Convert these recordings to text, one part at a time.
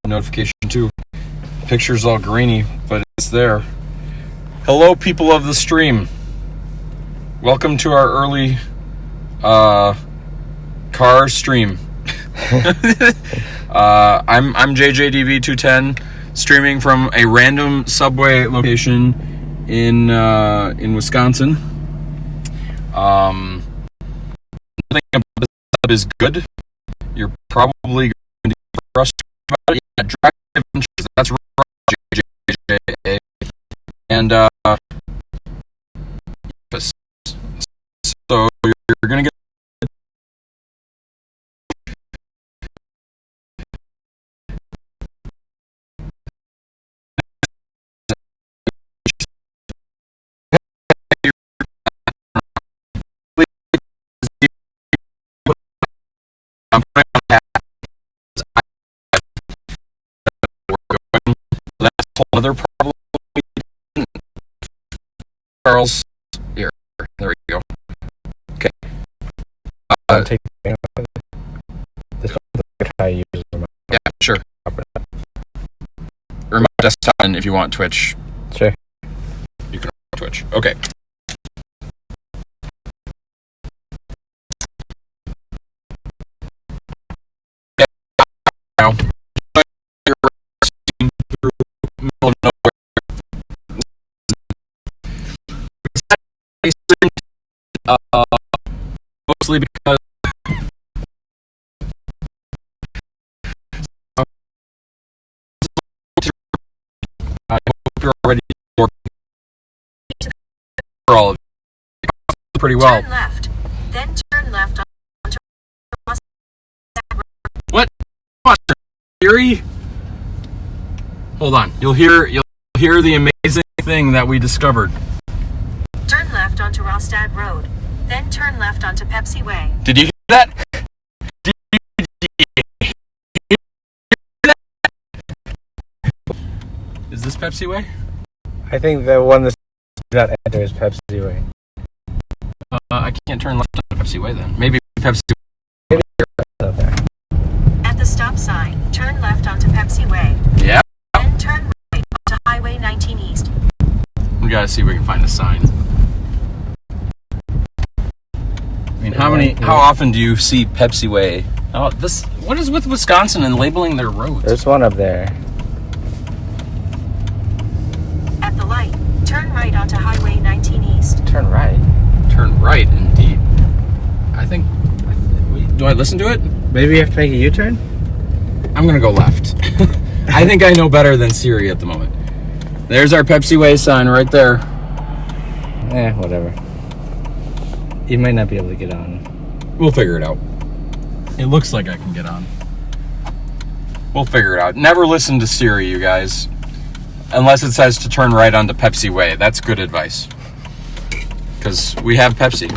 notification too. Picture's all grainy, but it's there. Hello, people of the stream. Welcome to our early car stream. I'm JJDV210, streaming from a random subway location in Wisconsin. Nothing about this sub is good. You're probably going to be frustrated about it. Yeah, Drive Adventures, that's right, JJA. And so you're going to get another problem. Charles, here, there we go. Okay. Take this how you use them. Yeah, sure. Remote desktop, and if you want Twitch, sure, you can Twitch. Okay. Now, middle of nowhere. Mostly because I hope you're already working for all of you. Pretty well. Turn left, then turn left onto What? Siri? Hold on. You'll hear the amazing thing that we discovered. Turn left onto Rostad Road, then turn left onto Pepsi Way. Did you hear that? Did you hear that? Is this Pepsi Way? I think the one that's not enter is Pepsi Way. I can't turn left on Pepsi Way then. Maybe Pepsi Maybe up there. At the stop sign, turn left onto Pepsi Way. Yeah. Then turn right onto Highway 19 East. We gotta see if we can find a sign. I mean, how often do you see Pepsi Way? Oh, what is with Wisconsin and labeling their roads? There's one up there. At the light, turn right onto Highway 19 East. Turn right. Turn right, indeed. Do I listen to it? Maybe you have to make a U-turn? I'm gonna go left. I think I know better than Siri at the moment. There's our Pepsi Way sign right there. Whatever. You might not be able to get on. We'll figure it out. It looks like I can get on. We'll figure it out. Never listen to Siri, you guys. Unless it says to turn right onto Pepsi Way. That's good advice. Because we have Pepsi.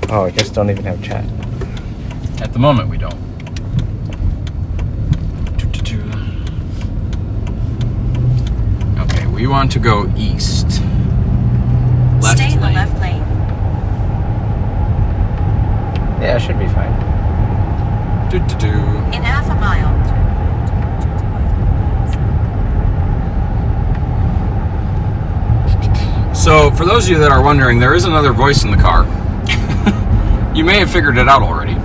Oh, I guess don't even have chat. At the moment, we don't. Okay, we want to go east. Stay in the left lane. Yeah, it should be fine. In half a mile. So, for those of you that are wondering, there is another voice in the car. You may have figured it out already.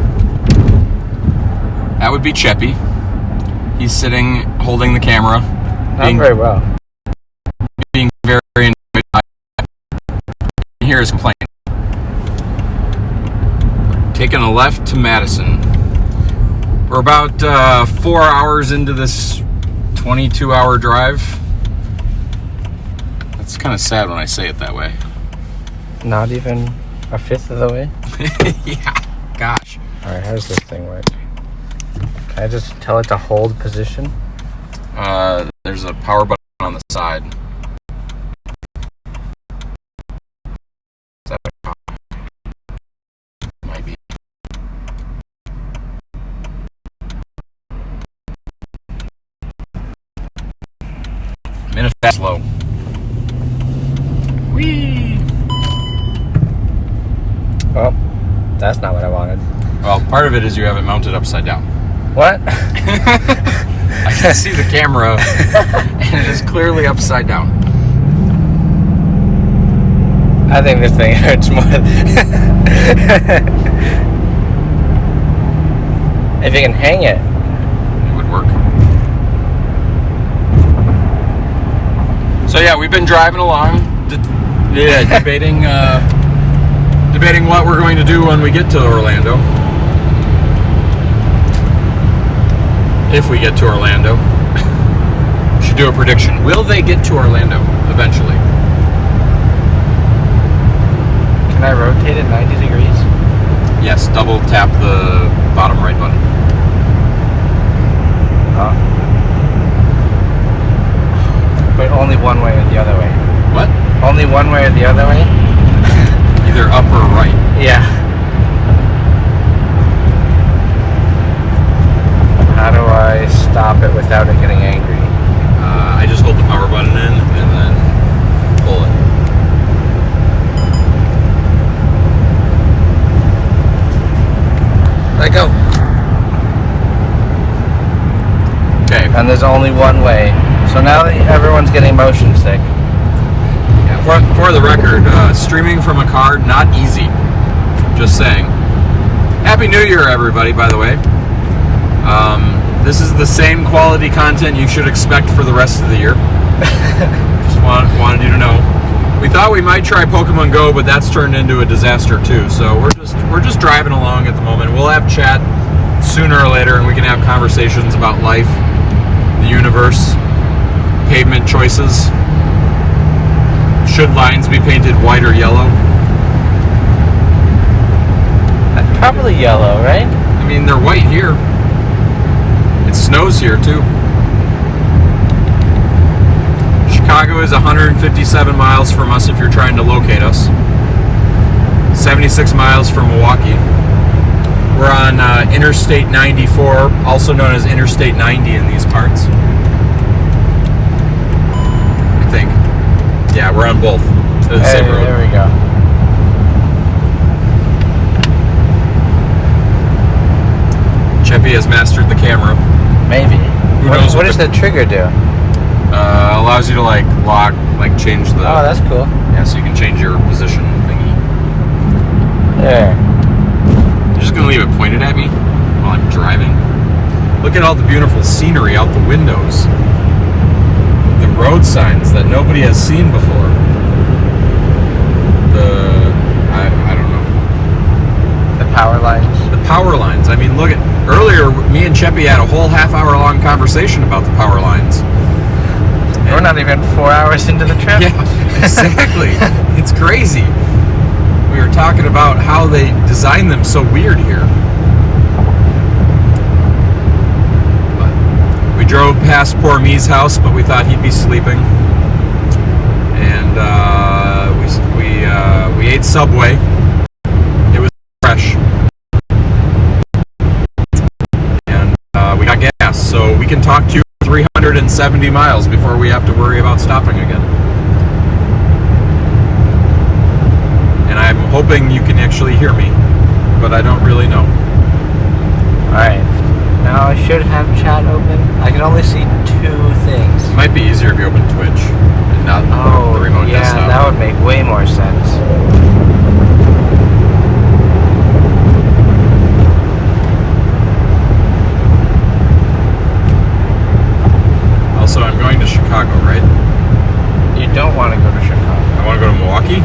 That would be Cheppy. He's sitting, holding the camera. Not very well. Being very annoyed. I can hear his complaint. Taking a left to Madison. We're about 4 hours into this 22-hour drive. It's kind of sad when I say it that way. Not even a fifth of the way? Yeah, gosh. Alright, how does this thing work? Can I just tell it to hold position? There's a power button on the side. Is that a power? Might be. I'm in a fast slow. Whee! Oh, that's not what I wanted. Well, part of it is you have it mounted upside down. What? I can see the camera, and it is clearly upside down. I think this thing hurts more. If you can hang it. It would work. So yeah, we've been driving along, debating what we're going to do when we get to Orlando. If we get to Orlando. We should do a prediction. Will they get to Orlando eventually? Can I rotate it 90 degrees? Yes, double tap the bottom right button. Oh. But only one way or the other way. What? Only one way or the other way? Either up or right. Yeah. How do I stop it without it getting angry? I just hold the power button in and then pull it. Let go. Okay. And there's only one way. So now that everyone's getting motion sick. Yeah, for the record, streaming from a car, not easy. Just saying. Happy New Year, everybody, by the way. This is the same quality content you should expect for the rest of the year. Just wanted you to know. We thought we might try Pokemon Go, but that's turned into a disaster too. So we're just driving along at the moment. We'll have chat sooner or later, and we can have conversations about life, the universe, pavement choices. Should lines be painted white or yellow? Probably yellow, right? I mean, they're white here. It snows here too. Chicago is 157 miles from us if you're trying to locate us. 76 miles from Milwaukee. We're on Interstate 94, also known as Interstate 90 in these parts. I think. Yeah, we're on both. They're the same road. There we go. Cheppy has mastered the camera. Maybe. Who knows What does the trigger do? Allows you to lock, change the. Oh, that's cool. Yeah, so you can change your position thingy. There. You're just gonna leave it pointed at me while I'm driving. Look at all the beautiful scenery out the windows. The road signs that nobody has seen before. I don't know. The power lines. The power lines. I mean, look at earlier. Me and Cheppy had a whole half-hour-long conversation about the power lines. We're not even 4 hours into the trip. Yeah, exactly. It's crazy. We were talking about how they designed them so weird here. But we drove past poor me's house, but we thought he'd be sleeping. And we ate Subway. It was fresh. And we got gas, so we can talk to you 370 miles before we have to worry about stopping again. And I'm hoping you can actually hear me, but I don't really know. Alright. Now I should have chat open. I can only see 2 things. It might be easier if you open Twitch and not the remote yeah, desktop. that would make way more sense. Also, I'm going to Chicago, right? You don't want to go to Chicago. I want to go to Milwaukee.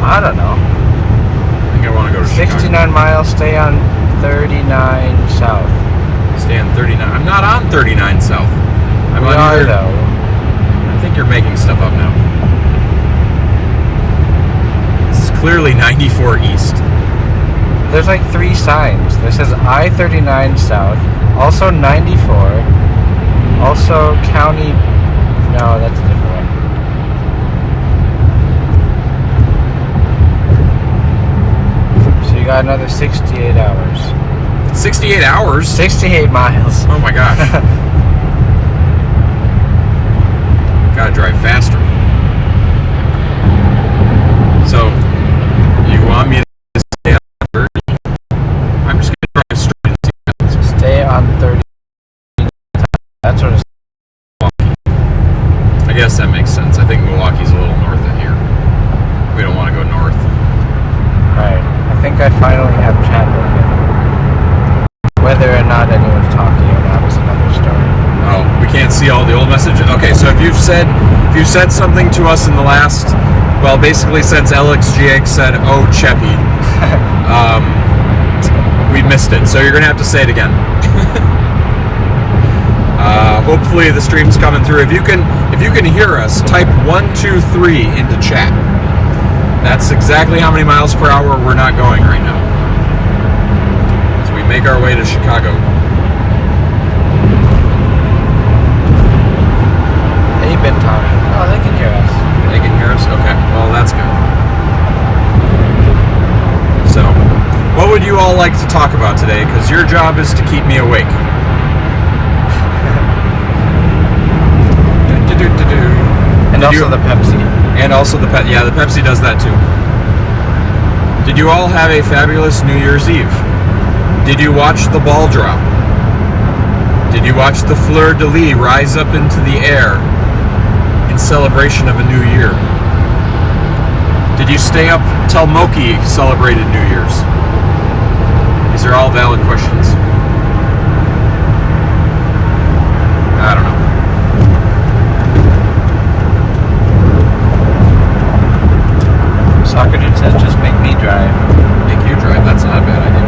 I don't know. I think I want to go to 69 Chicago. miles, stay on 39 south. Stay on 39. I'm not on 39 South. I'm We on are, either. though. I think you're making stuff up now. This is clearly 94 East. There's like 3 signs. This says I-39 south, also 94, also county. No, that's a different one. So you got another 68 hours. 68 hours? 68 miles. Oh my gosh. Gotta drive faster. So, you want me to stay on 30? I'm just gonna drive straight and see what happens. Stay on guess that makes sense. I think Milwaukee's a little north of here. We don't want to go north. Right. I think I finally have chat open. Whether or not anyone's talking or not is another story. Oh, we can't see all the old messages. Okay, so if you've said something to us in the last, well, basically since Alex GX said, "Oh, Cheppy," we missed it. So you're gonna have to say it again. Hopefully the stream's coming through. If you can hear us, type 123 into chat. That's exactly how many miles per hour we're not going right now. As we make our way to Chicago. They've been talking. Oh, they can hear us. They can hear us? Okay. Well, that's good. So, what would you all like to talk about today? Because your job is to keep me awake. And also the Pepsi. And also the Pepsi does that too. Did you all have a fabulous New Year's Eve? Did you watch the ball drop? Did you watch the fleur-de-lis rise up into the air in celebration of a new year? Did you stay up till Moki celebrated New Year's? These are all valid questions. I don't know. Soccer dude says just make me drive. Make you drive, that's not a bad idea.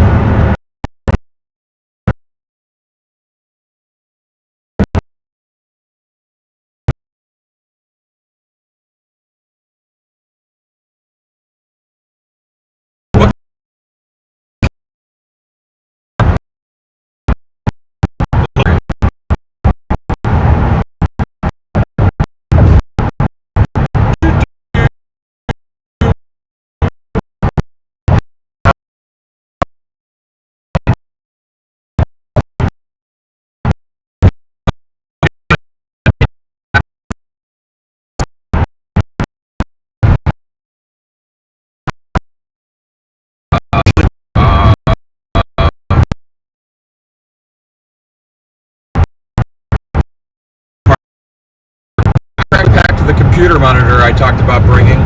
The computer monitor I talked about bringing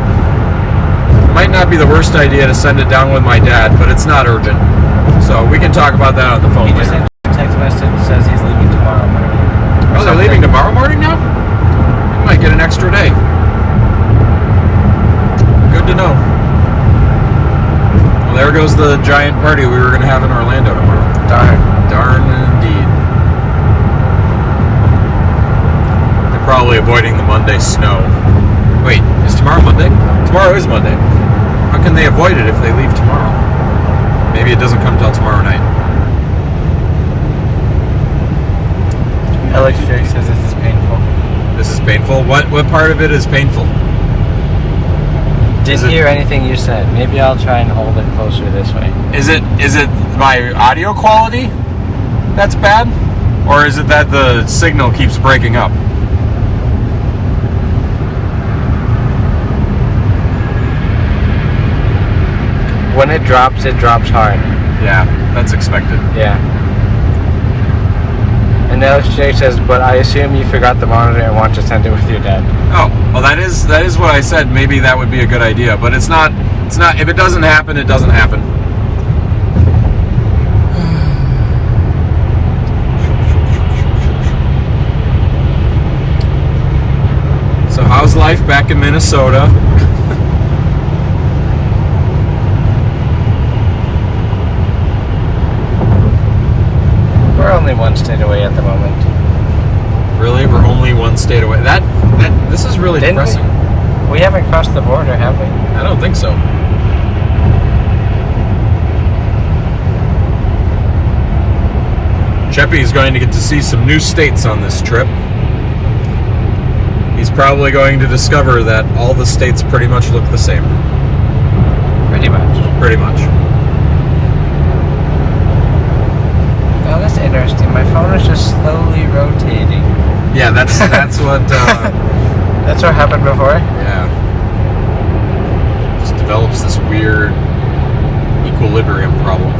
might not be the worst idea to send it down with my dad, but it's not urgent, so we can talk about that on the phone He just later. sent a text message that says he's leaving tomorrow morning. Oh, they're leaving tomorrow morning now? We might get an extra day. Good to know. Well, there goes the giant party we were going to have in Orlando tomorrow. Darn indeed. Probably avoiding the Monday snow. Wait, is tomorrow Monday? Tomorrow is Monday. How can they avoid it if they leave tomorrow? Maybe it doesn't come till tomorrow night. Alex Jake says this is painful. This is painful? What part of it is painful? Didn't hear anything you said. Maybe I'll try and hold it closer this way. Is it my audio quality that's bad? Or is it that the signal keeps breaking up? When it drops hard. Yeah, that's expected. Yeah. And Alex Jake says, but I assume you forgot the monitor and want to send it with your dad. Oh, well that is what I said. Maybe that would be a good idea, but it's not if it doesn't happen, it doesn't happen. So how's life back in Minnesota? We're only one state away at the moment. Really? We're only one state away. This is really Didn't depressing. We haven't crossed the border, have we? I don't think so. Cheppy is going to get to see some new states on this trip. He's probably going to discover that all the states pretty much look the same. Pretty much. Pretty much. Oh, that's interesting. My phone is just slowly rotating. Yeah, that's what. That's what happened before? Yeah. Just develops this weird equilibrium problem.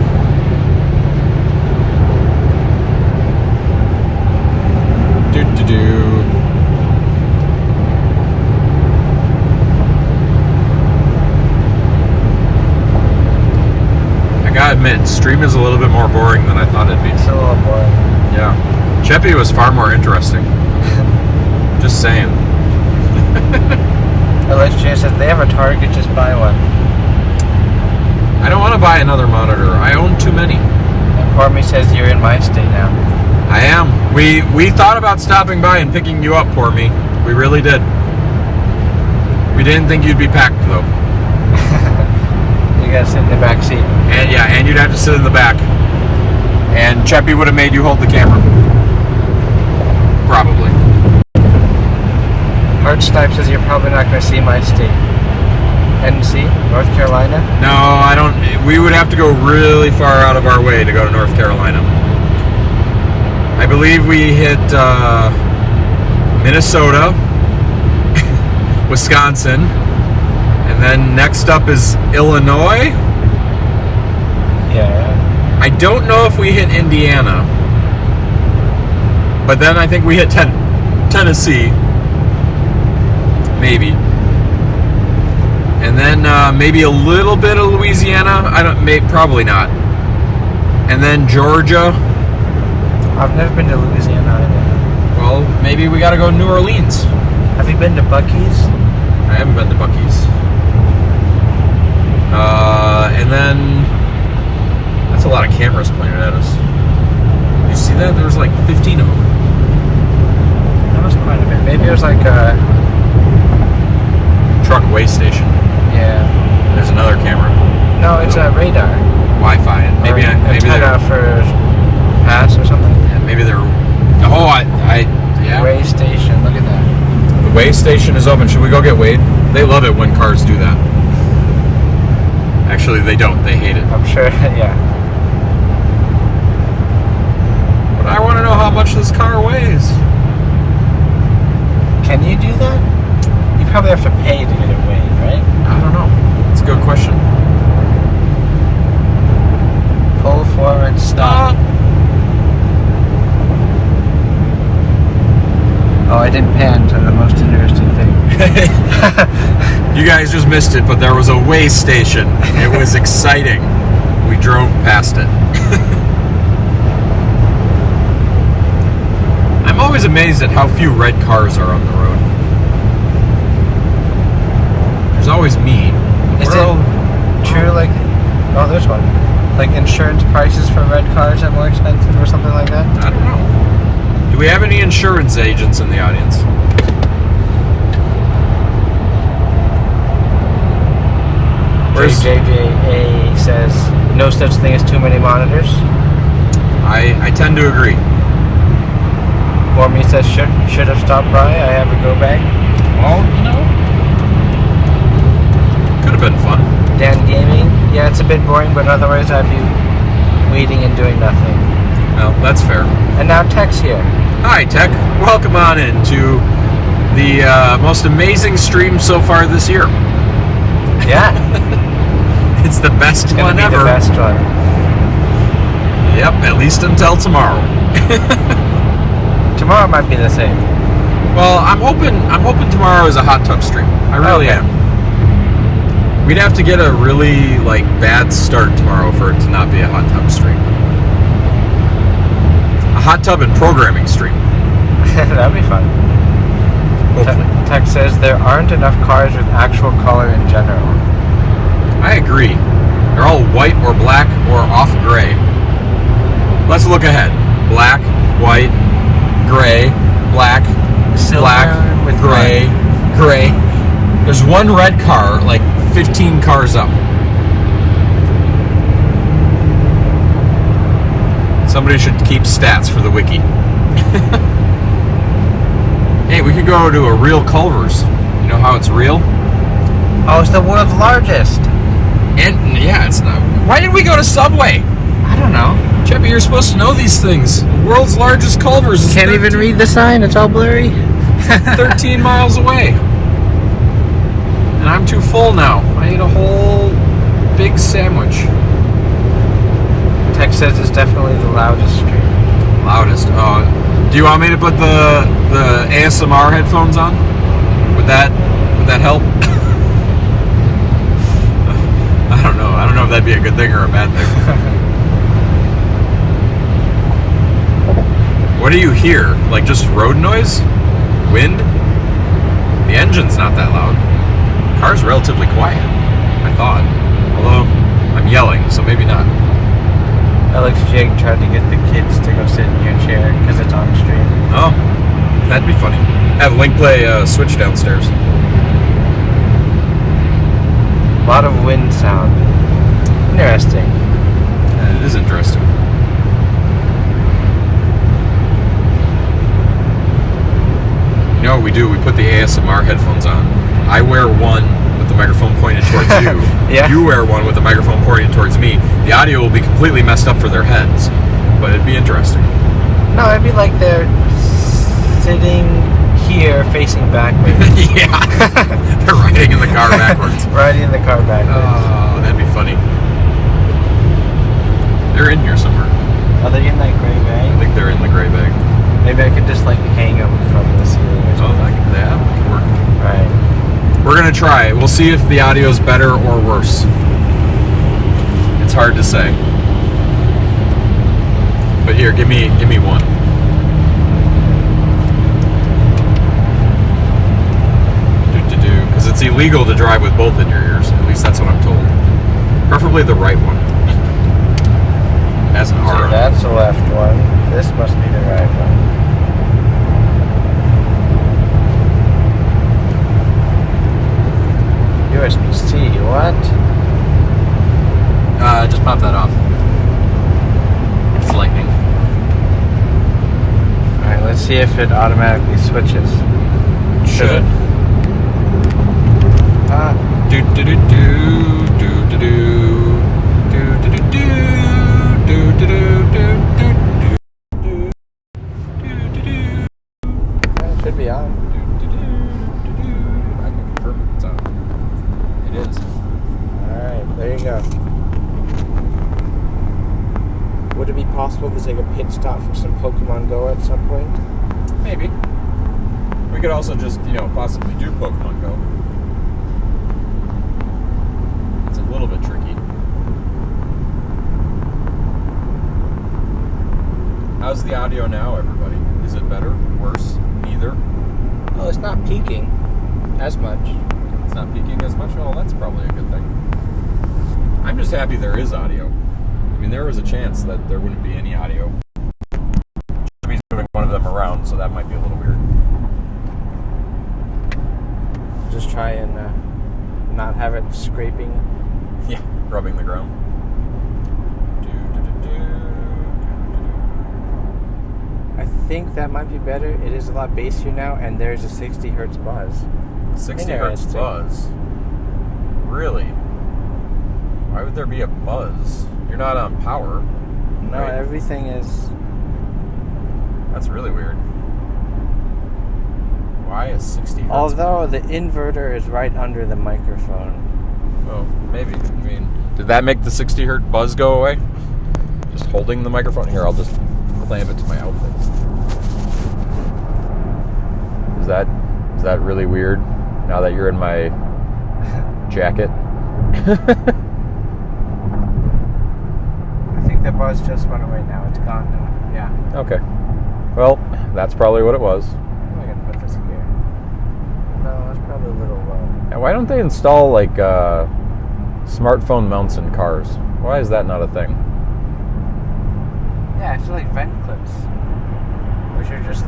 admit, stream is a little bit more boring than I thought it'd be. It's a little boring. Yeah. Cheppy was far more interesting. Just saying. LSJ says they have a Target, just buy one. I don't want to buy another monitor. I own too many. And Pormy says you're in my state now. I am. We thought about stopping by and picking you up, Pormy. We really did. We didn't think you'd be packed, though. You gotta sit in the back seat. And yeah, and you'd have to sit in the back. And Cheppy would have made you hold the camera. Probably. Art Snipe says you're probably not gonna see my state. NC, North Carolina? No, I don't. We would have to go really far out of our way to go to North Carolina. I believe we hit Minnesota, Wisconsin, and then next up is Illinois. Yeah. I don't know if we hit Indiana, but then I think we hit Tennessee, maybe. And then maybe a little bit of Louisiana. Probably not. And then Georgia. I've never been to Louisiana either. Well, maybe we got to go to New Orleans. Have you been to Buc-ee's? I haven't been to Buc-ee's. And then that's a lot of cameras pointed at us. You see that? There was like 15 of them. That was quite a bit. Maybe it was like a truck weigh station. Yeah. There's another camera. No, it's a radar. Wi-Fi. Maybe antenna for pass or something. Yeah, maybe they're. Oh, yeah. Weigh station. Look at that. The weigh station is open. Should we go get weighed? They love it when cars do that. Actually, they don't. They hate it. I'm sure. Yeah. But I want to know how much this car weighs. Can you do that? You probably have to pay to get it weighed, right? I don't know. It's a good question. Pull forward, stop. Oh, I didn't pan to the most interesting thing. You guys just missed it, but there was a weigh station. It was exciting. We drove past it. I'm always amazed at how few red cars are on the road. There's always me. Is it true, like, oh, there's one. Like insurance prices for red cars are more expensive or something like that? I don't know. Do we have any insurance agents in the audience? JJA says, no such thing as too many monitors. I tend to agree. Formie says, should have stopped by. I have a go bag. Well, you know, could have been fun. Dan Gaming, yeah, it's a bit boring, but otherwise I'd be waiting and doing nothing. Well, that's fair. And now Tech's here. Hi, Tech. Welcome on into the most amazing stream so far this year. Yeah. It's the best It's gonna one be ever. the best one. Yep, at least until tomorrow. Tomorrow might be the same. Well, I'm hoping tomorrow is a hot tub stream. I really Okay. am. We'd have to get a really bad start tomorrow for it to not be a hot tub stream. A hot tub and programming stream. That'd be fun. Hopefully. Tech says there aren't enough cars with actual color in general. I agree. They're all white or black or off gray. Let's look ahead. Black, white, gray, black, Silver black, with gray, gray. There's one red car, 15 cars up. Somebody should keep stats for the wiki. Hey, we could go to a real Culver's. You know how it's real? Oh, it's the world's largest. And yeah, it's not. Why did we go to Subway? I don't know. Cheppy, you're supposed to know these things. World's largest Culver's is Can't even read the sign. It's all blurry. 13 miles away. And I'm too full now. I ate a whole big sandwich. Tech says it's definitely the loudest stream. Loudest. Oh, do you want me to put the ASMR headphones on? Would that help? I don't know if that'd be a good thing or a bad thing. What do you hear? Like just road noise? Wind? The engine's not that loud. Car's relatively quiet, I thought. Although, I'm yelling, so maybe not. Alex Jake tried to get the kids to go sit in your chair because it's on stream. Oh, that'd be funny. Have Link play Switch downstairs. A lot of wind sound. Interesting. It is interesting. You know what we do? We put the ASMR headphones on. I wear one with the microphone pointed towards you. Yeah. You wear one with the microphone pointed towards me. The audio will be completely messed up for their heads, but it'd be interesting. No, it'd be like they're sitting here facing backwards. Yeah. They're riding in the car backwards. Riding in the car backwards. Oh, that'd be funny. They're in here somewhere. Are they in that gray I bag? think they're in the gray bag. Maybe I could just like hang them from the ceiling or Oh, something. that could work. Right. We're gonna try it. We'll see if the audio's better or worse. It's hard to say. But here, give me one. Because it's illegal to drive with both in your ears. At least that's what I'm told. Preferably the right one. It has an R So on it. that's the left one. This must be the right one. USB-C, what? Just pop that off. It's lightning. Alright, let's see if it automatically switches. Should. Do do do do do do do do do do do do do do. It should be on. I can confirm it's on. It is. Alright, there you go. Would it be possible to take a pit stop for some Pokemon Go at some point? Maybe. We could also just, possibly do Pokemon Go. It's a little bit tricky. How's the audio now, everybody? Is it better? Worse? Neither? Oh, it's not peaking as much. It's not peaking as much? Well, that's probably a good thing. I'm just happy there is audio. I mean, there was a chance that there wouldn't be any audio. Jimmy's moving one of them around, so that might be a little weird. Just try and not have it scraping. Yeah, rubbing the ground. I think that might be better. It is a lot bassier now, and there's a 60 hertz buzz. 60 hertz buzz? Really? Why would there be a buzz? You're not on power. No, right? everything is. That's really weird. Why is 60 hertz? Although the inverter is right under the microphone. Oh, maybe. I mean, did that make the 60 hertz buzz go away? Just holding the microphone? Here, I'll just clamp it to my outfit. Is that really weird? Now that you're in my jacket? I think the buzz just went away now. It's gone now. Yeah. Okay. Well, that's probably what it was. How am I going to put this here? No, that's probably a little low. And why don't they install, smartphone mounts in cars? Why is that not a thing? Yeah, I feel like vent clips. Which are just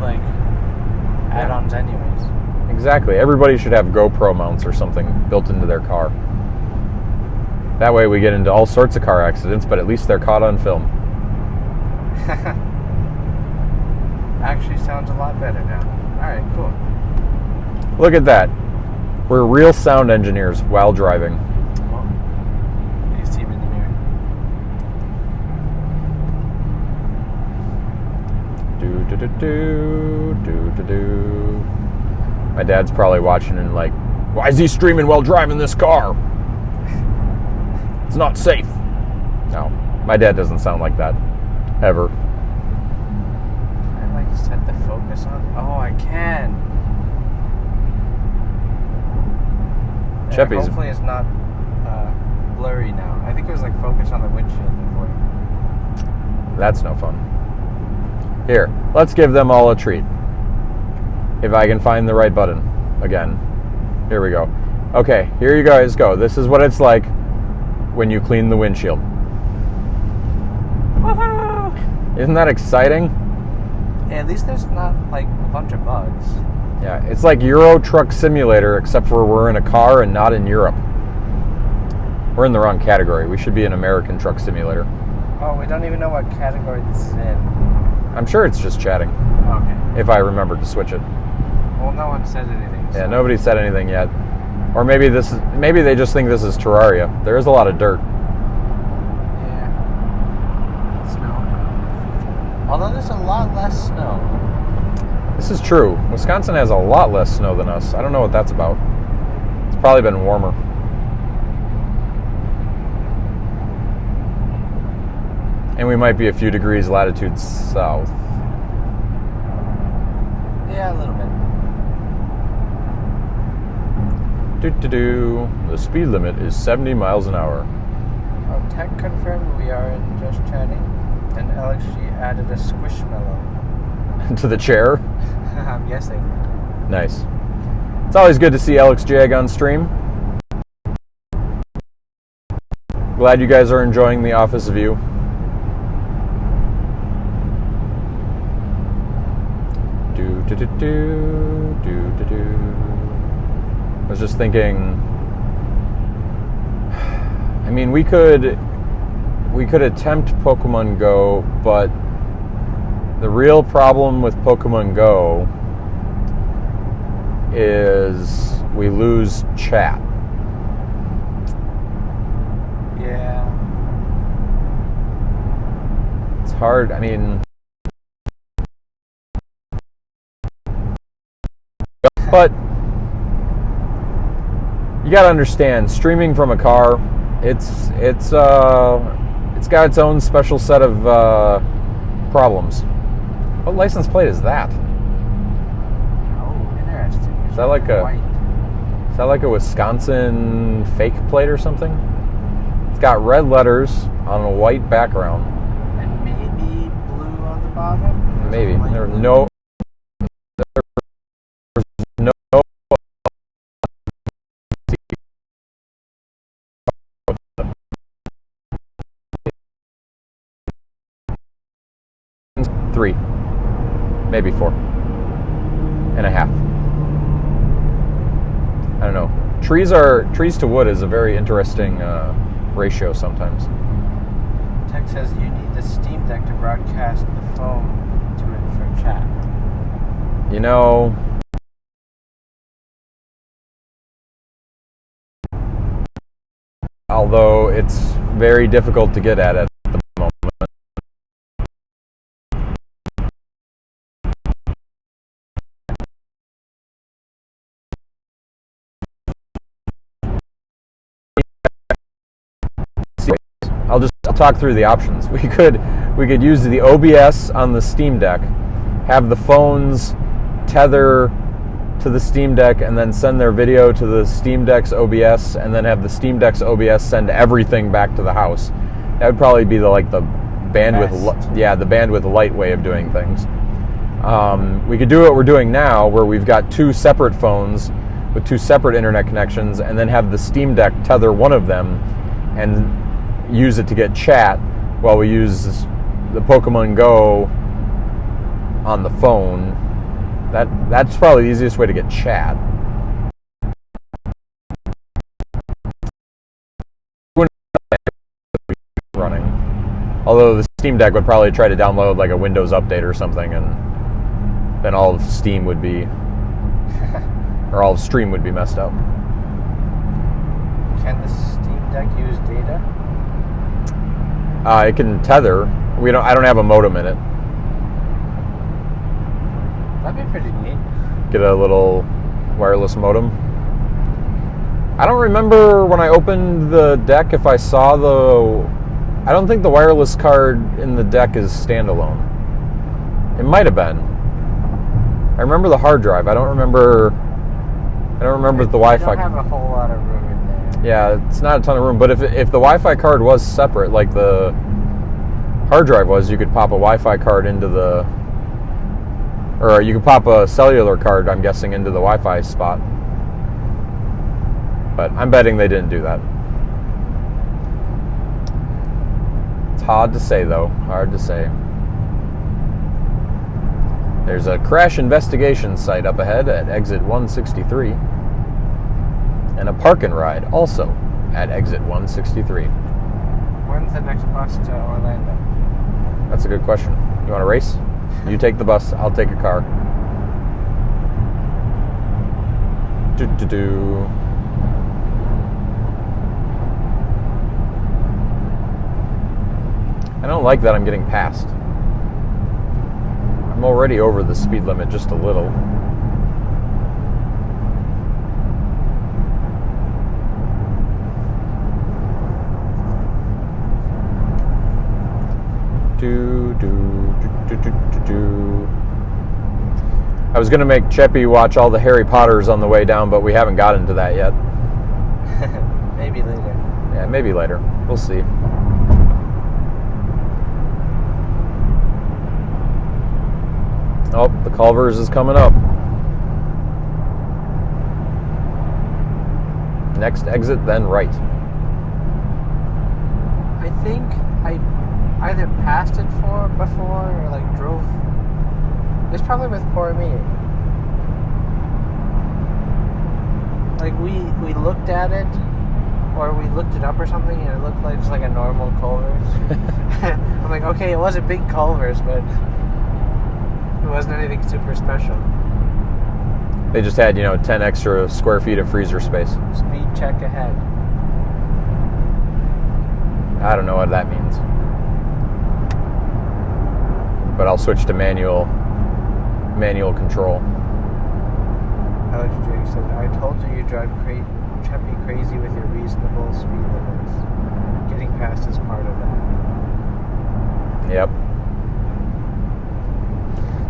add-ons anyways. Exactly. Everybody should have GoPro mounts or something built into their car. That way we get into all sorts of car accidents, but at least they're caught on film. Actually sounds a lot better now. Alright, cool. Look at that. We're real sound engineers while driving. Well, you see me in the mirror. Do. My dad's probably watching and why is he streaming while driving this car? It's not safe. No, my dad doesn't sound like that. Ever. I set the focus on. Oh, I can. There, Cheppy's hopefully it's not blurry now. I think it was like focused on the windshield before. That's no fun. Here, let's give them all a treat. If I can find the right button again. Here we go. Okay, here you guys go. This is what it's like when you clean the windshield. Woohoo! Isn't that exciting? Yeah, at least there's not like a bunch of bugs. Yeah, it's like Euro Truck Simulator, except for we're in a car and not in Europe. We're in the wrong category. We should be an American Truck Simulator. Oh, we don't even know what category this is in. I'm sure it's just chatting, Okay. if I remember to switch it. Well, no one said anything. Yeah, so- nobody said anything yet. Or maybe maybe they just think this is Terraria. There is a lot of dirt. Yeah. Snow. Although there's a lot less snow. This is true. Wisconsin has a lot less snow than us. I don't know what that's about. It's probably been warmer. And we might be a few degrees latitude south. Yeah, a little bit. Do-do-do. The speed limit is 70 miles an hour. Oh, tech confirmed we are in Just Chatting. And LXG added a squishmallow. To the chair. I'm guessing. Nice. It's always good to see Alex Jag on stream. Glad you guys are enjoying the office view. I was just thinking, I mean, we could attempt Pokemon Go, but the real problem with Pokemon Go is we lose chat. Yeah. It's hard. I mean, but you gotta understand, streaming from a car, it's got its own special set of problems. What license plate is that? Oh, interesting. Is that like a white? Is that like a Wisconsin fake plate or something? It's got red letters on a white background. And maybe blue on the bottom? Maybe. There's a There are light no. Three, maybe 4.5. I don't know. Trees to wood is a very interesting ratio sometimes. Tech says you need the Steam Deck to broadcast the phone to it for chat. You know, although it's very difficult to get at the moment. I'll talk through the options. We could use the OBS on the Steam Deck, have the phones tether to the Steam Deck, and then send their video to the Steam Deck's OBS, and then have the Steam Deck's OBS send everything back to the house. That would probably be the bandwidth light way of doing things. We could do what we're doing now, where we've got two separate phones with two separate internet connections, and then have the Steam Deck tether one of them and use it to get chat while we use the Pokemon Go on the phone. That's probably the easiest way to get chat. Running. Although the Steam Deck would probably try to download like a Windows update or something, and then all of Steam would be, or all of Stream would be messed up. Can the Steam Deck use data? It can tether. I don't have a modem in it. That'd be pretty neat. Get a little wireless modem. I don't remember when I opened the deck if I saw I don't think the wireless card in the deck is standalone. It might have been. I remember the hard drive. I don't remember the Wi-Fi. You don't have a whole lot of room in there. Yeah, it's not a ton of room, but if the Wi-Fi card was separate, like the hard drive was, you could pop a Wi-Fi card into the, or you could pop a cellular card, I'm guessing, into the Wi-Fi spot. But I'm betting they didn't do that. It's hard to say, though. Hard to say. There's a crash investigation site up ahead at exit 163. And a park and ride also at exit 163. When's the next bus to Orlando? That's a good question. You want to race? You take the bus, I'll take a car. Do-do-do. I don't like that I'm getting passed. I'm already over the speed limit just a little. I was going to make Cheppy watch all the Harry Potters on the way down, but we haven't gotten to that yet. Maybe later. Yeah, maybe later. We'll see. Oh, the Culver's is coming up. Next exit, then right. I think I either passed it before or like drove. It's probably with poor me. Like we looked at it, or we looked it up or something, and it looked like just like a normal Culver's. I'm like, okay, it was a big Culver's, but it wasn't anything super special. They just had, 10 extra square feet of freezer space. Speed check ahead. I don't know what that means. But I'll switch to manual control. Alex Drake said, I told you drive Cheppy crazy with your reasonable speed limits. Getting past is part of that. Yep.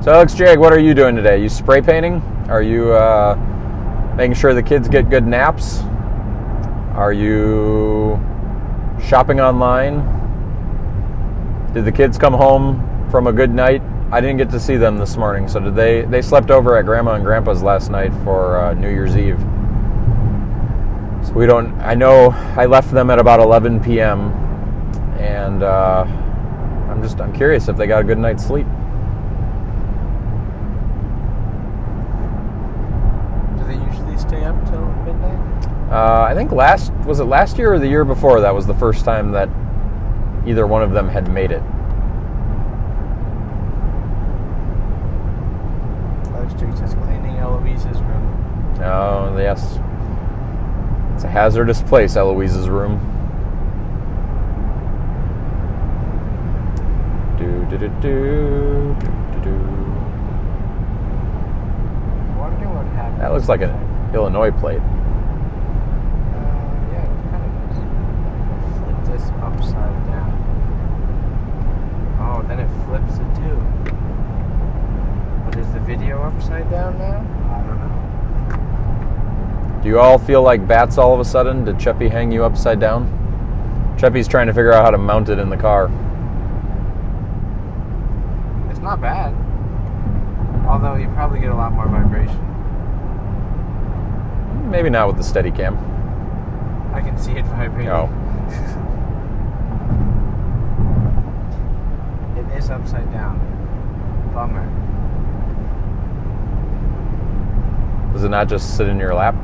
So Alex Jag, what are you doing today? You spray painting? Are you making sure the kids get good naps? Are you shopping online? Did the kids come home from a good night? I didn't get to see them this morning, so did they slept over at Grandma and Grandpa's last night for New Year's Eve. So I know I left them at about 11 p.m. and I'm curious if they got a good night's sleep. Do they usually stay up till midnight? I think last year or the year before that was the first time that either one of them had made it. Street says cleaning Eloise's room. Oh, yes. It's a hazardous place, Eloise's room. I wonder what happened. That looks like an Illinois plate. Yeah, it kind of does. Flip this upside down. Oh, then it flips it too. But is the video upside down now? I don't know. Do you all feel like bats all of a sudden? Did Cheppy hang you upside down? Cheppy's trying to figure out how to mount it in the car. It's not bad. Although you probably get a lot more vibration. Maybe not with the Steadicam. I can see it vibrating. Oh. It is upside down. Bummer. Does it not just sit in your lap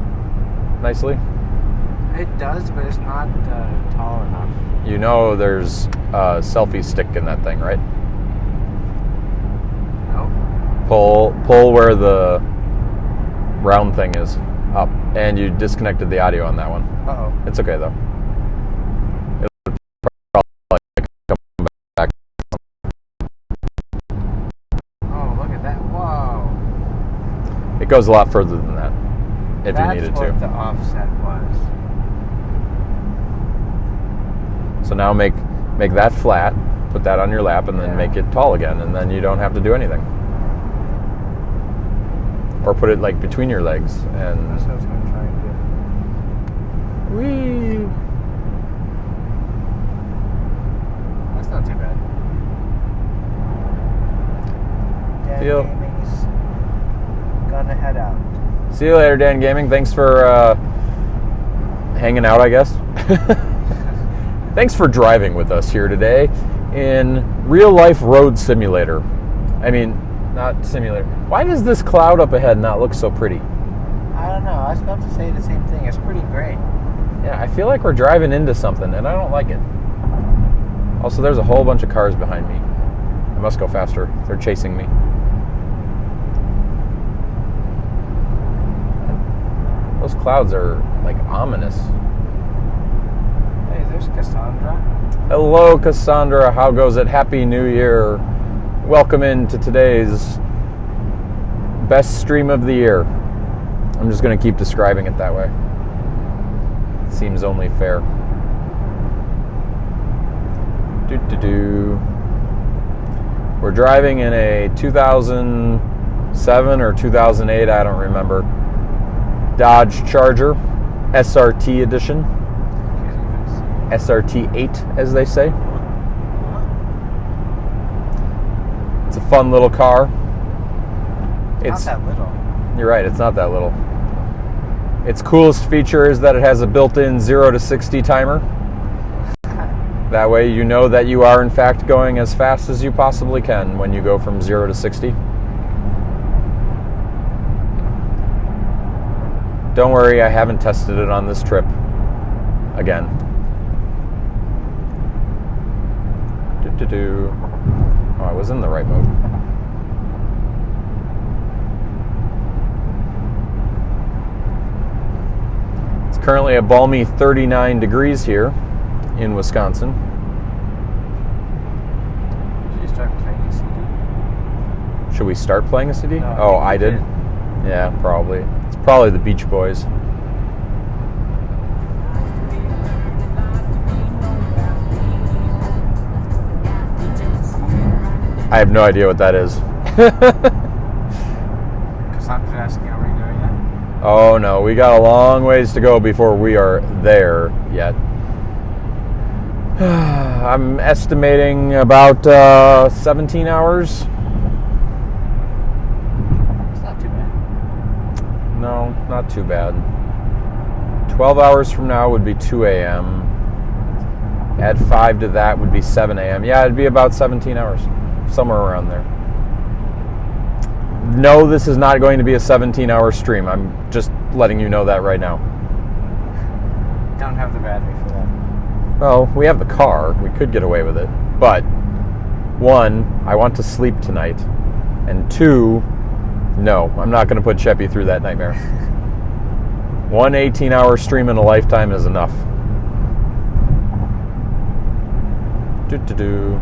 nicely? It does, but it's not tall enough. You know there's a selfie stick in that thing, right? No? Pull where the round thing is up. And you disconnected the audio on that one. Uh-oh. It's okay, though. It'll probably come back. Oh, look at that. Whoa. It goes a lot further than that, if That's you needed what to. the offset was. So now make that flat, put that on your lap, and then make it tall again, and then you don't have to do anything. Or put it like between your legs, and That's what I was going to try and do. whee! you. Gaming's gonna head out. See you later, Dan Gaming. Thanks for hanging out, I guess. Thanks for driving with us here today in real life road simulator. I mean, not simulator. Why does this cloud up ahead not look so pretty? I don't know. I was about to say the same thing. It's pretty great. Yeah, I feel like we're driving into something, and I don't like it. Also, there's a whole bunch of cars behind me. I must go faster. They're chasing me. Those clouds are, like, ominous. Hey, there's Cassandra. Hello, Cassandra. How goes it? Happy New Year. Welcome into today's best stream of the year. I'm just going to keep describing it that way. Seems only fair. We're driving in a 2007 or 2008, I don't remember, Dodge Charger SRT edition. SRT 8, as they say. It's a fun little car. It's not that little. You're right, it's not that little. Its coolest feature is that it has a built-in 0 to 60 timer. That way you know that you are in fact going as fast as you possibly can when you go from 0 to 60. Don't worry, I haven't tested it on this trip again. Oh, I was in the right mode. It's currently a balmy 39 degrees here in Wisconsin. Should you start playing a CD? Should we start playing a CD? No, Oh, I did? did. Yeah, probably. It's probably the Beach Boys. I have no idea what that is. Cassandra's asking, are we there yet? Oh no, we got a long ways to go before we are there yet. I'm estimating about 17 hours. It's not too bad. No, not too bad. 12 hours from now would be 2 a.m. Add 5 to that would be 7 a.m. Yeah, it'd be about 17 hours. Somewhere around there. No, this is not going to be a 17-hour stream. I'm just letting you know that right now. Don't have the battery for that. Well, we have the car. We could get away with it. But, 1, I want to sleep tonight. And 2, no, I'm not going to put Sheppy through that nightmare. One 18-hour stream in a lifetime is enough. Do-do-do.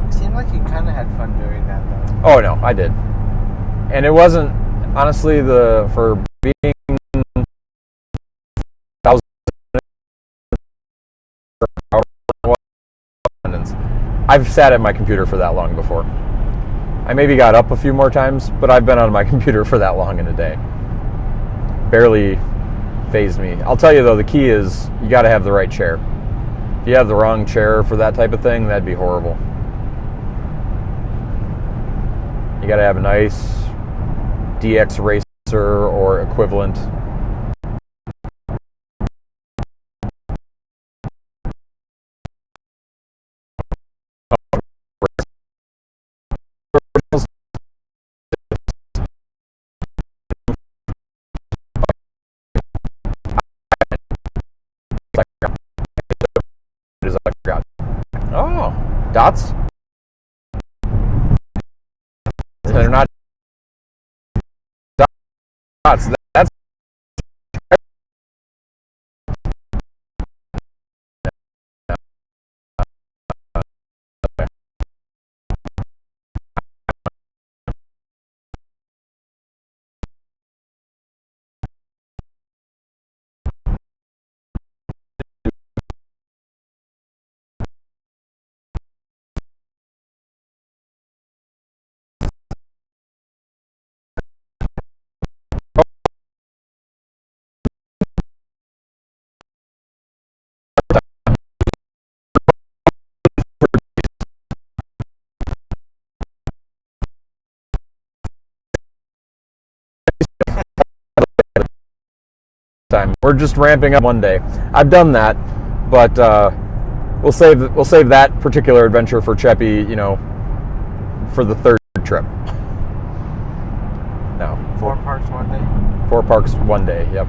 It seemed like you kind of had fun doing that, though. Oh no, I did, and it wasn't honestly for being 1,000 minutes. I've sat at my computer for that long before. I maybe got up a few more times, but I've been on my computer for that long in a day. Barely fazed me. I'll tell you though, the key is you got to have the right chair. If you have the wrong chair for that type of thing, that'd be horrible. You got to have a nice DX Racer or equivalent. Oh, dots? They're not dots. That's time. We're just ramping up one day. I've done that, but we'll save that particular adventure for Cheppy, for the third trip. No. 4 parks one day. 4 parks one day. Yep.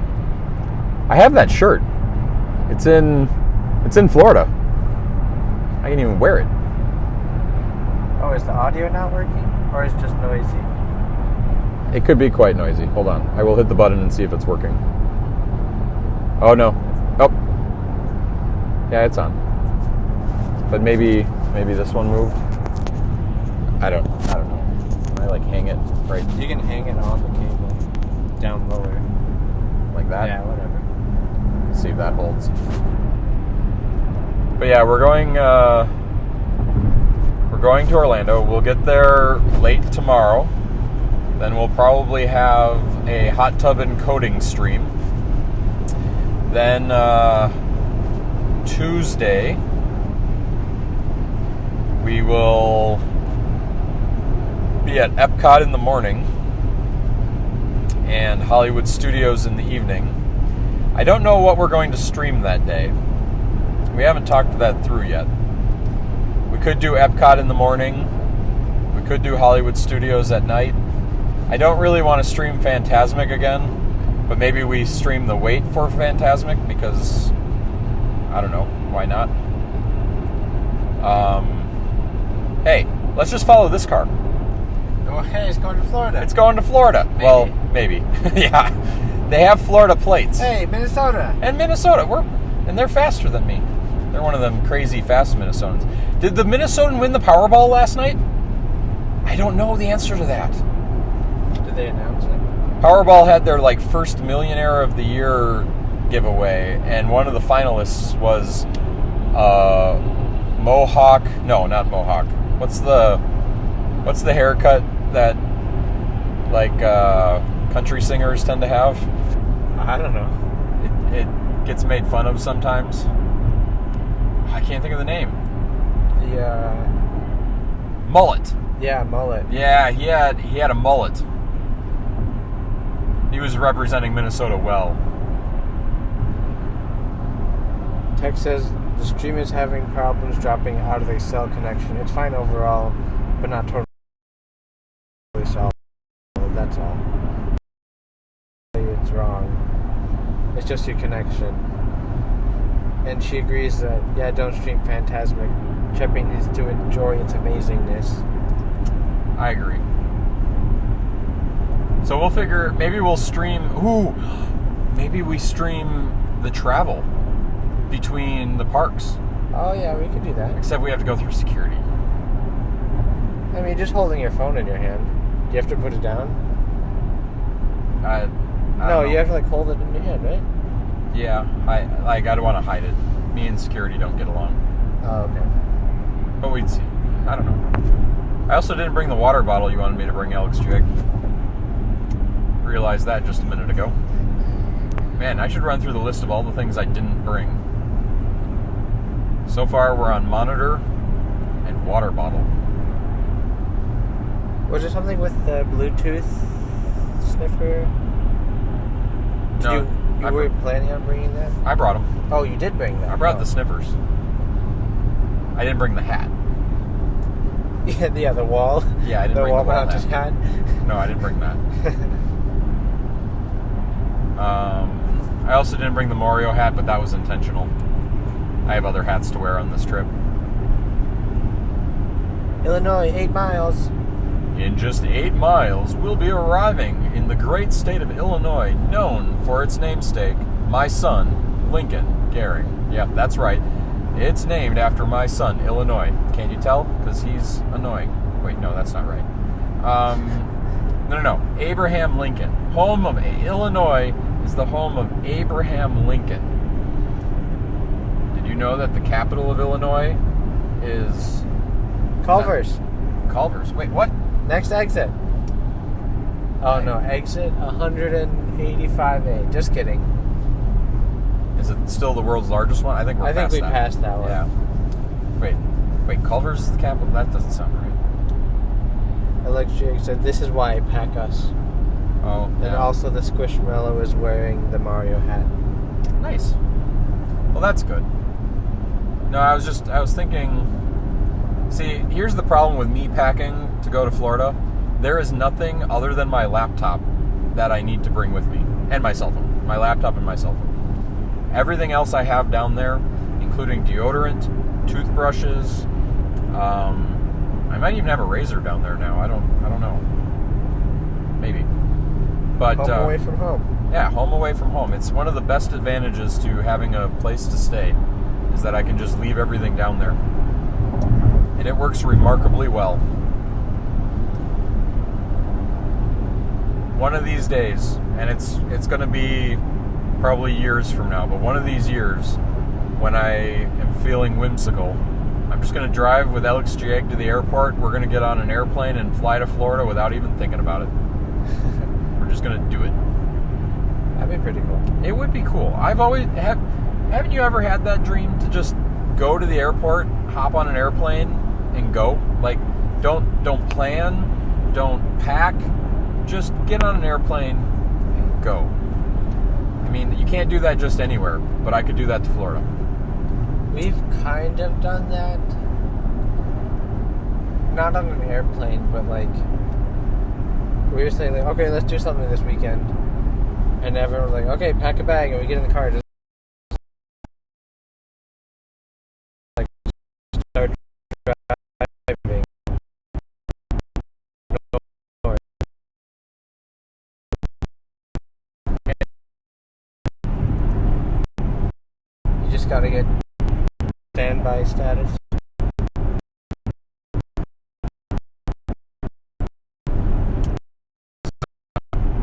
I have that shirt. It's in Florida. I can even wear it. Oh, is the audio not working? Or is it just noisy? It could be quite noisy. Hold on. I will hit the button and see if it's working. Oh, no. Oh. Yeah, it's on. But maybe this one moved. I don't know. Can I hang it right? You can hang it on the cable. Down lower. Like that? Yeah, whatever. See if that holds. But yeah, we're going to Orlando. We'll get there late tomorrow. Then we'll probably have a hot tub and coating stream. Then Tuesday we will be at Epcot in the morning and Hollywood Studios in the evening. I don't know what we're going to stream that day. We haven't talked that through yet. We could do Epcot in the morning. We could do Hollywood Studios at night. I don't really want to stream Fantasmic again, but maybe we stream the wait for Fantasmic because, I don't know, why not? Hey, let's just follow this car. Oh, hey, it's going to Florida. It's going to Florida. Maybe. Well, maybe. Yeah. They have Florida plates. Hey, Minnesota. And Minnesota. And they're faster than me. They're one of them crazy fast Minnesotans. Did the Minnesotan win the Powerball last night? I don't know the answer to that. Did they announce it? Powerball had their first Millionaire of the Year giveaway, and one of the finalists was Mohawk. No, not Mohawk. What's the haircut that country singers tend to have? I don't know. It gets made fun of sometimes. I can't think of the name. The mullet. Yeah, mullet. Yeah, he had a mullet. He was representing Minnesota well. Text says the stream is having problems dropping out of a cell connection. It's fine overall, but not totally solid. That's all. It's wrong. It's just your connection. And she agrees that, yeah, don't stream Fantasmic. Cheppy needs to enjoy its amazingness. I agree. So we'll figure, maybe we'll stream, maybe we stream the travel between the parks. Oh, yeah, we could do that. Except we have to go through security. I mean, just holding your phone in your hand. Do you have to put it down? I don't know. You have to, hold it in your hand, right? Yeah, I don't want to hide it. Me and security don't get along. Oh, okay. But we'd see. I don't know. I also didn't bring the water bottle you wanted me to bring, Alex Jig. Realized that just a minute ago. Man, I should run through the list of all the things I didn't bring. So far, we're on monitor and water bottle. Was there something with the Bluetooth sniffer? No, You were planning on bringing that? I brought them. Oh, you did bring that. I brought the sniffers. I didn't bring the hat. Yeah, the wall. Yeah, I didn't bring the wall mounted hat. No, I didn't bring that. I also didn't bring the Mario hat, but that was intentional. I have other hats to wear on this trip. Illinois, 8 miles. In just 8 miles, we'll be arriving in the great state of Illinois, known for its namesake, my son, Lincoln Gehring. Yeah, that's right. It's named after my son, Illinois. Can't you tell? Because he's annoying. Wait, no, that's not right. No. Abraham Lincoln. Home of Illinois is the home of Abraham Lincoln. Did you know that the capital of Illinois is... Culver's. Culver's. Wait, what? Next exit. Oh, no. Exit 185A. Just kidding. Is it still the world's largest one? I think we passed that one. Yeah. Wait, Culver's is the capital? That doesn't sound right. Alex Jig said, this is why I pack us. Oh, And yeah. also the Squishmallow is wearing the Mario hat. Nice. Well, that's good. No, I was thinking, see, here's the problem with me packing to go to Florida. There is nothing other than my laptop that I need to bring with me, and my cell phone. My laptop and my cell phone. Everything else I have down there, including deodorant, toothbrushes. I might even have a razor down there now. I don't know. Maybe. But Home away from home. yeah, home away from home. It's one of the best advantages to having a place to stay, is that I can just leave everything down there. And it works remarkably well. One of these days, and it's going to be probably years from now, but one of these years, when I am feeling whimsical, I'm just going to drive with Alex Jieg to the airport. We're going to get on an airplane and fly to Florida without even thinking about it. We're just going to do it. That'd be pretty cool. It would be cool. Haven't you ever had that dream to just go to the airport, hop on an airplane, and go? Like, don't plan, don't pack, just get on an airplane and go. I mean, you can't do that just anywhere, but I could do that to Florida. We've kind of done that. Not on an airplane, but like we were saying, like, okay, let's do something this weekend, and everyone was like, okay, pack a bag, and we get in the car, just like start driving. You just gotta get standby status.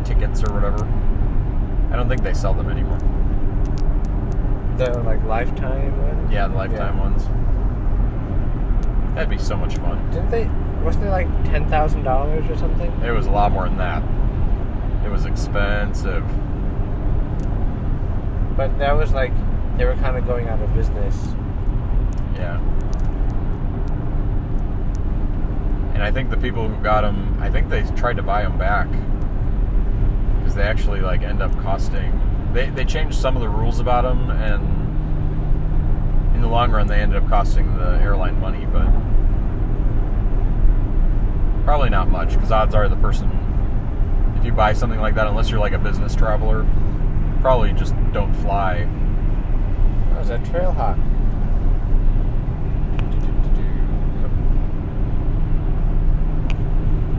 Tickets or whatever. I don't think they sell them anymore. The like lifetime one. Yeah, the lifetime ones. That'd be so much fun. Didn't they? Wasn't it like $10,000 or something? It was a lot more than that. It was expensive. But that was like they were kind of going out of business. Yeah. And I think the people who got them, I think they tried to buy them back. Because they actually like end up costing. They changed some of the rules about them, and in the long run they ended up costing the airline money, but probably not much, because odds are the person, if you buy something like that, unless you're like a business traveler, probably just don't fly. Oh, is that Trailhawk?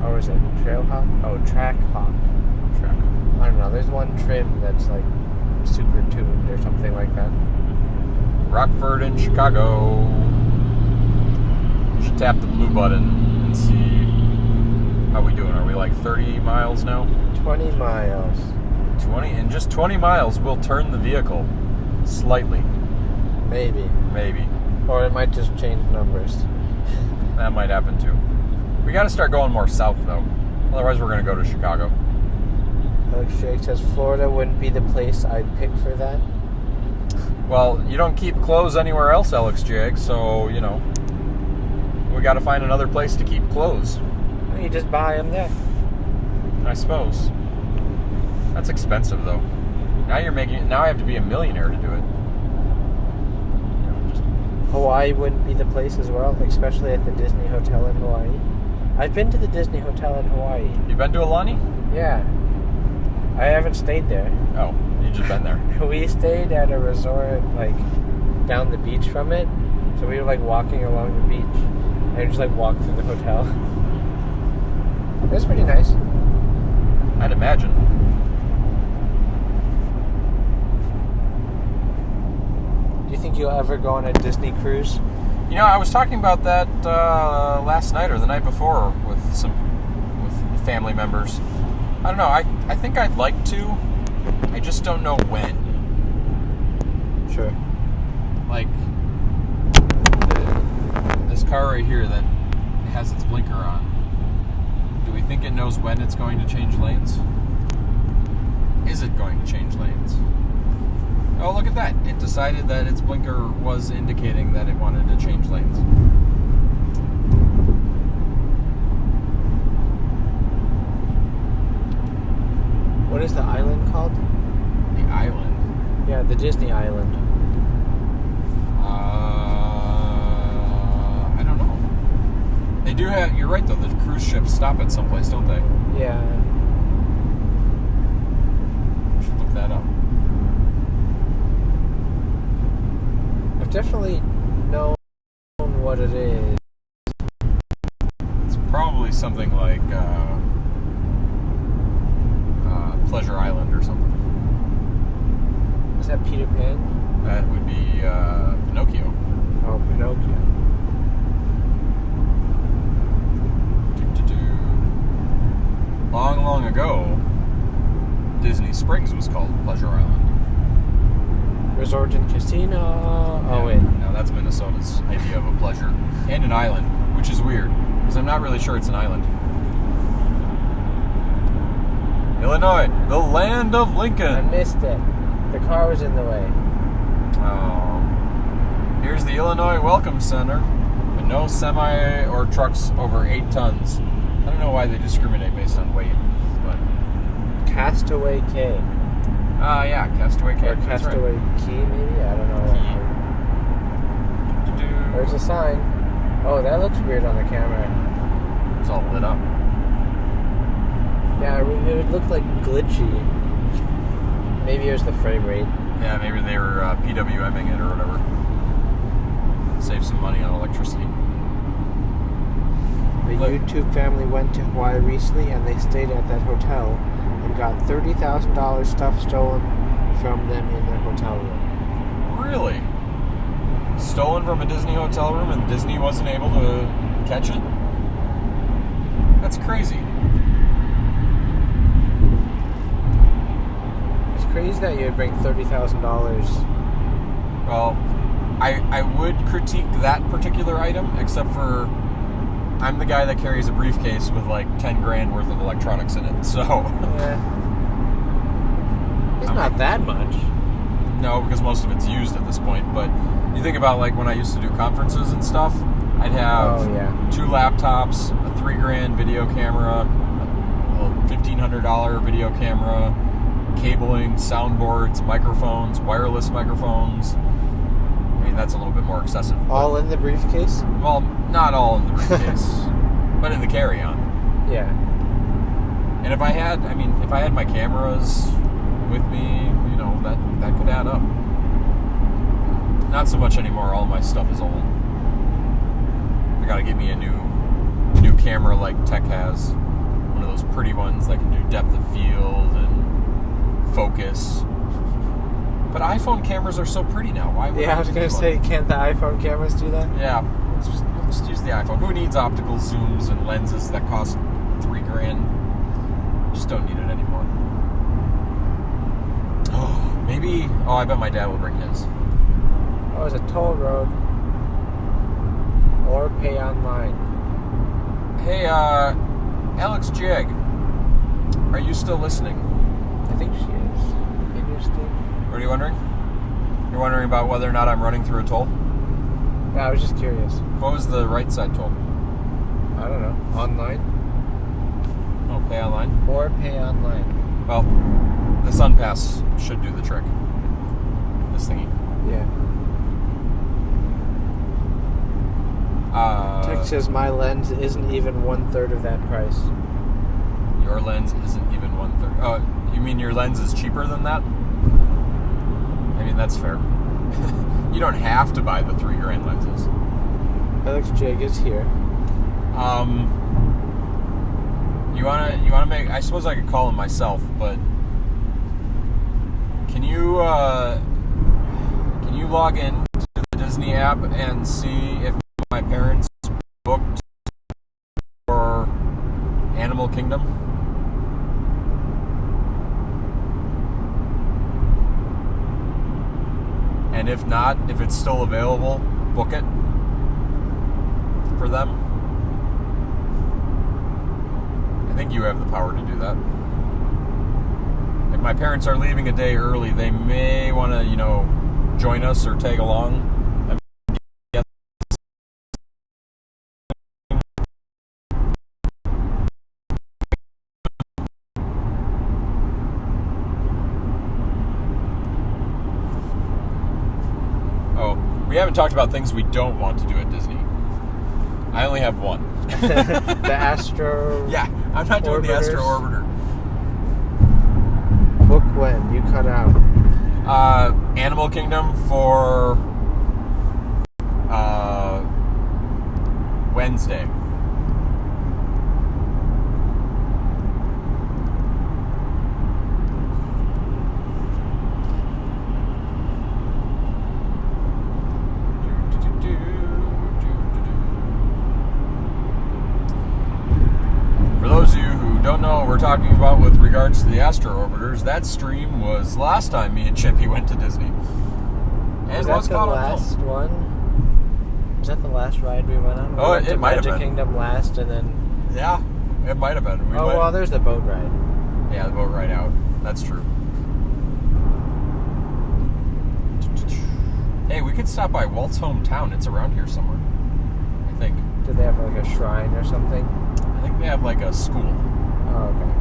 Or is it Trailhawk? Oh, Trackhawk. Track. I don't know. There's one trim that's like super tuned or something like that. Rockford in Chicago. You should tap the blue button and see how we doing. Are we like 30 miles now? 20 miles. 20, in just 20 miles, we'll turn the vehicle slightly. Maybe. Maybe. Or it might just change numbers. That might happen too. We got to start going more south though. Otherwise, we're going to go to Chicago. Alex Jake says Florida wouldn't be the place I'd pick for that. Well, you don't keep clothes anywhere else, Alex Jig, so, you know, we got to find another place to keep clothes, You just buy them there. I suppose. That's expensive though. Now I have to be a millionaire to do it. You know, just Hawaii wouldn't be the place as well, especially at the Disney Hotel in Hawaii. I've been to the Disney Hotel in Hawaii. You been to Aulani? Yeah. I haven't stayed there. Oh, you just been there. We stayed at a resort, like, down the beach from it. So we were, like, walking along the beach. And we just, like, walked through the hotel. It was pretty nice. I'd imagine. Do you think you'll ever go on a Disney cruise? You know, I was talking about that last night or the night before with family members. I don't know. I think I'd like to. I just don't know when. Sure. Like this car right here that has its blinker on. Do we think it knows when it's going to change lanes? Is it going to change lanes? Oh, look at that. It decided that its blinker was indicating that it wanted to change lanes. What is the island called? The island? Yeah, the Disney Island. I don't know. They do have, you're right though, the cruise ships stop at some place, don't they? Yeah. I should look that up. I've definitely known what it is. It's probably something like Pleasure Island or something. Is that Peter Pan? That would be Pinocchio. Oh, Pinocchio. Long, long ago, Disney Springs was called Pleasure Island. Resort and Casino. Oh, Yeah, wait. no, that's Minnesota's idea of a pleasure. And an island, which is weird, because I'm not really sure it's an island. Illinois, the land of I Lincoln. missed it. The car was in the way. Oh. Here's the Illinois Welcome Center, but no semi or trucks over 8 tons. I don't know why they discriminate based on weight, but... Castaway Cay. yeah, Castaway Cay. Or Castaway Key, maybe? I don't know. There's a sign. Oh, that looks weird on the camera. It's all lit up. Yeah, it looked like glitchy. Maybe it was the frame rate. Yeah, maybe they were PWMing it or whatever. Save some money on electricity. The YouTube family went to Hawaii recently and they stayed at that hotel and got $30,000 stuff stolen from them in their hotel room. Really? Stolen from a Disney hotel room and Disney wasn't able to catch it? That's crazy. It's crazy that you would bring $30,000. Well, I would critique that particular item, except for I'm the guy that carries a briefcase with like 10 grand worth of electronics in it, so... Yeah. It's not that much. No, because most of it's used at this point, but you think about like when I used to do conferences and stuff, I'd have 2 laptops, a 3 grand video camera, a $1,500 video camera, cabling, soundboards, microphones, wireless microphones. I mean, that's a little bit more excessive. All in the briefcase? Well, not all in the briefcase, but in the carry-on. Yeah. And if I had my cameras with me, you know, that could add up. Not so much anymore. All my stuff is old. I gotta get me a new camera like Tech has. One of those pretty ones that can do depth of field and focus. But iPhone cameras are so pretty now. Why would Yeah, I was going to say, can't the iPhone cameras do that? Yeah, let's just use the iPhone. Who needs optical zooms and lenses that cost $3 grand? Just don't need it anymore. Maybe. Oh, I bet my dad will bring his. Oh, it's a toll road. Or pay online. Hey, Alex Jag, are you still listening? I think she is. Interesting. What are you wondering? You're wondering about whether or not I'm running through a toll? Yeah, I was just curious. What was the right side toll? I don't know. Online? Oh, pay online? Or pay online. Well, the Sun Pass should do the trick. This thingy. Yeah. Tech says my lens isn't even 1/3 of that price. Your lens isn't even 1/3. Oh, you mean your lens is cheaper than that? I mean, that's fair. You don't have to buy the 3 grand lenses. Alex Jig is here. You wanna make? I suppose I could call him myself, but can you log in to the Disney app and see if my parents booked for Animal Kingdom? And if not, if it's still available, book it for them. I think you have the power to do that. If my parents are leaving a day early, they may want to, join us or tag along. We haven't talked about things we don't want to do at Disney. I only have one. The Astro. Yeah, I'm not doing the Astro Orbiter. Book when you cut out. Animal Kingdom for Wednesday. For those of you who don't know what we're talking about with regards to the Astro Orbiters, that stream was last time me and Chippy went to Disney. And Was that the last one? Was that the last ride we went on? We went to might have Magic been. Kingdom last, and then. Yeah, it might have been. Well, there's the boat ride. Yeah, the boat ride out. That's true. Hey, we could stop by Walt's hometown. It's around here somewhere, I think. Did they have like a shrine or something? I think they have like a school. Oh, okay.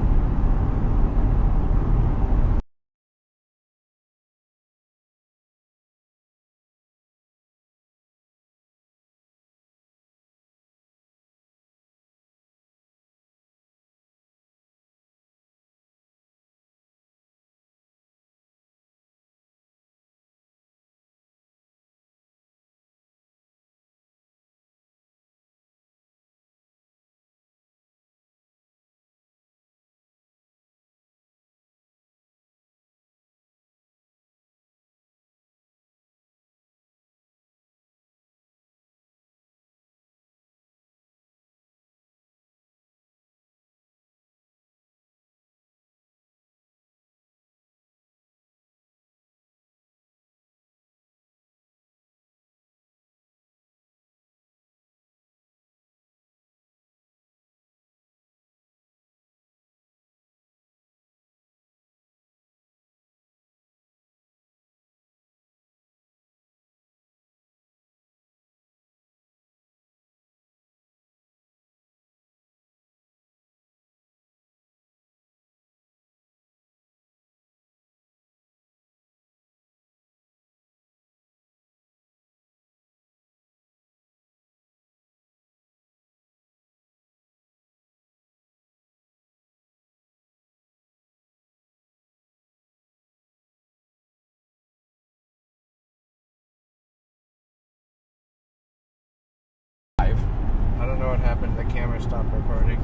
I don't know what happened. The camera stopped recording.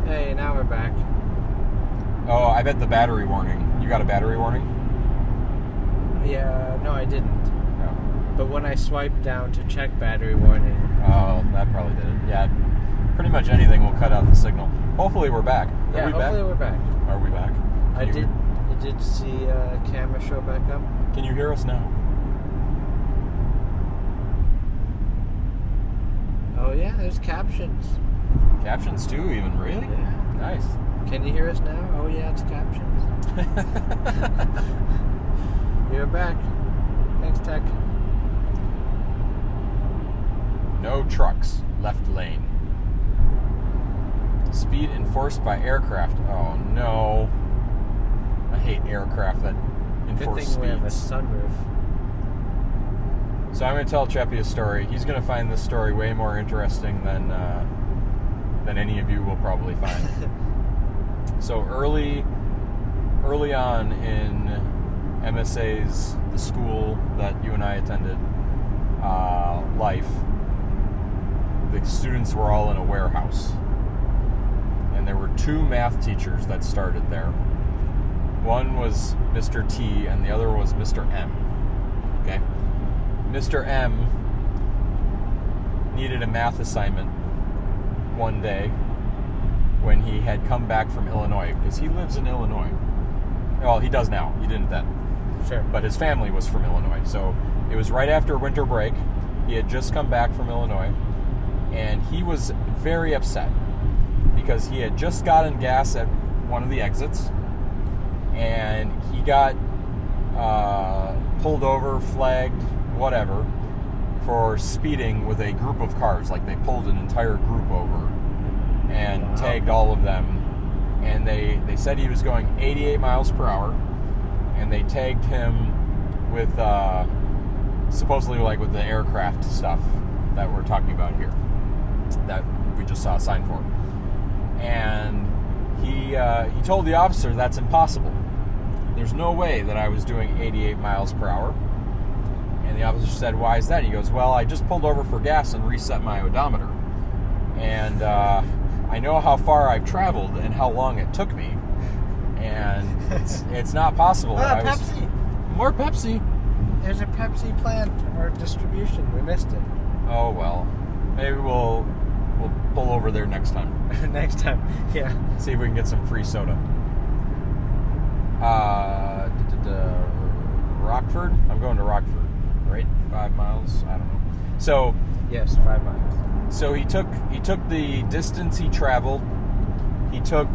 Hey, now we're back. Oh, I bet the battery warning. You got a battery warning? Yeah, no, I didn't. No. But when I swiped down to check battery warning. Oh, that probably did it. Yeah, pretty much anything will cut out the signal. Hopefully we're back. Yeah, hopefully we're back. Are we back? I did see camera show back up. Can you hear us now? Oh yeah, there's captions. Captions too, even, really? Yeah. Nice. Can you hear us now? Oh yeah, it's captions. You're back. Thanks, Tech. No trucks, left lane. Speed enforced by aircraft. Oh no. I hate aircraft that Good enforce thing we have a speeds. sunroof. So I'm going to tell Cheppy a story. He's going to find this story way more interesting than any of you will probably find. So early on in MSA's, the school that you and I attended, life, the students were all in a warehouse. And there were two math teachers that started there. One was Mr. T and the other was Mr. M. Okay? Mr. M needed a math assignment one day when he had come back from Illinois, because he lives in Illinois. Well, he does now. He didn't then. Sure. But his family was from Illinois. So it was right after winter break. He had just come back from Illinois, and he was very upset because he had just gotten gas at one of the exits, and he got pulled over, flagged, whatever, for speeding with a group of cars. Like, they pulled an entire group over and tagged all of them, and they said he was going 88 miles per hour, and they tagged him with supposedly like with the aircraft stuff that we're talking about here, that we just saw a sign for. And he told the officer that's impossible. There's no way that I was doing 88 miles per hour. And the officer said, why is that? He goes, well, I just pulled over for gas and reset my odometer. And I know how far I've traveled and how long it took me. And it's not possible. Pepsi. More Pepsi. There's a Pepsi plant or distribution. We missed it. Oh, well. Maybe we'll pull over there next time. Next time. Yeah. See if we can get some free soda. Rockford? I'm going to Rockford, right? 5 miles? I don't know. So yes, 5 miles. So he took the distance he traveled. He took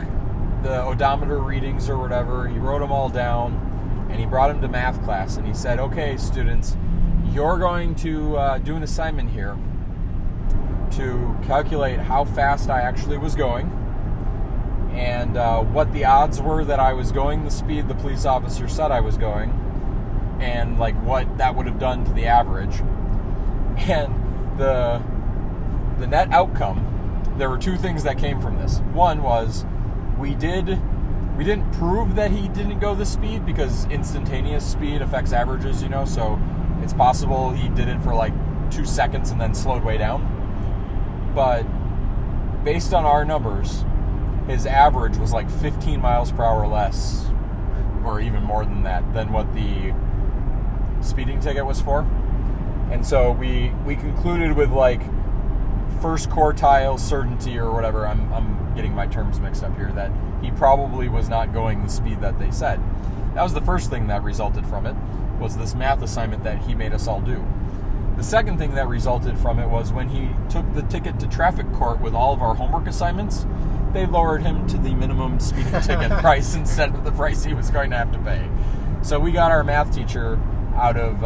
the odometer readings or whatever. He wrote them all down, and he brought them to math class. And he said, "Okay, students, you're going to do an assignment here to calculate how fast I actually was going, and what the odds were that I was going the speed the police officer said I was going, and like what that would have done to the average." And the net outcome, there were two things that came from this. One was we didn't prove that he didn't go the speed, because instantaneous speed affects averages, so it's possible he did it for like 2 seconds and then slowed way down. But based on our numbers, his average was like 15 miles per hour less, or even more than that, than what the speeding ticket was for. And so we concluded with like first quartile certainty or whatever, I'm getting my terms mixed up here, that he probably was not going the speed that they said. That was the first thing that resulted from it, was this math assignment that he made us all do. The second thing that resulted from it was when he took the ticket to traffic court with all of our homework assignments, they lowered him to the minimum speeding ticket price instead of the price he was going to have to pay. So we got our math teacher out of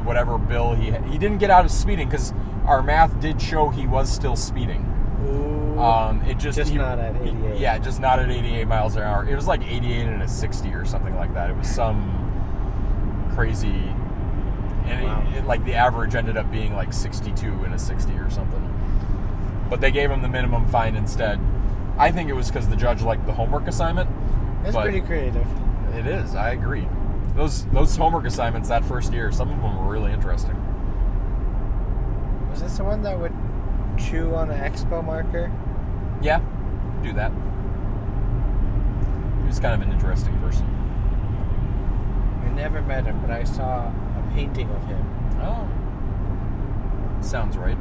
whatever bill he didn't get out of speeding, because our math did show he was still speeding. Ooh, Just not at 88. Yeah, just not at 88 miles an hour. It was like 88 and a 60 or something like that. It was some crazy, and wow. Like the average ended up being like 62 and a 60 or something. But they gave him the minimum fine instead. I think it was because the judge liked the homework assignment. That's pretty creative. It is, I agree. Those homework assignments that first year, some of them were really interesting. Was this the one that would chew on an expo marker? Yeah, do that. He was kind of an interesting person. I never met him, but I saw a painting of him. Oh. Sounds right.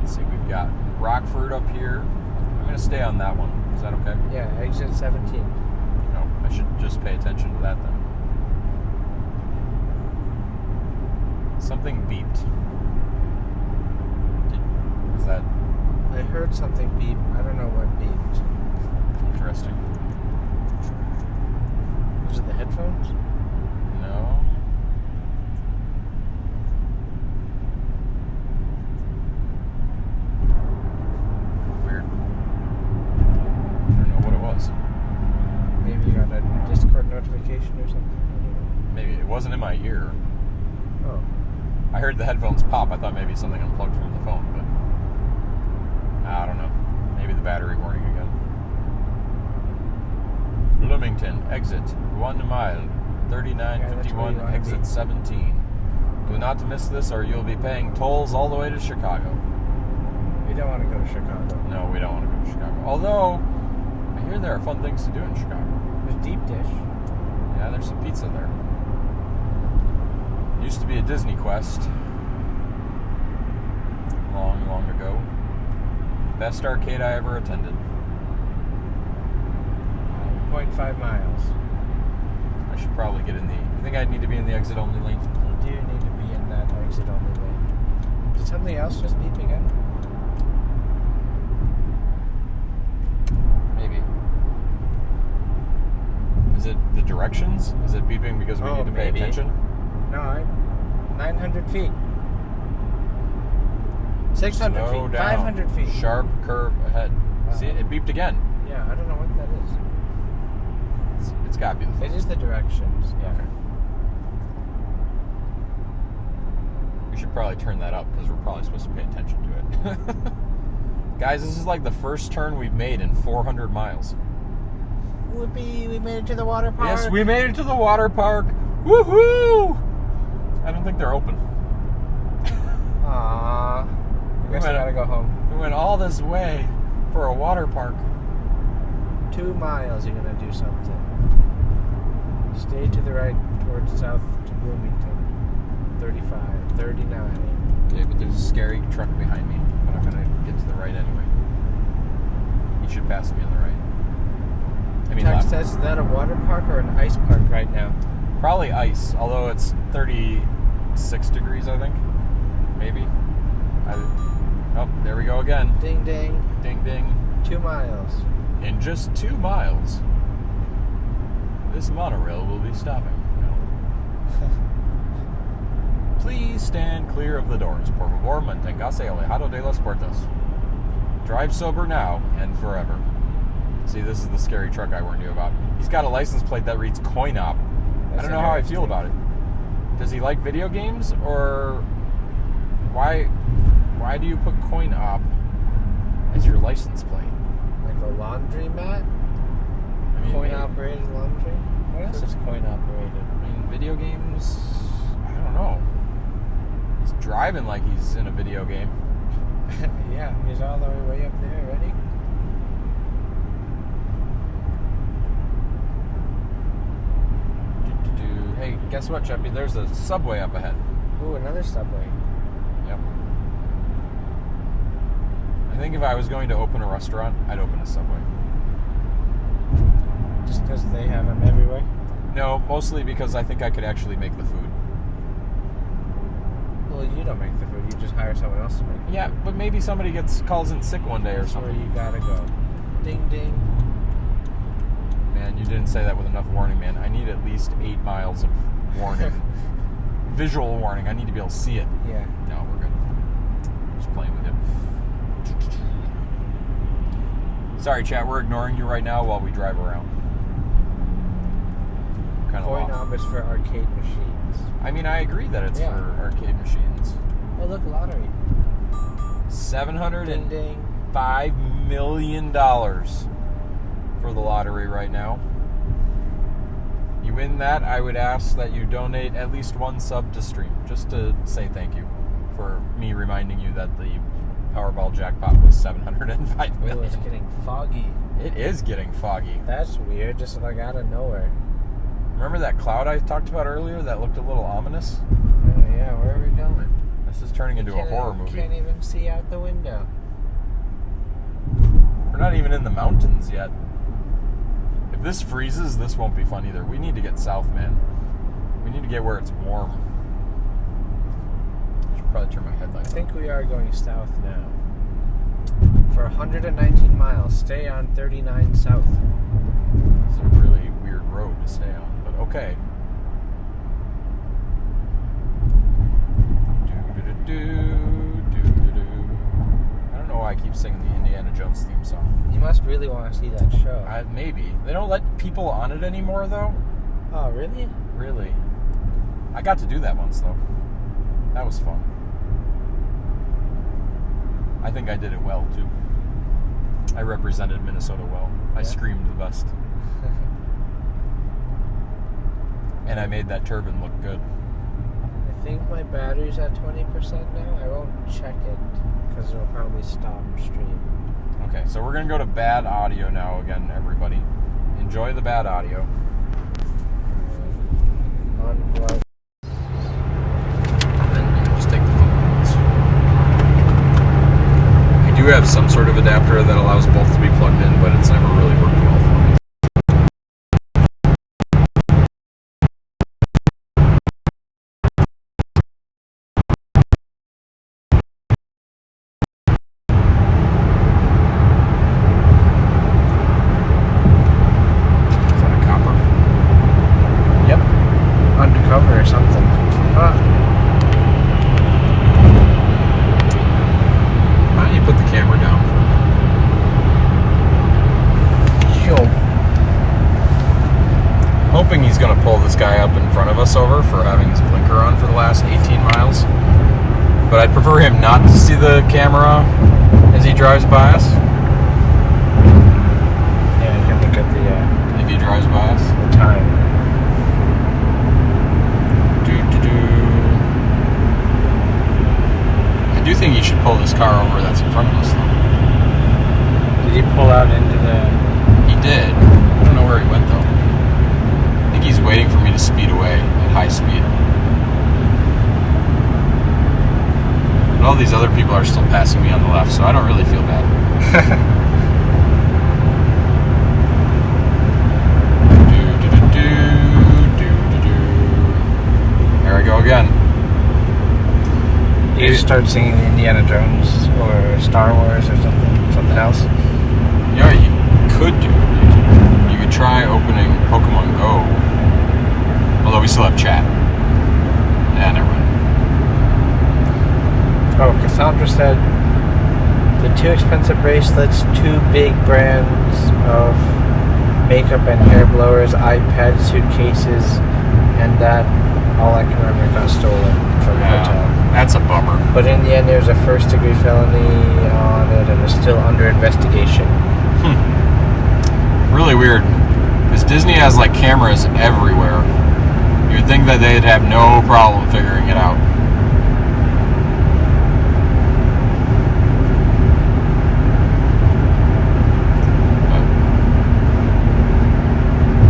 Let's see, we've got Rockford up here. I'm going to stay on that one. Is that okay? Yeah, exit 17. No, I should just pay attention to that then. Something beeped. Is that I heard something beep. I don't know what beeped. interesting? Was it the headphones? No. Weird. I don't know what it was. Maybe you got a Discord notification or something. I don't know. Maybe it wasn't in my ear. Oh. I heard the headphones pop. I thought maybe something unplugged from the phone, but I don't know. Maybe the battery warning again. Bloomington, exit 1 mile, 3951, Yeah, exit 17. Do not miss this or you'll be paying tolls all the way to Chicago. We don't want to go to Chicago. No, we don't want to go to Chicago. Although, I hear there are fun things to do in Chicago. There's deep dish. Yeah, there's some pizza there. Used to be a Disney Quest. Long, long ago. Best arcade I ever attended. 0.5 miles. I should probably get in the... You think I'd need to be in the exit-only lane? You do need to be in that exit-only lane. Did something else just beep again? Maybe. Is it the directions? Is it beeping because we need to pay maybe. attention? No, 900 feet. 600 Slow feet. down. 500 feet. Sharp curve ahead. See, it beeped again. Yeah, I don't know what that is. It's gotta be the phone. It is the directions. Yeah. Okay. We should probably turn that up because we're probably supposed to pay attention to it. Guys, this is like the first turn we've made in 400 miles. Whoopee! We made it to the water park. Yes, we made it to the water park. Woohoo! I don't think they're open. Aww. I guess I gotta go home. We went all this way for a water park. 2 miles, you're gonna do something. Stay to the right towards south to Bloomington. 35, 39. Okay, but there's a scary truck behind me, but I'm gonna get to the right anyway. He should pass me on the right. I mean, Text left. says, is that a water park or an ice park right now? Probably ice, although it's 36 degrees, I think. Maybe. Oh, there we go again. Ding ding. Ding ding. 2 miles. In just 2 miles, this monorail will be stopping. Please stand clear of the doors. Por favor, manténgase alejado de las puertas. Drive sober now and forever. See, this is the scary truck I warned you about. He's got a license plate that reads coin op. I don't know how I feel about it. Does he like video games, or why do you put coin op as your license plate? Like a laundry mat? I mean, Coin operated laundry? What else is coin operated? I mean, video games, I don't know. He's driving like he's in a video game. Yeah, he's all the way up there. Ready? Hey, guess what, Cheppy? There's a subway up ahead. Ooh, another subway. Yep. I think if I was going to open a restaurant, I'd open a Subway. Just because they have them everywhere? No, mostly because I think I could actually make the food. Well, you don't make the food. You just hire someone else to make the Yeah, food. but maybe somebody calls in sick one day or That's where something. you gotta go. Ding ding. Man, you didn't say that with enough warning, man. I need at least 8 miles of warning. Visual warning. I need to be able to see it. Yeah. No, we're good. Just playing with you. Sorry, chat. We're ignoring you right now while we drive around. Kind of Coin lost. op is for arcade machines. I mean, I agree that it's Yeah. for arcade machines. Oh, look, lottery. Ding $705 ding. million for the lottery right now. You win that, I would ask that you donate at least 1 sub to stream, just to say thank you for me reminding you that the Powerball jackpot was $705 Oh, million. it's getting foggy. It is getting foggy. That's weird, just like out of nowhere. Remember that cloud I talked about earlier that looked a little ominous? Oh, yeah, where are we going? This is turning into a horror movie. Can't even see out the window. We're not even in the mountains yet. If this freezes, this won't be fun either. We need to get south, man. We need to get where it's warm. I should probably turn my I headlights on. think we are going south now. For 119 miles, stay on 39 south. It's a really weird road to stay on, but okay. I don't know why I keep singing the Indiana Jones theme song. You must really want to see that show. Maybe. They don't let people on it anymore, though. Oh, really? Really. I got to do that once, though. That was fun. I think I did it well, too. I represented Minnesota well. I Yeah. screamed the best. And I made that turban look good. I think my battery's at 20% now. I won't check it because it'll probably stop stream. Okay, so we're going to go to bad audio now again, everybody. Enjoy the bad audio. Unplug. And then just take the phones. I do have some sort of adapter that allows both to be plugged in, but it's never really worked well for me. Is that a copper? Yep. Undercover or something. Huh. Why don't you put the camera down for a minute? hoping he's going to pull this guy up in front of us over for having his blinker on for the last 18 miles. But I'd prefer him not to see the camera as he drives by us. Yeah, you can look at the If he drives by us. time. I do think he should pull this car over that's in front of us, though. Did he pull out into the... He did. I don't know where he went, though. I think he's waiting for me to speed away at high speed. But all these other people are still passing me on the left, so I don't really feel bad. There I go again. You start singing Indiana Jones or Star Wars or something else. You know what you could do? You could try opening Pokemon Go. Although we still have chat. Yeah, never mind. Oh, Cassandra said the too expensive bracelets, 2 big brands of makeup and hair blowers, iPad suitcases, and that all I can remember got stolen from the hotel. That's a bummer. But in the end, there's a first-degree felony on it, and it's still under investigation. Really weird. Because Disney has like cameras everywhere. You'd think that they'd have no problem figuring it out. But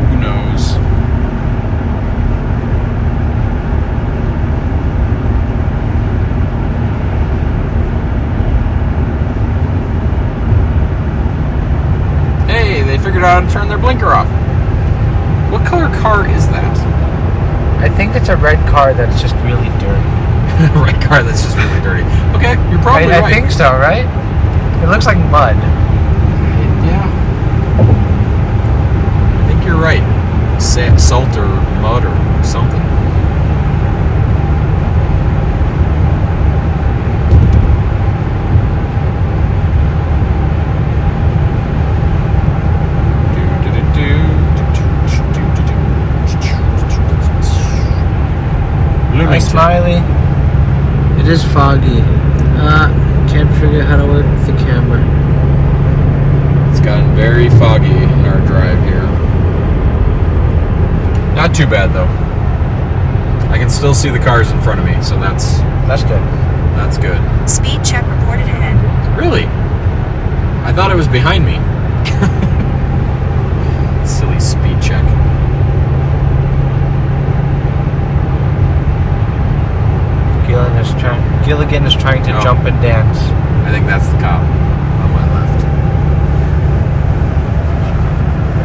who knows? Hey, they figured out how to turn their blinker off. What color car is that? I think it's a red car that's just really dirty. Red car that's just really dirty. Okay, you're probably right. I think so, right? It looks like mud. Yeah. I think you're right. Salt or mud or something. Hi, Smiley. It is foggy. Can't figure out how to work the camera. It's gotten very foggy in our drive here. Not too bad though. I can still see the cars in front of me, so that's good. That's good. Speed check reported ahead. Really? I thought it was behind me. Silly speed check. Gilligan is trying to jump and dance. I think that's the cop on my left.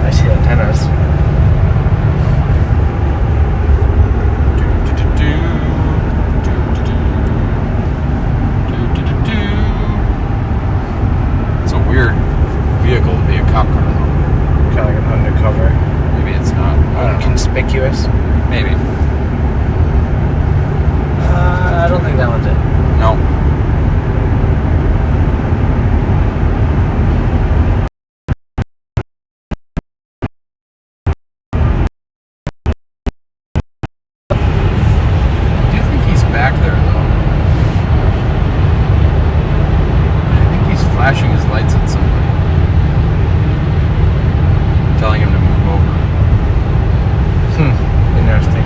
I see antennas. It's a weird vehicle to be a cop car, though. Kind of like an undercover. Maybe it's not. I don't know. Inconspicuous. Maybe. I don't think that one's it. No. I do think he's back there, though. I think he's flashing his lights at somebody. Telling him to move over. Interesting.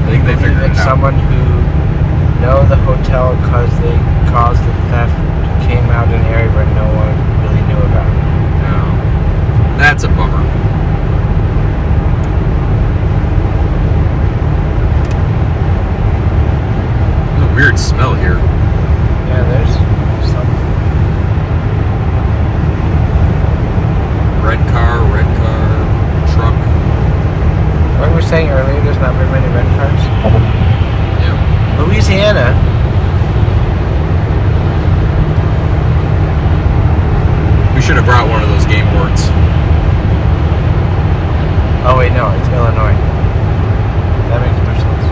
I think they figured it It's out. someone who know the hotel because they caused the theft came out in an area where no one really knew about. No. That's a bummer. There's a weird smell here. Yeah, there's some. Red car, truck. What we were saying earlier, there's not very many red cars. Yeah. Louisiana. We should have brought one of those game boards. Oh wait, no, it's Illinois. That makes more sense.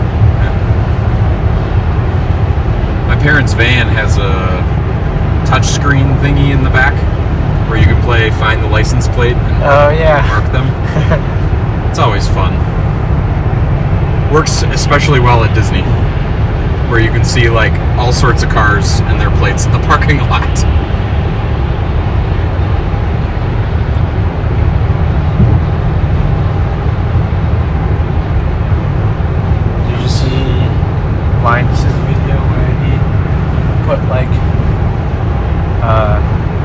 My parents' van has a touchscreen thingy in the back where you can play Find the License Plate and Oh, yeah. mark them. It's always fun. Works especially well at Disney, where you can see like all sorts of cars and their plates in the parking lot. Did you see Linus's video where he put like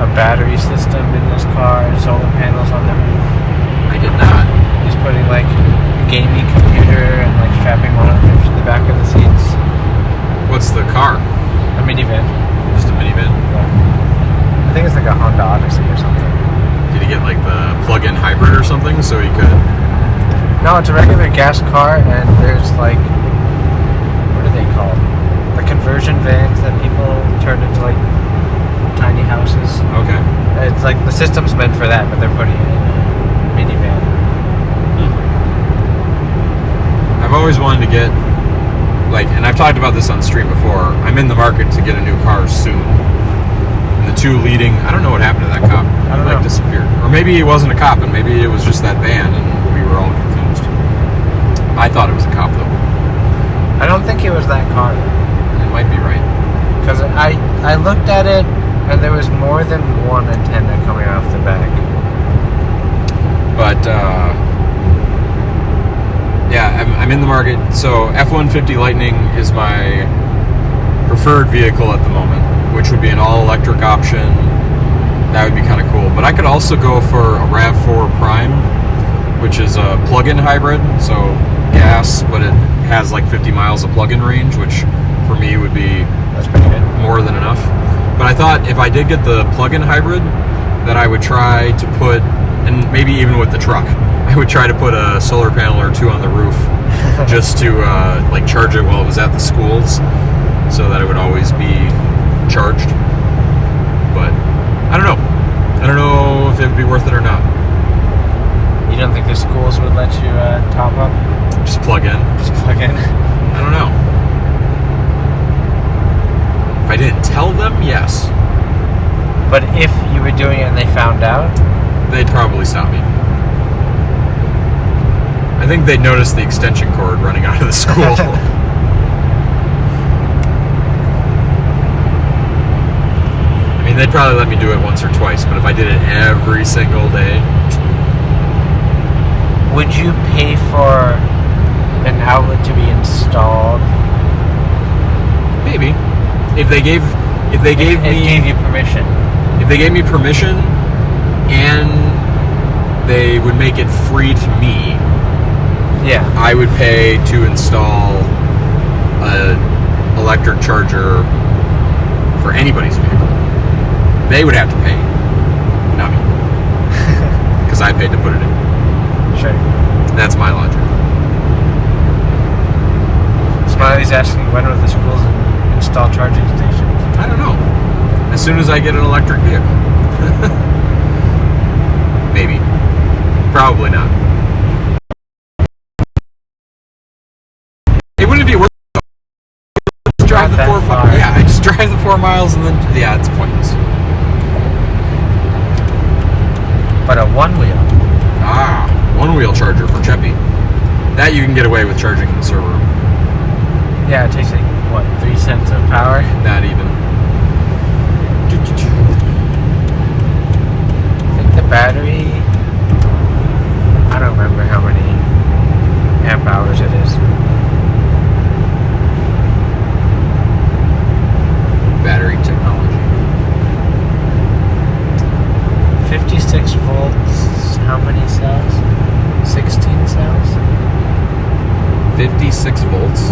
a battery system in his car, solar panels on the roof? I did not. He's putting like a gaming computer and like strapping one of them to the back of the seats. What's the car? A minivan. Just a minivan? I think it's like a Honda Odyssey or something. Did he get like the plug-in hybrid or something so he could? No, it's a regular gas car, and there's like, what are they called? The conversion vans that people turn into like tiny houses. Okay. It's like the system's meant for that, but they're putting it in a minivan. I've always wanted to get, like, and I've talked about this on stream before, I'm in the market to get a new car soon. And the two leading, I don't know what happened to that cop. I don't He, like, know. disappeared. Or maybe he wasn't a cop, and maybe it was just that van, and we were all confused. I thought it was a cop, though. I don't think it was that car, It might be right. because I looked at it, and there was more than one antenna coming off the back. But, yeah, I'm in the market. So F-150 Lightning is my preferred vehicle at the moment, which would be an all-electric option. That would be kind of cool. But I could also go for a RAV4 Prime, which is a plug-in hybrid, so gas, but it has like 50 miles of plug-in range, which for me would be That's pretty good. more than enough. But I thought if I did get the plug-in hybrid, that I would try to put, and maybe even with the truck, I would try to put a solar panel or two on the roof just to like charge it while it was at the schools, so that it would always be charged. But I don't know. I don't know if it would be worth it or not. You don't think the schools would let you top up? Just plug in. Just plug in? I don't know. If I didn't tell them, yes. But if you were doing it and they found out? They'd probably stop me. I think they'd notice the extension cord running out of the school. I mean, they'd probably let me do it once or twice, but if I did it every single day, Would you pay for an outlet to be installed? maybe. If they gave It gave you permission. if they gave me permission and they would make it free to me, Yeah. I would pay to install a electric charger for anybody's vehicle. They would have to pay, not me, because I paid to put it in. Sure. That's my logic. Smiley's asking when will the schools install charging stations? I don't know. As soon as I get an electric vehicle. Maybe. Probably not. It wouldn't be worth it. Just drive the Not that 4 far. miles. Yeah, I just drive the 4 miles and then, yeah, it's pointless. But a one-wheel. Ah, one-wheel charger for Cheppy. That you can get away with charging in the server room. Yeah, it takes like, what, 3 cents of power? Not even. I think the battery, I don't remember how many amp hours it is. Battery technology. 56 volts, how many cells? 16 cells? 56 volts?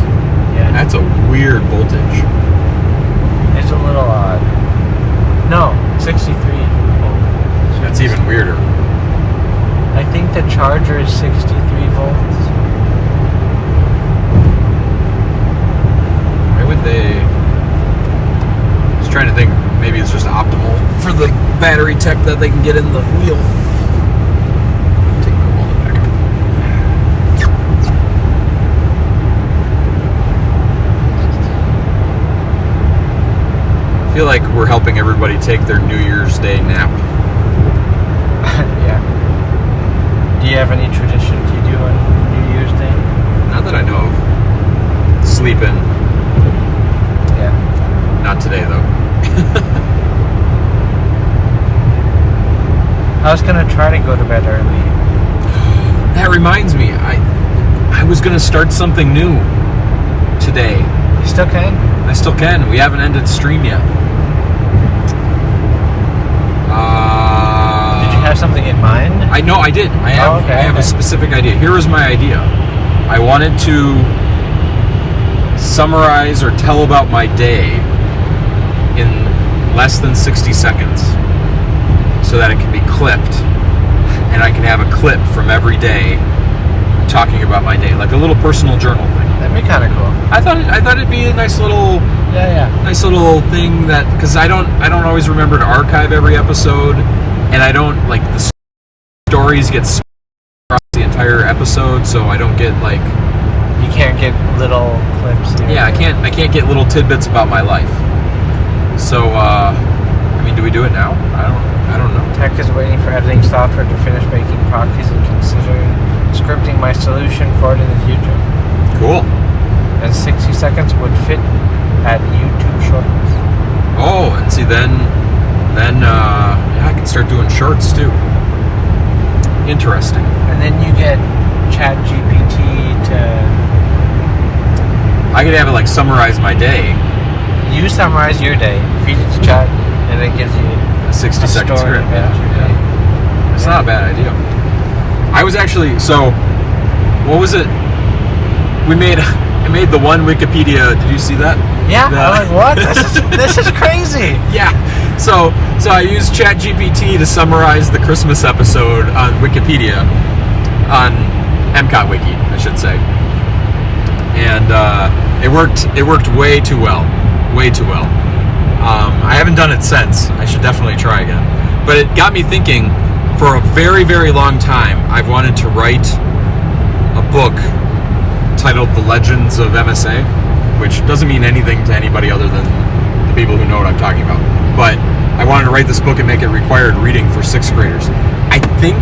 Yeah. That's a weird voltage. It's a little odd. No, 63 volts. That's even weirder. I think the charger is 63 volts. Why would they... I was trying to think, maybe it's just optimal for the battery tech that they can get in the wheel. Take my wallet back out. I feel like we're helping everybody take their New Year's Day nap. Yeah. Do you have any traditions you do on New Year's Day? Not that I know of. Sleep in. Yeah. Not today, though. I was gonna try to go to bed early. That reminds me, I was going to start something new today. You still can? I still can. We haven't ended stream yet. Did you have something in mind? I know I did. I have a specific idea. Here is my idea. I wanted to summarize or tell about my day in less than 60 seconds so that it can be clipped and I can have a clip from every day talking about my day, like a little personal journal thing. That'd be kind of cool. I thought it'd be a nice little thing that, because I don't always remember to archive every episode, and I don't like the stories get across the entire episode, so I don't get like, You can't get little clips. yeah, I can't get little tidbits about my life. So I mean, do we do it now? I don't know. Tech is waiting for editing software to finish making proxies and considering scripting my solution for it in the future. Cool. And 60 seconds would fit at YouTube Shorts. Oh, and see then yeah, I can start doing shorts too. Interesting. And then you get ChatGPT to... I could have it like summarize my day. You summarize your day, feed it to Chat, and it gives you A 60-second story script. about your day. It's not a bad idea. I was actually, so what was it? I made the one Wikipedia. Did you see that? Yeah, I'm like, what? This is crazy. Yeah. So I used ChatGPT to summarize the Christmas episode on Wikipedia, on MCOT Wiki, I should say. And it worked way too well. Way too well. I haven't done it since. I should definitely try again. But it got me thinking, for a very, very long time, I've wanted to write a book titled The Legends of MSA, which doesn't mean anything to anybody other than the people who know what I'm talking about. But I wanted to write this book and make it required reading for 6th graders. I think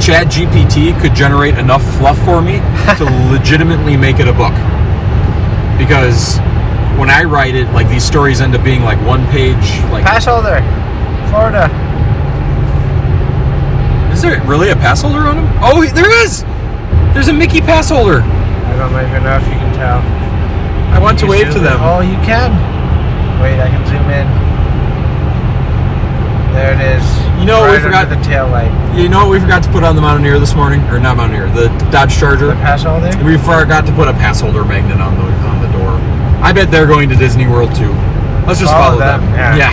ChatGPT could generate enough fluff for me to legitimately make it a book. Because when I write it, like, these stories end up being like one page, like... Pass holder, Florida. Is there really a pass holder on him? Oh, there is! There's a Mickey pass holder. I don't even know if you can tell. I want to You wave to zoom in. them. Oh, you can. Wait, I can zoom in. There it is. You know what we Right forgot? under the tail light. You know what we forgot to put on the Mountaineer this morning? Or not Mountaineer, the Dodge Charger. The pass holder? We forgot to put a pass holder magnet on the door. I bet they're going to Disney World too. Let's just follow them. Yeah,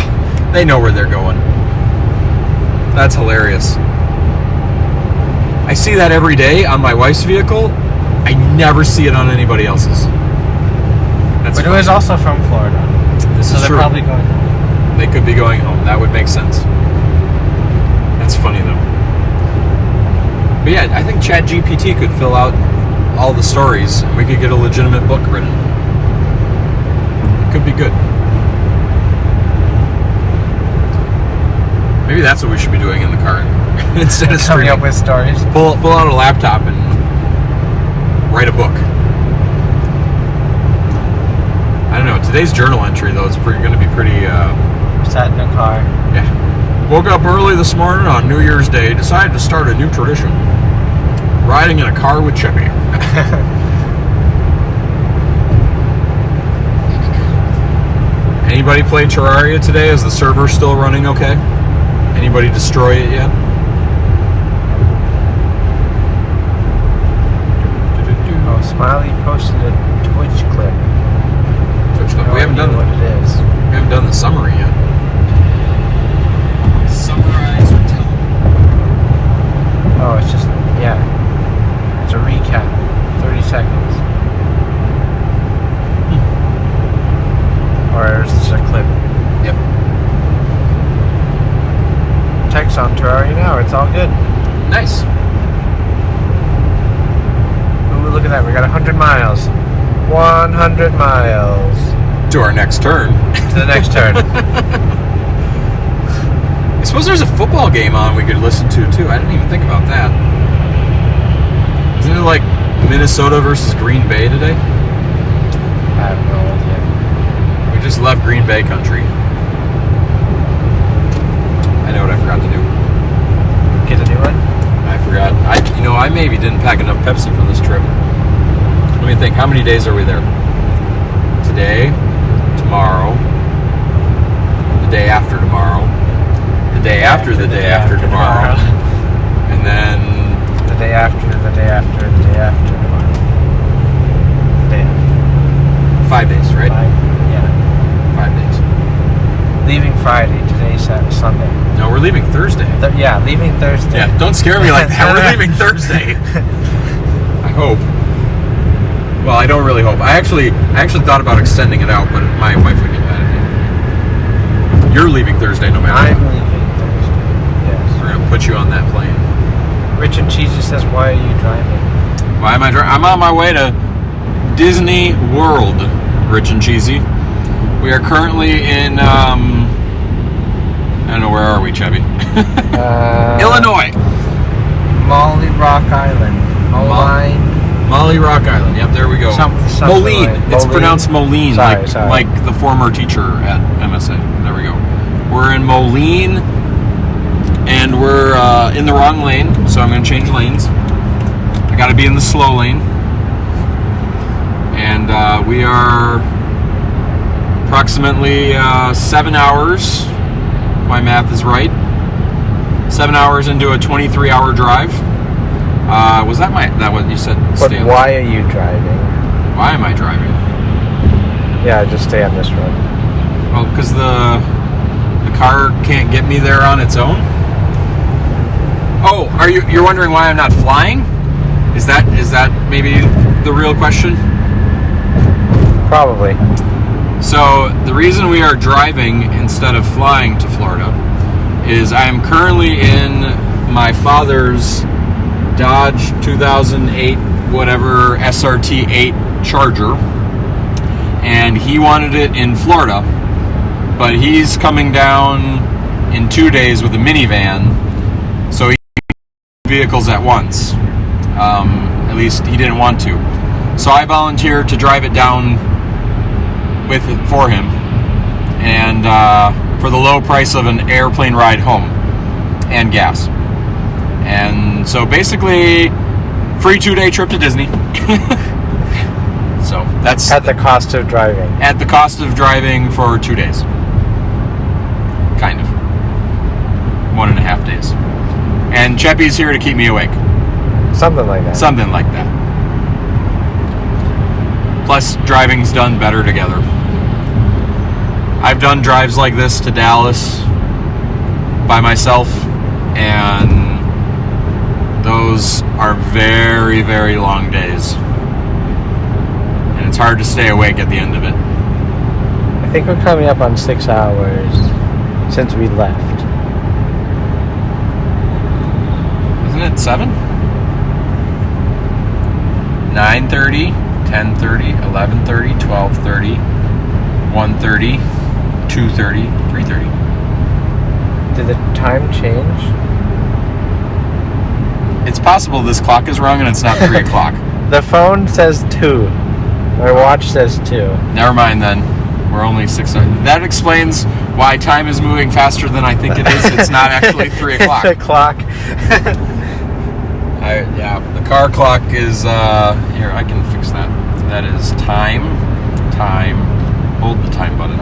they know where they're going. That's hilarious. I see that every day on my wife's vehicle. I never see it on anybody else's. That's But it was also from Florida. This So is they're true. probably going home. They could be going home. That would make sense. That's funny though. But yeah, I think ChatGPT could fill out all the stories and we could get a legitimate book written. It could be good. Maybe that's what we should be doing in the car instead of Coming streaming. up with stories. Pull out a laptop and write a book. I don't know. Today's journal entry though is going to be pretty. Sat in a car. Yeah. Woke up early this morning on New Year's Day. Decided to start a new tradition: riding in a car with Chippy. Anybody play Terraria today? Is the server still running okay? Anybody destroy it yet? Oh, Smiley posted a Twitch clip. Twitch clip. No We haven't idea done what it is. We haven't done the summary yet. Summarize or tell. Oh, it's just, yeah. It's a recap. 30 seconds. Or is this a clip? Yep. Text on Terraria now. It's all good. Nice. Ooh, look at that. We got 100 miles. 100 miles. To our next turn. To the next turn. I suppose there's a football game on we could listen to, too. I didn't even think about that. Isn't it like Minnesota versus Green Bay today? I have no idea. We just left Green Bay country. I know what I forgot to do. Get a new one? I forgot. I maybe didn't pack enough Pepsi for this trip. Let me think. How many days are we there? Today, tomorrow, the day after tomorrow, the day after the day after tomorrow, and then the day after the day after the day after tomorrow. The day after. 5 days, right? Yeah. 5 days. Leaving Friday. Today's Sunday. No, we're leaving Thursday. Yeah, leaving Thursday. Yeah, don't scare me like that. We're leaving Thursday. I hope. Well, I don't really hope. I actually thought about extending it out, but my wife would get mad at me. You're leaving Thursday no matter I'm what. leaving Thursday. Yes. We're gonna put you on that plane. Rich and Cheesy says, "Why are you driving?" Why am I driving? I'm on my way to Disney World, Rich and Cheesy. We are currently in, I don't know, where are we, Chevy? Illinois. Molly Rock Island. Molly Rock Island. Yep, there we go. Something Moline. like- It's Moline. pronounced Moline, Sorry. like the former teacher at MSA. There we go. We're in Moline, and we're in the wrong lane, so I'm going to change lanes. I got to be in the slow lane. And we are approximately 7 hours, if my math is right. 7 hours into a 23-hour drive. Was that what you said? But why are you driving? Why am I driving? Yeah, just stay on this road. Well, because the car can't get me there on its own. Oh, you're wondering why I'm not flying? Is that maybe the real question? Probably. So the reason we are driving instead of flying to Florida is I am currently in my father's Dodge 2008 whatever SRT 8 Charger, and he wanted it in Florida, but he's coming down in 2 days with a minivan, so he can vehicles at once. At least he didn't want to. So I volunteered to drive it down with it for him, and for the low price of an airplane ride home and gas. And so basically, free 2-day trip to Disney. So that's At the cost of driving. at the cost of driving for 2 days. Kind of. 1.5 days. And Cheppy's here to keep me awake. Something like that. Something like that. Plus, driving's done better together. I've done drives like this to Dallas by myself, and those are very, very long days. And it's hard to stay awake at the end of it. I think we're coming up on 6 hours since we left. Isn't it 7? 9:30, 10:30, 11:30, 12:30, 1:30, 2:30, 3:30. Did the time change? It's possible this clock is wrong and it's not 3 o'clock. The phone says 2. My watch says 2. Never mind then. We're only 6 hours. That explains why time is moving faster than I think it is. It's not actually 3 o'clock. It's a clock. Yeah, the car clock is, here, I can fix that. That is time, hold the time button.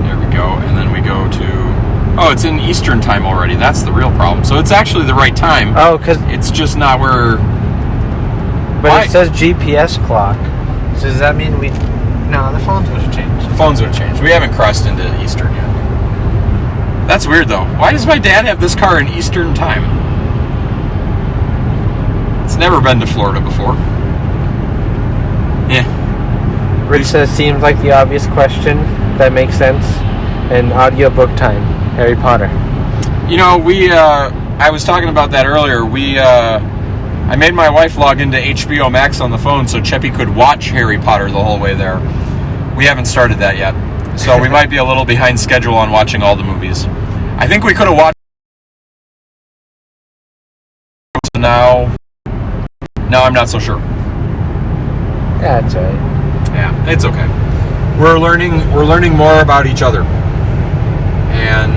There we go, and then we go to, oh, it's in Eastern time already. That's the real problem. So it's actually the right time. Oh, because... It's just not where, But why? it says GPS clock. So does that mean we... No, the phones would have changed. Phones would have changed. We haven't crossed into Eastern yet. That's weird, though. Why does my dad have this car in Eastern time? It's never been to Florida before. Yeah. Rich says, seems like the obvious question. That makes sense. And audiobook time. Harry Potter. You know, I was talking about that earlier. I made my wife log into HBO Max on the phone so Cheppy could watch Harry Potter the whole way there. We haven't started that yet. So we might be a little behind schedule on watching all the movies. I think we could have watched now. No, I'm not so sure. Yeah, it's alright. Yeah, it's okay. We're learning more about each other and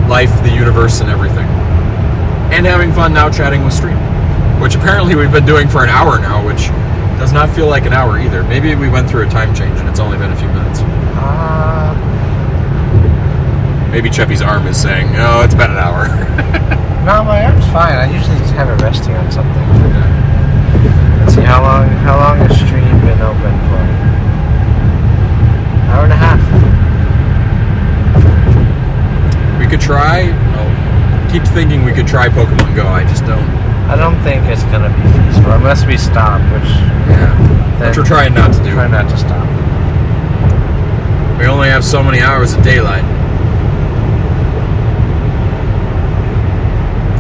life, the universe, and everything. And having fun now chatting with Stream, which apparently we've been doing for an hour now, which does not feel like an hour either. Maybe we went through a time change and it's only been a few minutes. Maybe Cheppy's arm is saying, "Oh, it's been an hour." No, my arm's fine. I usually just have it resting on something. Let's see, how long has Stream been open for? Hour and a half. We could try. I keep thinking we could try Pokemon Go. I just don't. I don't think it's gonna be feasible unless we stop, which Which we're trying not to do. try not to stop. We only have so many hours of daylight.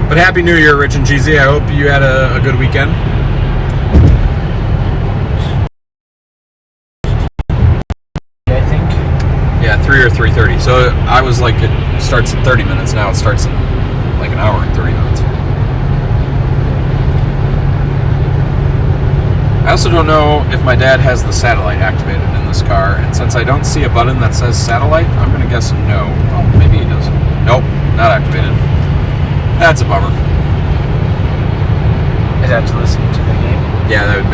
But Happy New Year, Rich and Cheesy. I hope you had a good weekend. I think. Yeah, 3 or 3:30. So I was like, it starts in 30 minutes. Now it starts in like an hour and 30 minutes. I also don't know if my dad has the satellite activated in this car, and since I don't see a button that says satellite, I'm going to guess no. Oh, maybe he does. Nope, not activated. That's a bummer. Is that to listen to the game? Yeah, that would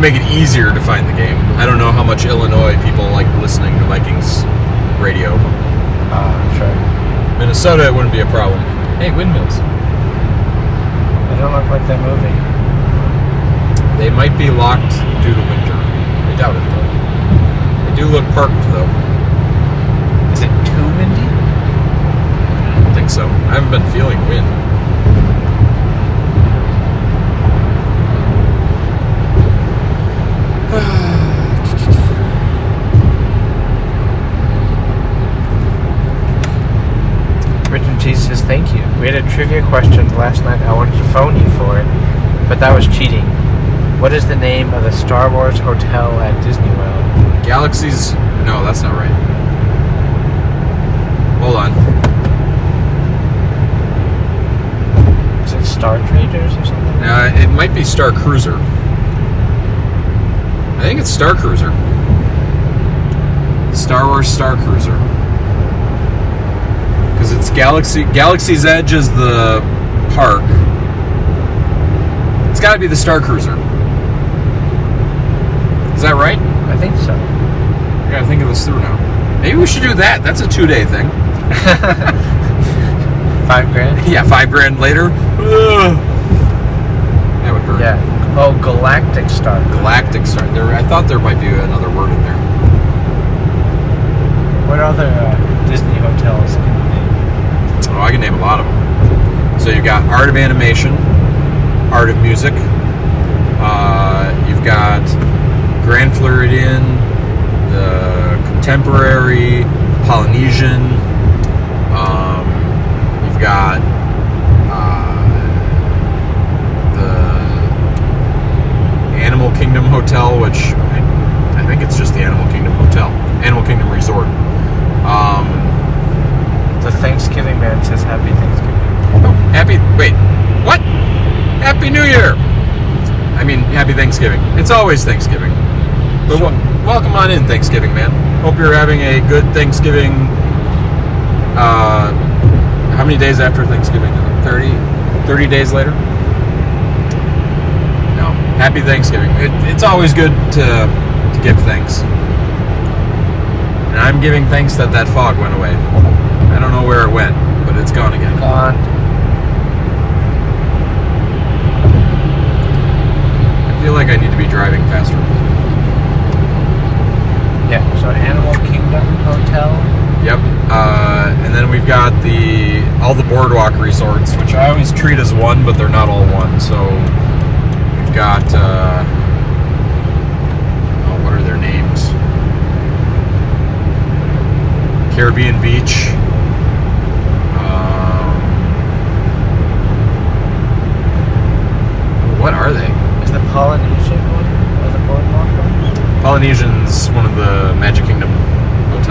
make it easier to find the game. I don't know how much Illinois people like listening to Vikings radio. Sure. Minnesota, it wouldn't be a problem. Hey, windmills. They don't look like they're moving. They might be locked due to winter. I doubt it, though. They do look parked, though. Is it too windy? I don't think so. I haven't been feeling wind. Rich and Cheese says thank you. We had a trivia question last night. I wanted to phone you for it, but that was cheating. What is the name of the Star Wars hotel at Disney World? Galaxies... No, that's not right. Hold on. Is it Star Traders or something? It might be Star Cruiser. I think it's Star Cruiser. Star Wars Star Cruiser. Because it's Galaxy's Edge is the park. It's got to be the Star Cruiser. Is that right? I think so. I gotta think of this through now. Maybe we should do that. That's a 2-day thing. $5,000? Yeah, $5,000 later. Ugh. That would hurt. Yeah. Oh, Galactic Star. Galactic Star. I thought there might be another word in there. What other Disney hotels can you name? Oh, I can name a lot of them. So you've got Art of Animation, Art of Music. You've got Grand Floridian, the Contemporary, Polynesian. You've got the Animal Kingdom Hotel, which I think it's just the Animal Kingdom Hotel. Animal Kingdom Resort. The Thanksgiving man says Happy Thanksgiving. Wait, what? Happy New Year! I mean, Happy Thanksgiving. It's always Thanksgiving. But welcome on in, Thanksgiving man. Hope you're having a good Thanksgiving. How many days after Thanksgiving? 30 days later? No. Happy Thanksgiving. It's always good to give thanks. And I'm giving thanks that fog went away. I don't know where it went, but it's gone again. Gone. I feel like I need to be driving faster. Yeah, so Animal Kingdom Hotel. Yep. And then we've got all the boardwalk resorts, which I always treat as one, but they're not all one. So we've got, what are their names? Caribbean Beach. What are they? Is the Polynesian one? Or the boardwalk one? Polynesian's one of the Magic Kingdom hotels.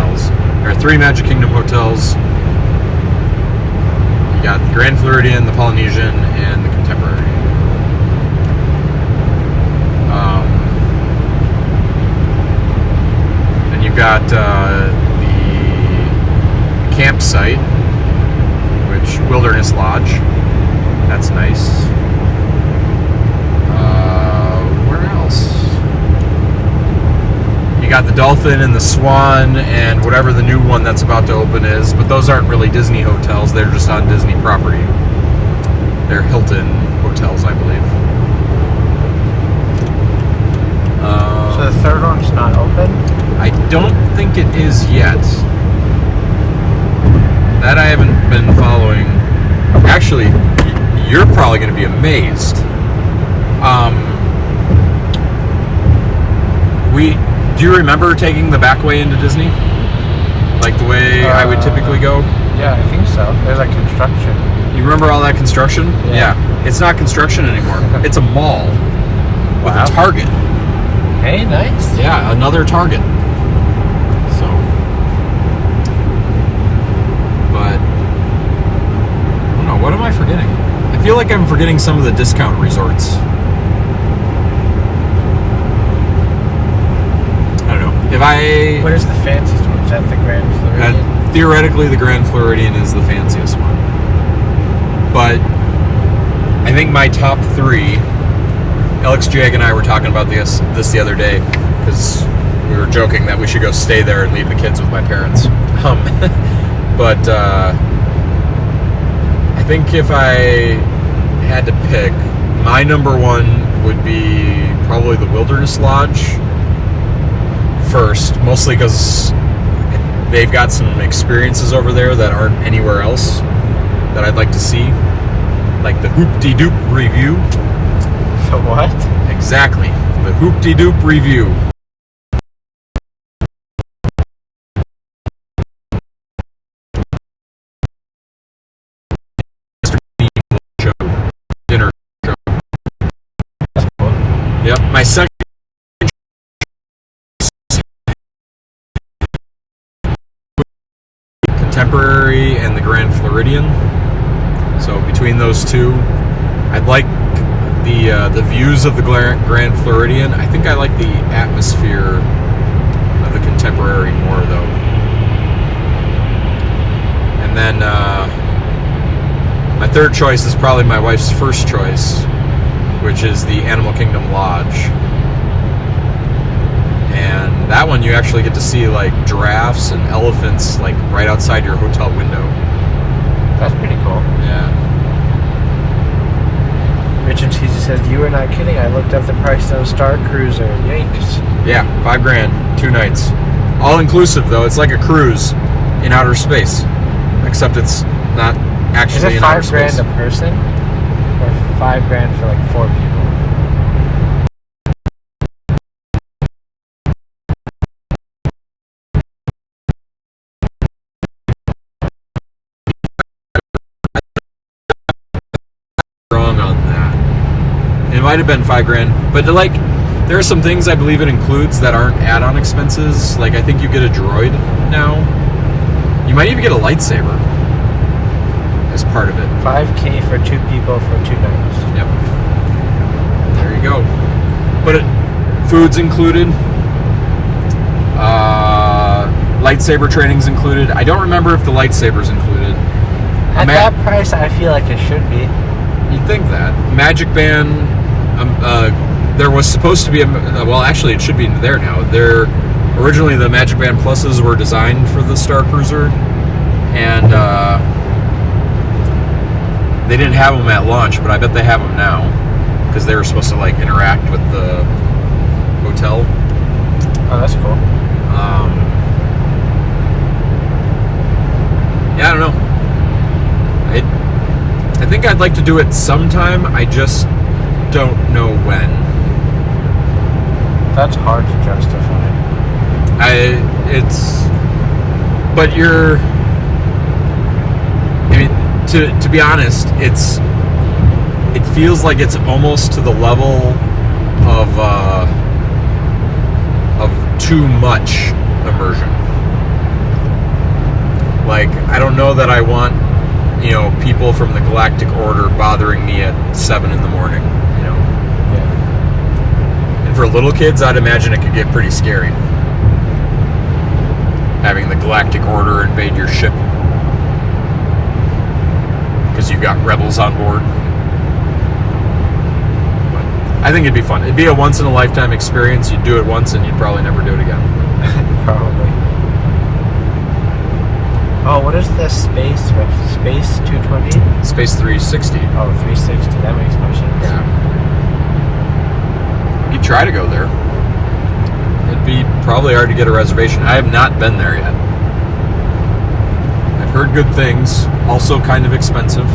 3 Magic Kingdom hotels. You got the Grand Floridian, the Polynesian, and the Contemporary. Then you've got the campsite, which Wilderness Lodge. That's nice. Where else? You got the Dolphin and the Swan and whatever the new one that's about to open is, but those aren't really Disney hotels. They're just on Disney property. They're Hilton hotels, I believe. So the third one's not open? I don't think it is yet. That I haven't been following. Actually, you're probably going to be amazed. Do you remember taking the back way into Disney? Like the way I would typically go? Yeah, I think so. There's like construction. You remember all that construction? Yeah. It's not construction anymore. It's a mall with Wow. a Target. Hey, nice. Yeah, another Target. So, but I don't know. What am I forgetting? I feel like I'm forgetting some of the discount resorts. I don't know. What is the fanciest one? Is that the Grand Floridian? Theoretically, the Grand Floridian is the fanciest one. But I think my top 3. Alex Jag and I were talking about this the other day because we were joking that we should go stay there and leave the kids with my parents. But I think if I had to pick, my number 1 would be probably the Wilderness Lodge first, mostly because they've got some experiences over there that aren't anywhere else that I'd like to see, like the Hoop-de-Doop Review. The what? Exactly. The Hoop-de-Doop Review. Dinner show. Yep. My second Contemporary and the Grand Floridian. So between those two, I'd like the views of the Grand Floridian. I think I like the atmosphere of the Contemporary more, though. And then my third choice is probably my wife's first choice, which is the Animal Kingdom Lodge. And that one you actually get to see like giraffes and elephants like right outside your hotel window. That's pretty cool. Yeah. Rich and Cheesy says, "You were not kidding. I looked up the price of a Star Cruiser. Yikes." Yeah, $5,000, 2 nights. All inclusive though. It's like a cruise in outer space. Except it's not actually Is it in outer $5,000 space. a person? Or $5,000 for like 4 people? Wrong on that. It might have been $5,000, but like there are some things I believe it includes that aren't add-on expenses. Like I think you get a droid now. You might even get a lightsaber as part of it. $5,000 for 2 people for 2 nights. Yep. There you go. But food's included. Lightsaber training's included. I don't remember if the lightsaber's included. At that price, I feel like it should be. You'd think that. Magic Band, there was supposed to be well, actually, it should be there now. Originally, the Magic Band Pluses were designed for the Star Cruiser, and they didn't have them at launch, but I bet they have them now, because they were supposed to, like, interact with the hotel. Oh, that's cool. Yeah, I don't know. I think I'd like to do it sometime. I just don't know when. That's hard to justify. To be honest, it feels like it's almost to the level of too much immersion. Like, I don't know that I want, people from the Galactic Order bothering me at 7 in the morning, Yeah. And for little kids, I'd imagine it could get pretty scary. Having the Galactic Order invade your ship. Because you've got rebels on board. But I think it'd be fun. It'd be a once-in-a-lifetime experience. You'd do it once and you'd probably never do it again. Probably. Oh, what is the Space 220? Space 360. Oh, 360. That makes more sense. Yeah. You could try to go there. It'd be probably hard to get a reservation. I have not been there yet. I've heard good things. Also kind of expensive.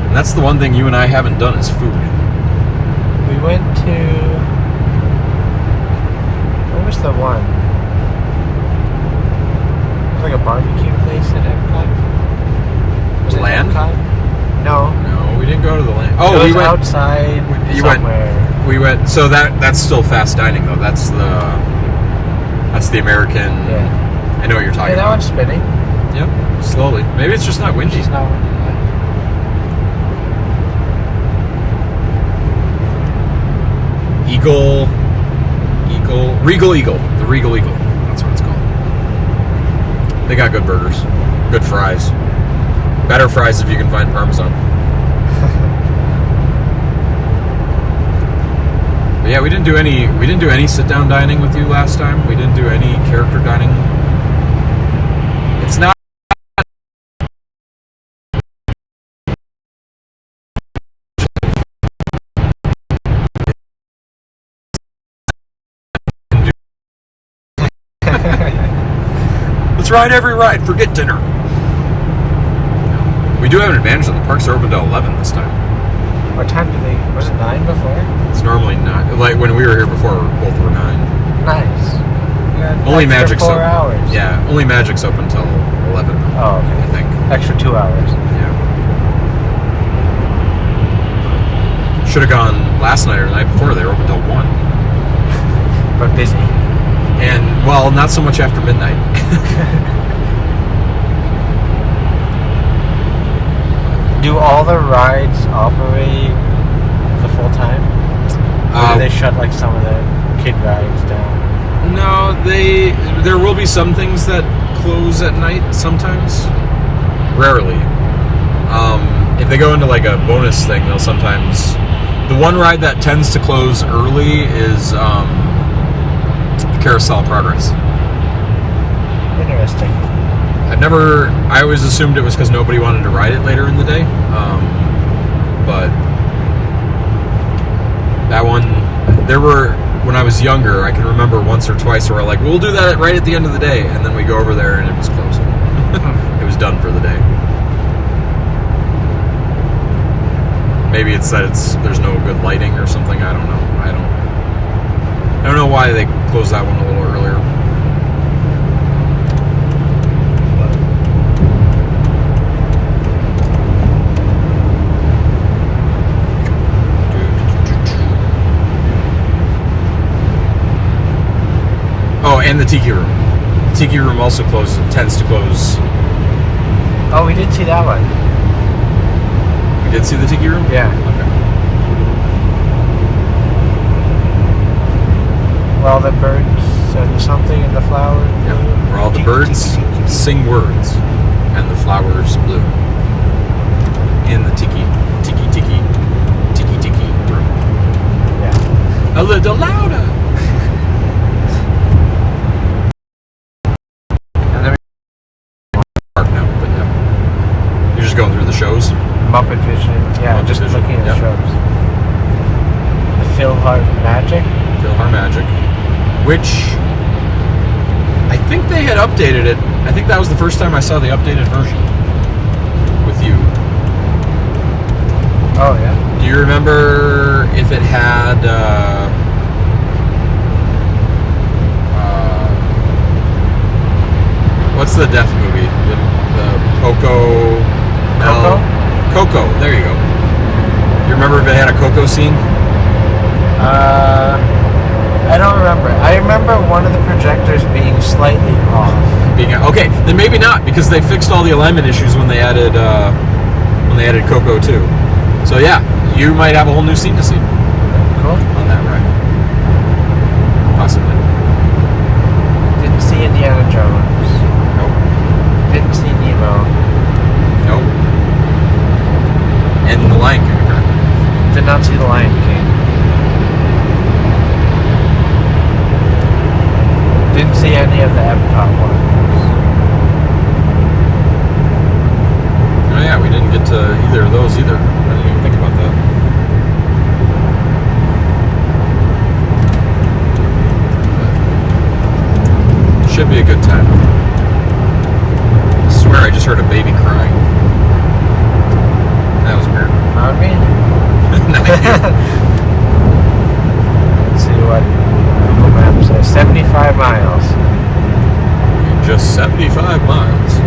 And that's the one thing you and I haven't done is food. We went to... What was the one? It was like a barbecue place at Epcot. Was it Land? Epcot? No. No, we didn't go to the land. It Oh, was we went outside You went- somewhere. We went. So that's still fast dining though. That's the American. Yeah. I know what you're talking Hey, that about. one's spinning. Yep. Slowly. Maybe it's just not windy. It's not windy. Regal Eagle. The Regal Eagle. That's what it's called. They got good burgers, good fries, better fries if you can find Parmesan. But yeah, we didn't do any sit down dining with you last time. We didn't do any character dining. It's not. Let's ride every ride. Forget dinner. We do have an advantage that the parks are open till 11 this time. What time do they... Was it 9 before? It's normally not. Like when we were here before, both were 9. Nice. Only Extra Magic's 4 open. hours. Yeah, only Magic's open till 11. Oh, okay. I think. Extra 2 hours. Yeah. Should have gone last night or the night before. They were open till 1. But busy. And, well, not so much after midnight. Do all the rides operate the full time? Or do they shut like some of the kid rides down? No, there will be some things that close at night sometimes. Rarely. If they go into like a bonus thing, they'll sometimes... The one ride that tends to close early is the Carousel Progress. Interesting. I always assumed it was because nobody wanted to ride it later in the day. But that one, when I was younger, I can remember once or twice where we're like, we'll do that right at the end of the day. And then we go over there and it was closed. It was done for the day. Maybe it's that there's no good lighting or something. I don't know. I don't know why they closed that one a little earlier. Oh, and the Tiki Room. The Tiki Room also tends to close. Oh, we did see that one. You did see the Tiki Room? Yeah. Okay. Where all the birds and something and the flowers. Yeah. Where all the birds sing words and the flowers bloom. In the Tiki Room. Yeah. A little louder. And then Park now, but yeah. You're just going through the shows. Muppet Vision. Yeah, Muppet just Vision, looking at yep. shows. The Philhar Magic. Philhar Magic, which I think they had updated it. I think that was the first time I saw the updated version with you. Oh, yeah. Do you remember if it had what's the death movie? The Coco. Coco? Coco. There you go. Do you remember if it had a Coco scene? I don't remember. I remember one of the projectors being slightly off. Okay, then maybe not, because they fixed all the alignment issues when they added Coco 2. So yeah, you might have a whole new scene to see Cool. on that ride. Possibly. Didn't see Indiana Jones. Nope. Didn't see Nemo. Nope. And The Lion King, apparently. Did not see The Lion King. Didn't see any of the Epcot ones. Oh yeah, we didn't get to either of those either. I didn't even think about that. But should be a good time. I swear I just heard a baby crying. That was weird. Not me. Not you. Let's see what Google Maps says. 75 miles. Just 75 miles.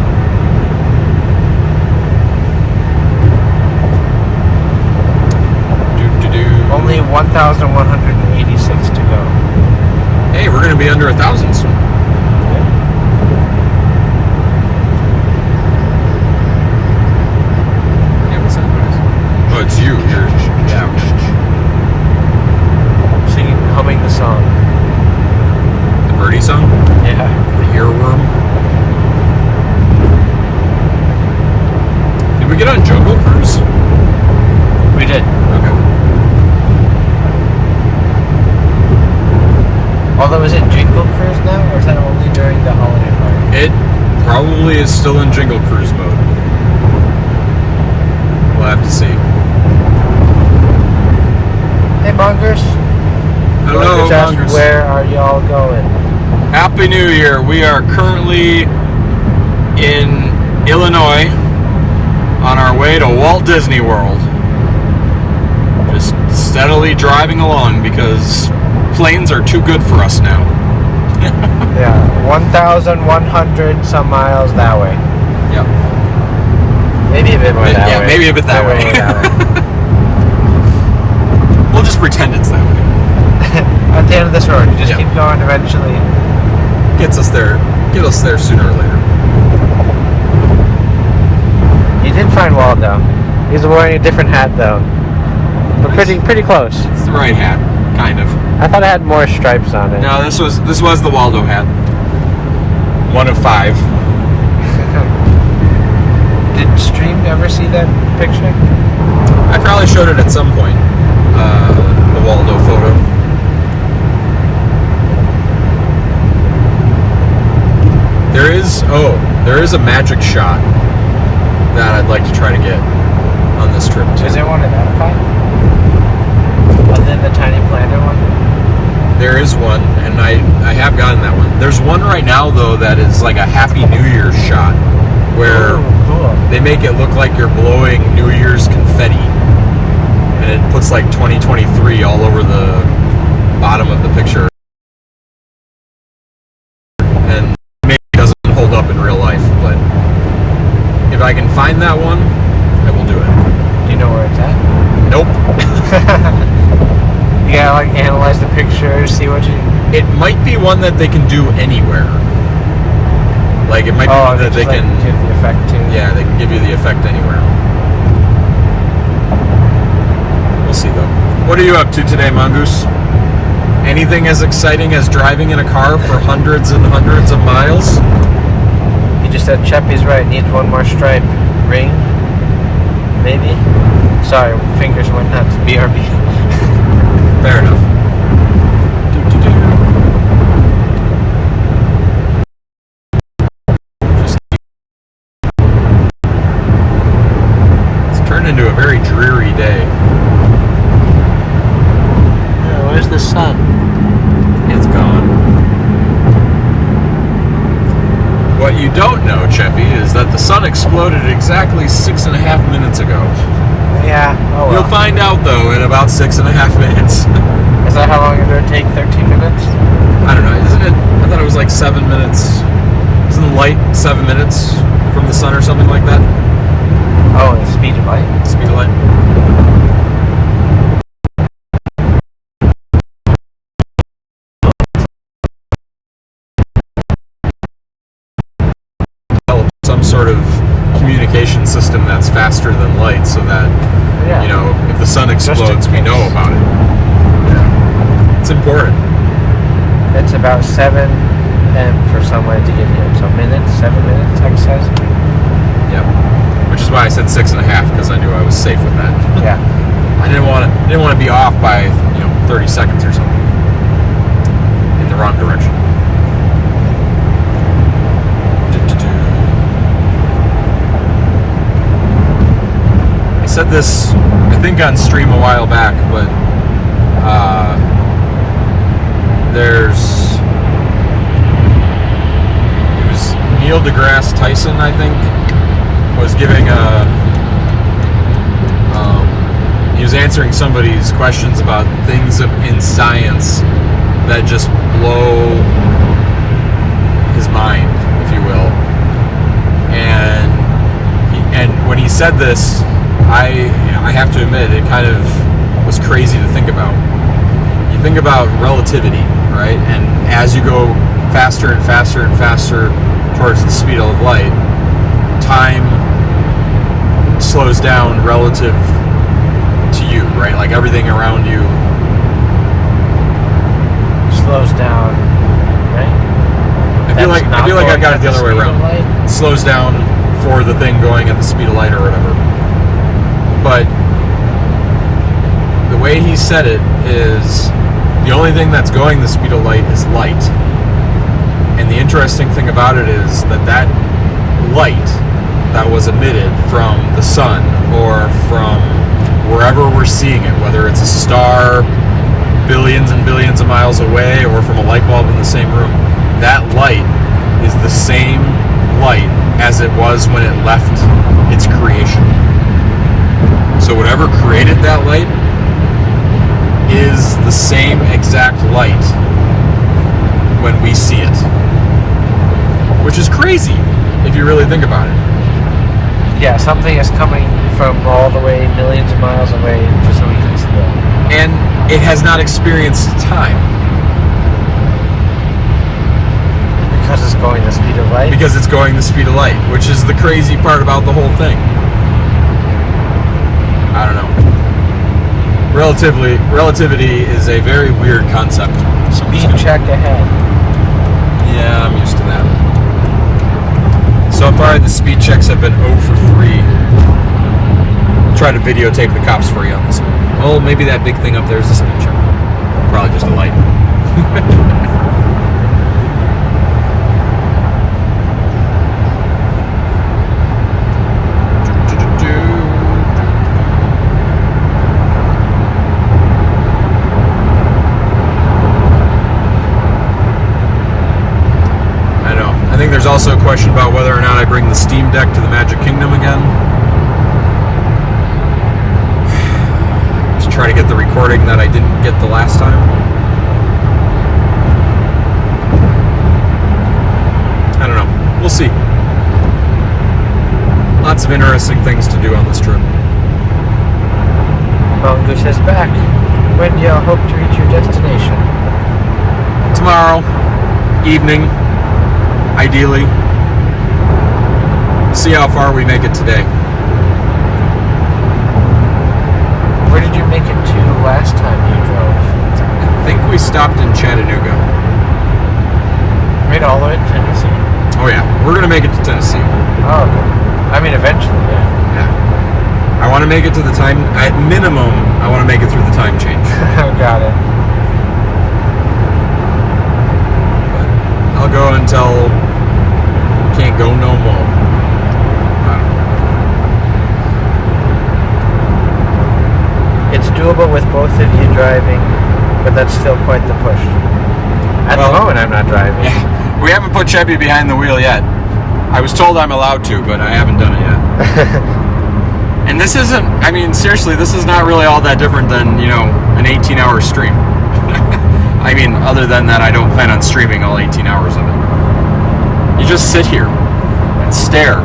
Only 1,186 to go. Hey, we're gonna be under 1,000 soon. Yeah, what's that noise? Oh, it's you. Yeah, okay. Singing, humming the song. The birdie song? Yeah. The earworm? Did we get on Jungle Cruise? We did. Okay. Although, is it Jingle Cruise now, or is that only during the holiday party? It probably is still in Jingle Cruise mode. We'll have to see. Hey, Mongers. Hello, Mongers asked, Mongers. where are y'all going? Happy New Year. We are currently in Illinois on our way to Walt Disney World. Just steadily driving along because planes are too good for us now. Yeah, 1,100 some miles that way. Yep. Maybe a bit more that way. Yeah, maybe a bit that way. We'll just pretend it's that way. At the end of this road, you just Yeah. keep going eventually. Get us there sooner or later. You did find Waldo. He's wearing a different hat though. But pretty close. It's the right hat, kind of. I thought it had more stripes on it. No, this was the Waldo hat. 1 of 5. Did Stream ever see that picture? I probably showed it at some point. The Waldo photo. There is a magic shot that I'd like to try to get on this trip too. Is there one in Epcot? Other than the Tiny Planet one? There is one, and I have gotten that one. There's one right now though that is like a Happy New Year's shot, where Ooh, cool. they make it look like you're blowing New Year's confetti, and it puts like 2023 all over the bottom of the picture, and maybe it doesn't hold up in real life, but if I can find that one, I will do it. Do you know where it's at? Nope. You gotta like analyze the picture, see what you. It might be one that they can do anywhere. Like it might be one that they just, can. like, give the effect to. Yeah, they can give you the effect anywhere. We'll see though. What are you up to today, Mongoose? Anything as exciting as driving in a car for hundreds and hundreds of miles? He just said Cheppy's right. Needs one more stripe. Ring. Maybe. Sorry, fingers went nuts. BRB. Fair enough. It's turned into a very dreary day. Yeah, where's the sun? It's gone. What you don't know, Cheppy, is that the sun exploded exactly 6.5 minutes ago. Yeah. Oh well. You'll find out though in about 6.5 minutes. Is that how long it would take? 13 minutes? I don't know, isn't it? I thought it was like 7 minutes. Isn't the light 7 minutes from the sun or something like that? Oh, the speed of light. Speed of light. sort of communication system that's faster than light, so that Yeah. you know, if the sun in explodes, we case. know about it. It's important. It's about 7 M for someone to get here. So 7 minutes exercise. Yep. Which is why I said 6.5, because I knew I was safe with that. Yeah. I didn't want to be off by 30 seconds or something in the wrong direction. I said this, I think, on stream a while back, but it was Neil deGrasse Tyson, I think, was giving he was answering somebody's questions about things in science that just blow his mind, if you will. And when he said this, I have to admit, it kind of was crazy to think about. You think about relativity, right? And as you go faster and faster and faster towards the speed of light, time slows down relative to you, right? Like everything around you Slows down, right? I feel like I got it the other way around. It slows down for the thing going at the speed of light or whatever. But the way he said it is the only thing that's going the speed of light is light. And the interesting thing about it is that light that was emitted from the sun or from wherever we're seeing it, whether it's a star billions and billions of miles away or from a light bulb in the same room, that light is the same light as it was when it left its creation. So whatever created that light is the same exact light when we see it. Which is crazy if you really think about it. Yeah, something is coming from all the way millions of miles away just so we can see it. And it has not experienced time. Because it's going the speed of light? Because it's going the speed of light, which is the crazy part about the whole thing. I don't know. Relativity is a very weird concept. Speed check ahead. Yeah, I'm used to that. So far, the speed checks have been 0 for 3. I'll try to videotape the cops for you on this one. Well, maybe that big thing up there is a speed check. Probably just a light. There's also a question about whether or not I bring the Steam Deck to the Magic Kingdom again. To try to get the recording that I didn't get the last time. I don't know. We'll see. Lots of interesting things to do on this trip. Mongoose is back. When do y'all hope to reach your destination? Tomorrow evening. Ideally. See how far we make it today. Where did you make it to last time you drove? I think we stopped in Chattanooga. Made all the way to Tennessee? Oh yeah, we're gonna make it to Tennessee. Oh, okay. I mean, eventually, yeah. Yeah. I want to make it to the time, at minimum, I want to make it through the time change. Got it. I'll go until can't go no more. It's doable with both of you driving, but that's still quite the push. At the moment, I'm not driving. Yeah, we haven't put Chevy behind the wheel yet. I was told I'm allowed to, but I haven't done it yet. And this isn't, I mean, seriously, this is not really all that different than, an 18-hour stream. I mean, other than that, I don't plan on streaming all 18 hours of it. You just sit here and stare.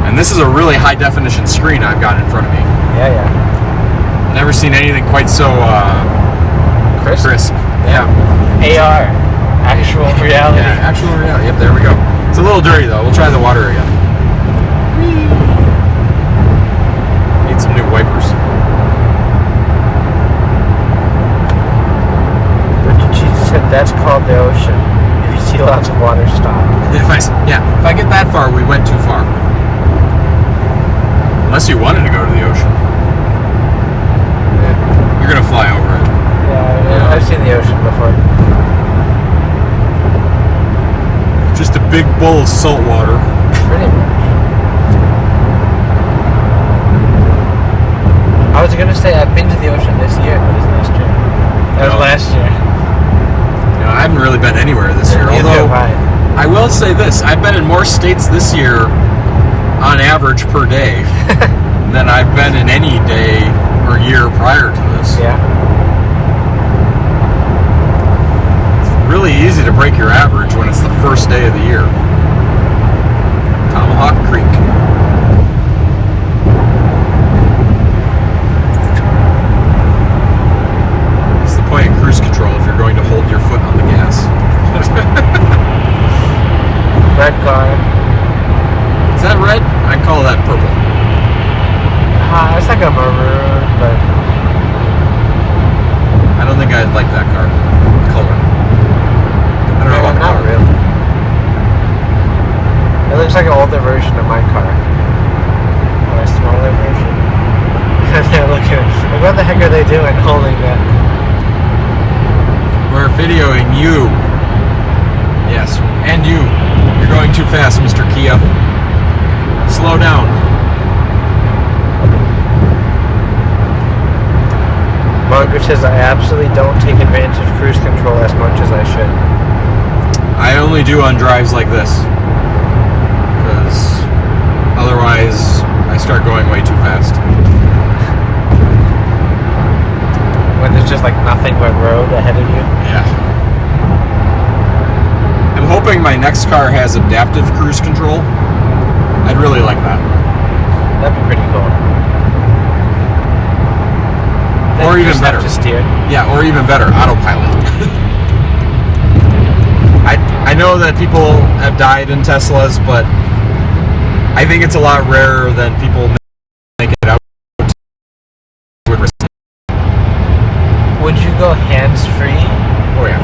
And this is a really high-definition screen I've got in front of me. Yeah. Never seen anything quite so crisp. Yeah. AR. Actual reality. Yeah, actual reality. Yep, there we go. It's a little dirty, though. We'll try the water again. lots of water, stop. If I get that far, we went too far. Unless you wanted to go to the ocean. Yeah, You're gonna fly over it. yeah, I've seen the ocean before. Just a big bowl of salt water. Pretty much. I was gonna say I've been to the ocean this year, but it's last year. That was No. last year. I haven't really been anywhere this year. Neither Although have I will say this, I've been in more states this year on average per day than I've been in any day or year prior to this. Yeah. It's really easy to break your average when it's the first day of the year. Tomahawk Creek. What's the point of cruise control if you're going to hold your foot on the gas? Red car. Is that red? I call that purple. It's like a maroon, but I don't think I'd like that car color. I don't know about the not color. really. It looks like an older version of my car. Or a smaller version. And they're looking like, what the heck are they doing holding that? We're videoing you. Yes, and you. You're going too fast, Mr. Kia. Slow down. Margaret says I absolutely don't take advantage of cruise control as much as I should. I only do on drives like this. Because otherwise, I start going way too fast. When there's just like nothing but road ahead of you. Yeah. I'm hoping my next car has adaptive cruise control. I'd really like that. That'd be pretty cool. Then Or you even just have better. to steer. Yeah, or even better, autopilot. I know that people have died in Teslas, but I think it's a lot rarer than people make it out. Would you go hands-free? Oh yeah.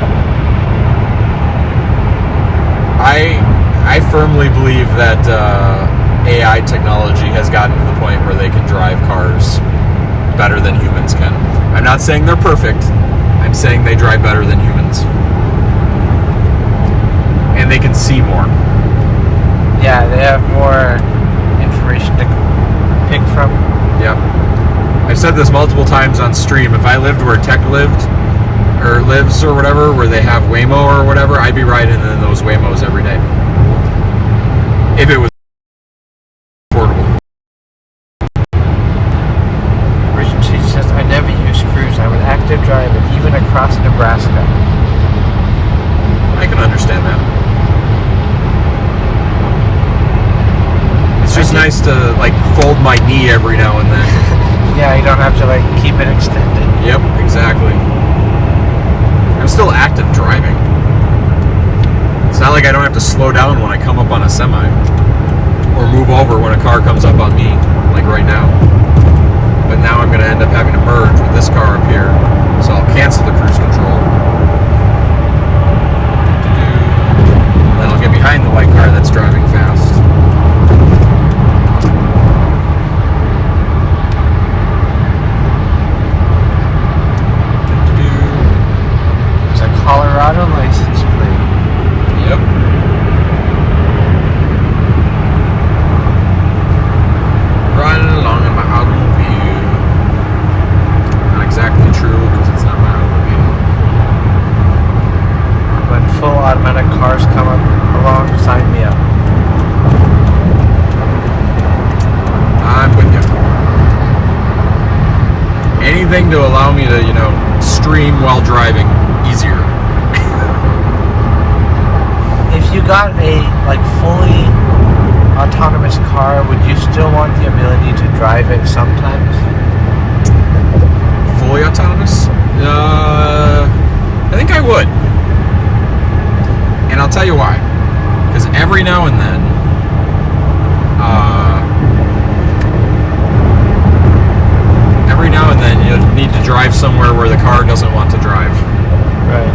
I firmly believe that AI technology has gotten to the point where they can drive cars better than humans can. I'm not saying they're perfect. I'm saying they drive better than humans. And they can see more. Yeah, they have more information to pick from. Yep. I've said this multiple times on stream. If I lived where Tech lived, or lives or whatever, where they have Waymo or whatever, I'd be riding in those Waymos every day. If it was affordable. Richard She says, I never use cruise. I'm an active driver, even across Nebraska. I can understand that. It's just nice to like fold my knee every now and then. Yeah, you don't have to like keep it extended. Yep, exactly. I'm still active driving. It's not like I don't have to slow down when I come up on a semi. Or move over when a car comes up on me, like right now. But now I'm going to end up having to merge with this car up here. So I'll cancel the cruise control. Then I'll get behind the white car that's driving fast. It's a Colorado license plate. Yep. Riding along in my automobile. Not exactly true because it's not my automobile. When full automatic cars come up along, sign me up. I'm with you. Anything to allow me to, stream while driving easier. If you got a like fully autonomous car, would you still want the ability to drive it sometimes? Fully autonomous? I think I would. And I'll tell you why. Because every now and then, you need to drive somewhere where the car doesn't want to drive. Right.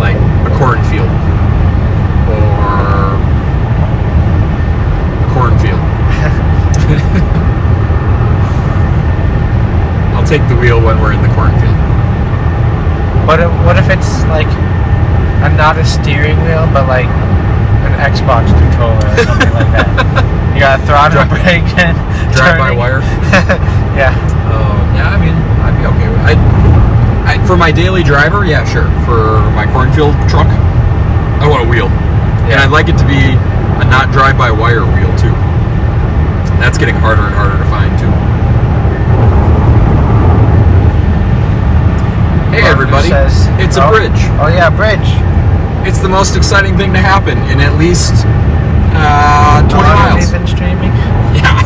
Like a cornfield. take the wheel when we're in the cornfield. What if it's like not a steering wheel, but like an Xbox controller or something like that? You got a throttle brake and Drive by turning. wire. Yeah. Yeah, I mean, I'd be okay with it. For my daily driver, yeah, sure. For my cornfield truck, I want a wheel. And I'd like it to be a not drive-by-wire wheel, too. That's getting harder and harder to find, too. Hey, everybody. It's a bridge. Oh, yeah, bridge. It's the most exciting thing to happen in at least 20 miles. Been streaming. Yeah.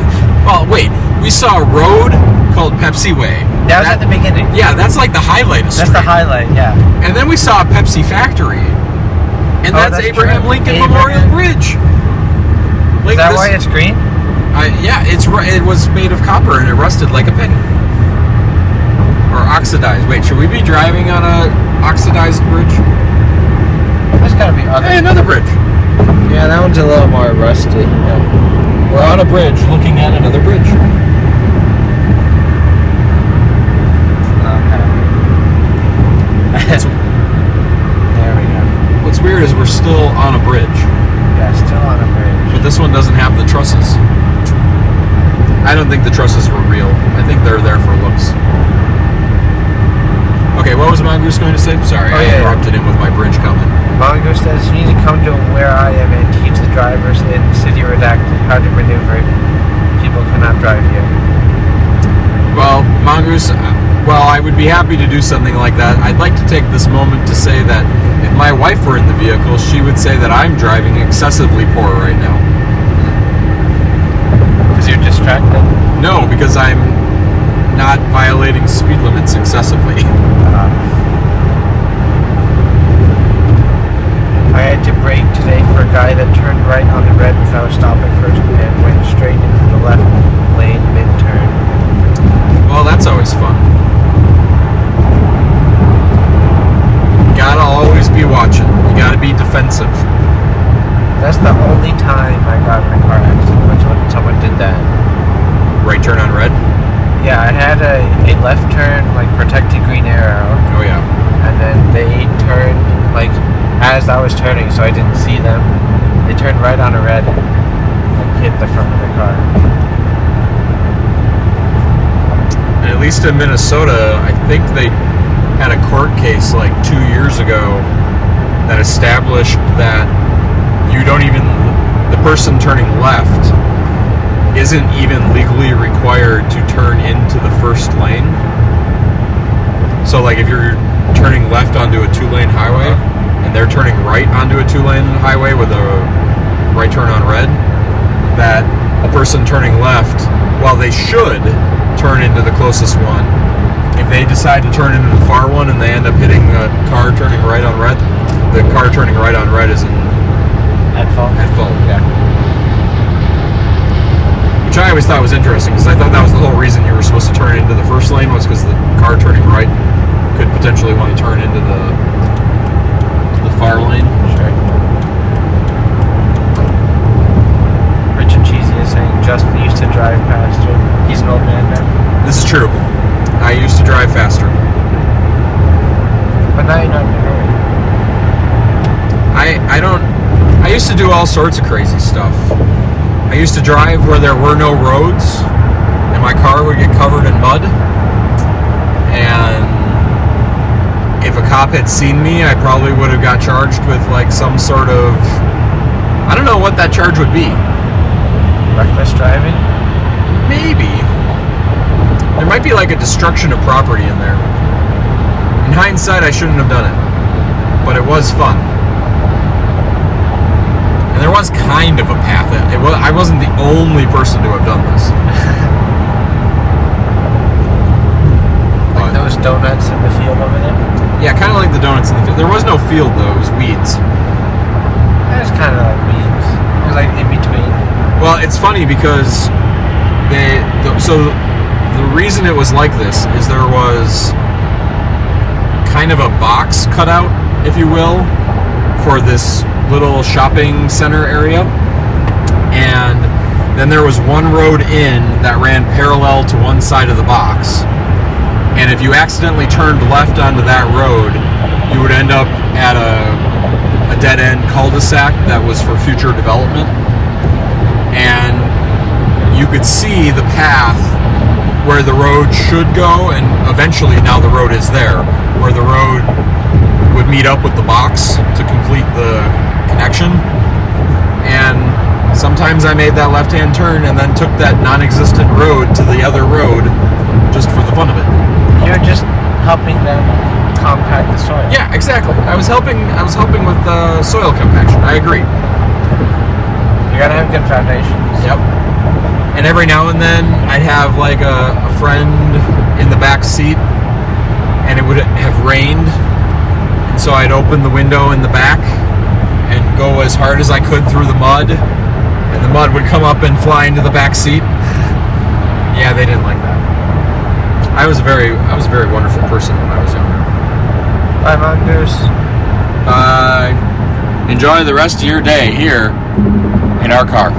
Well, wait. We saw a road called Pepsi Way. That was at the beginning. Yeah, that's like the highlight of That's the highlight, yeah. And then we saw a Pepsi factory. And that's Abraham true. Lincoln Memorial Bridge. Is that why it's green? Yeah, it was made of copper and it rusted like a penny. Or oxidized. Wait, should we be driving on a oxidized bridge? There's gotta be other. Hey, another bridge. Yeah, that one's a little more rusty. Yeah. We're on a bridge looking at another bridge. There we go. What's weird is we're still on a bridge, Yeah, still on a bridge. but this one doesn't have the trusses. I don't think the trusses were real. I think they're there for looks. Okay, what was Mongoose going to say? Sorry, I interrupted him with my bridge comment. Mongoose says you need to come to where I am and teach the drivers in City Redacted how to maneuver. People cannot drive here. Well, Mongoose, I would be happy to do something like that. I'd like to take this moment to say that if my wife were in the vehicle, she would say that I'm driving excessively poor right now. Because you're distracted? No, because I'm not violating speed limits excessively. I had to brake today for a guy that turned right on the red without stopping first and went straight into the left lane mid-turn. Well, that's always fun. Gotta always be watching. You gotta be defensive. That's the only time I got in a car accident, was when someone did that. Right turn on red? Yeah, I had a left turn, like, protected green arrow, Oh, yeah. and then they turned, like, as I was turning, so I didn't see them. They turned right on a red and like, hit the front of the car. And at least in Minnesota, I think they had a court case like 2 years ago that established that the person turning left isn't even legally required to turn into the first lane. So like if you're turning left onto a 2-lane highway and they're turning right onto a 2-lane highway with a right turn on red, that a person turning left, while they should turn into the closest one, if they decide to turn into the far one and they end up hitting a car turning right on red, the car turning right on red is At fault? at fault. Yeah. Which I always thought was interesting, because I thought that was the whole reason you were supposed to turn into the first lane, was because the car turning right could potentially want to turn into the far lane. Sure. Rich and Cheesy is saying Justin used to drive faster. He's an old man now. This is true. I used to drive faster. But now you're not in a hurry. I used to do all sorts of crazy stuff. I used to drive where there were no roads, and my car would get covered in mud. And if a cop had seen me, I probably would have got charged with like some sort of, I don't know what that charge would be. Reckless driving? Maybe. There might be like a destruction of property in there. In hindsight, I shouldn't have done it, but it was fun. And there was kind of a path. I wasn't the only person to have done this. Like those donuts in the field over there? Yeah, kind of like the donuts in the field. There was no field though, it was weeds. It was kind of like weeds. It was like in between. Well, it's funny because the reason it was like this is there was kind of a box cut out, if you will, for this little shopping center area, and then there was one road in that ran parallel to one side of the box, And if you accidentally turned left onto that road, you would end up at a dead-end cul-de-sac that was for future development. And you could see the path where the road should go, and eventually now the road is there, where the road would meet up with the box to complete the connection. And sometimes I made that left-hand turn and then took that non-existent road to the other road just for the fun of it. You're just helping them compact the soil. Yeah, exactly. I was helping with soil compaction. I agree. You gotta have good foundations. Yep. And every now and then I'd have like a friend in the back seat, and it would have rained, and so I'd open the window in the back and go as hard as I could through the mud, and the mud would come up and fly into the back seat. Yeah, they didn't like that. I was a very wonderful person when I was younger. Bye, Mongoose. Enjoy the rest of your day here in our car.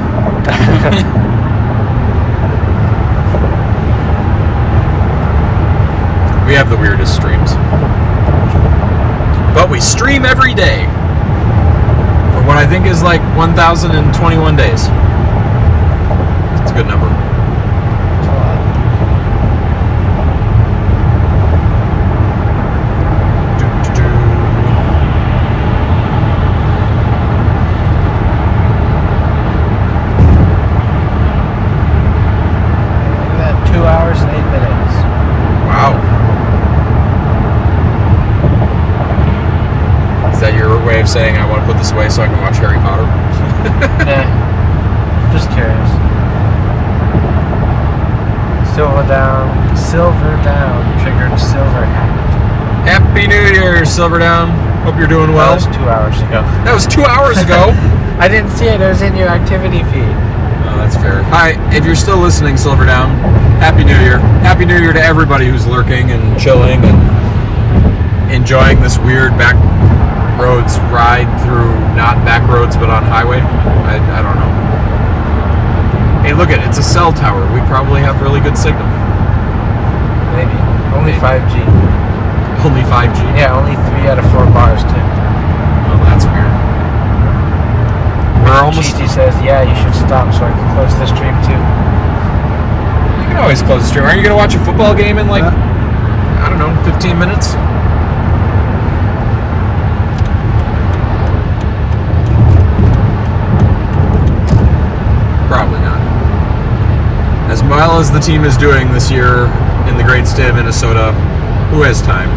We have the weirdest streams. But we stream every day. For what I think is like 1,021 days. It's a good number. Look at that, 2 hours and 8 minutes. Wow. Is that your way of saying I want to put this away so I can watch Harry Potter? Nah, just curious. Silver down, triggered silver hat. Happy New Year, Silverdown. Hope you're doing well. That was 2 hours ago. That was 2 hours ago. I didn't see it. It was in your activity feed. Oh, that's fair. Hi, if you're still listening, Silverdown, Happy New Year. Happy New Year to everybody who's lurking and chilling and enjoying this weird back roads ride through, not back roads, but on highway. I don't know. Hey, look it's a cell tower. We probably have really good signal. Maybe. Only 5G. Only 5G? Yeah, only 3 out of 4 bars, too. Well, that's weird. We're almost... Gigi says, yeah, you should stop so I can close the stream, too. You can always close the stream. Aren't you going to watch a football game in like, I don't know, 15 minutes? Probably not. As well as the team is doing this year in the great state of Minnesota, who has time?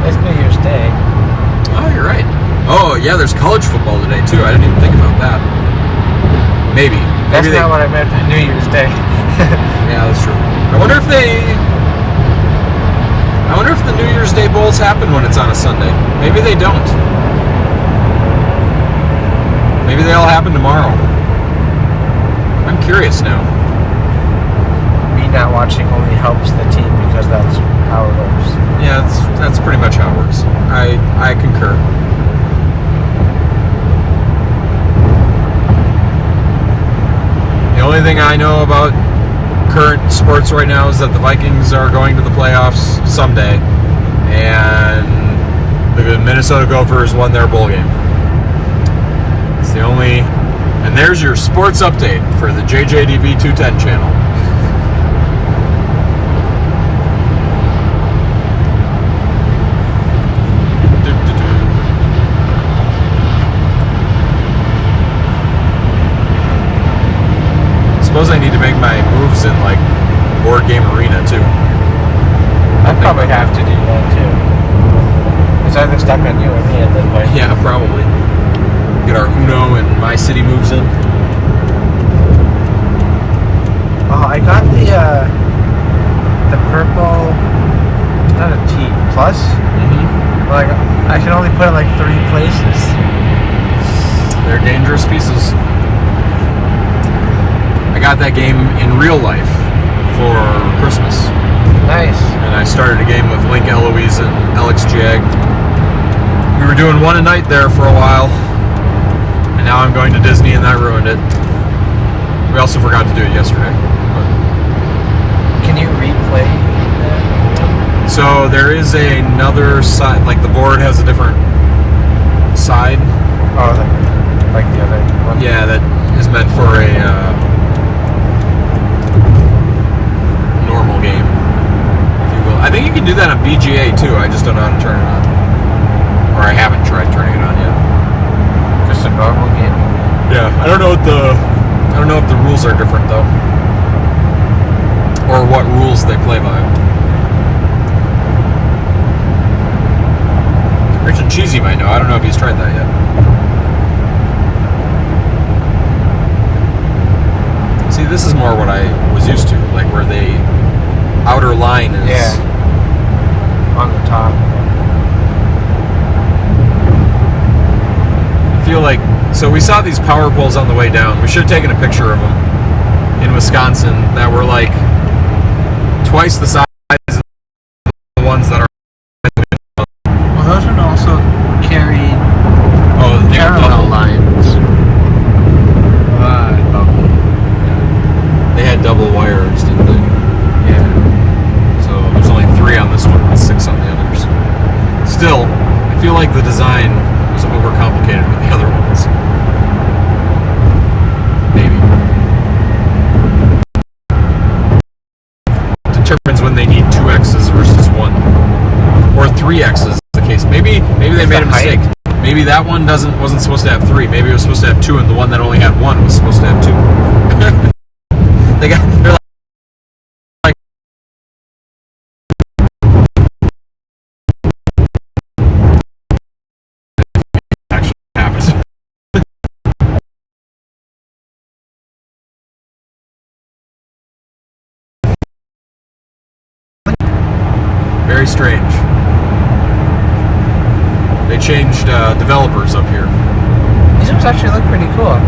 It's New Year's Day. Oh, you're right. Oh, yeah, there's college football today, too. I didn't even think about that. Maybe. That's not what I meant by New Year's Day. Yeah, that's true. I wonder if the New Year's Day bowls happen when it's on a Sunday. Maybe they don't. Maybe they all happen tomorrow. I'm curious now. Me not watching only helps the team because that's how it works. Yeah, that's pretty much how it works. I concur. The only thing I know about current sports right now is that the Vikings are going to the playoffs someday, and the Minnesota Gophers won their bowl game. It's the only... And there's your sports update for the JJDB 210 channel. Suppose I need to make my moves in like board game arena too. I'd probably have to do that too. It's either stuck on you or me at this point. Yeah, probably. Get our Uno and My City moves in. Oh, I got the purple. It's not a T plus. Mm-hmm. Like I can only put it like 3 places. They're dangerous pieces. I got that game in real life for Christmas. Nice. And I started a game with Link Eloise and Alex Jag. We were doing one a night there for a while. And now I'm going to Disney and that ruined it. We also forgot to do it yesterday. But play there? So there is another side, like the board has a different side. Oh, like the other one? Yeah, that is meant for a normal game, if you will. I think you can do that on BGA too. I just don't know how to turn it on, or I haven't tried turning it on yet. Just a normal game? Yeah, I don't know if the rules are different though, or what rules they play by. Rich and Cheesy might know. I don't know if he's tried that yet. See, this is more what I was used to, like where the outer line is on the top. I feel like, so we saw these power poles on the way down. We should have taken a picture of them in Wisconsin that were like twice the size of the ones that are. Well, those would also carry Oh, they got parallel double. lines. They had double wires, didn't they? Yeah. So there's only 3 on this one and 6 on the others. Still, I feel like the design was overcomplicated with the other ones. Maybe. Determines when they need 2 X's versus 1. Or 3 X's is the case. Maybe they made a mistake. Maybe that one wasn't supposed to have 3. Maybe it was supposed to have 2, and the one that only had 1 was supposed to have 2. They're like actually happens. Very strange. They changed developers up here. These ones actually look pretty cool.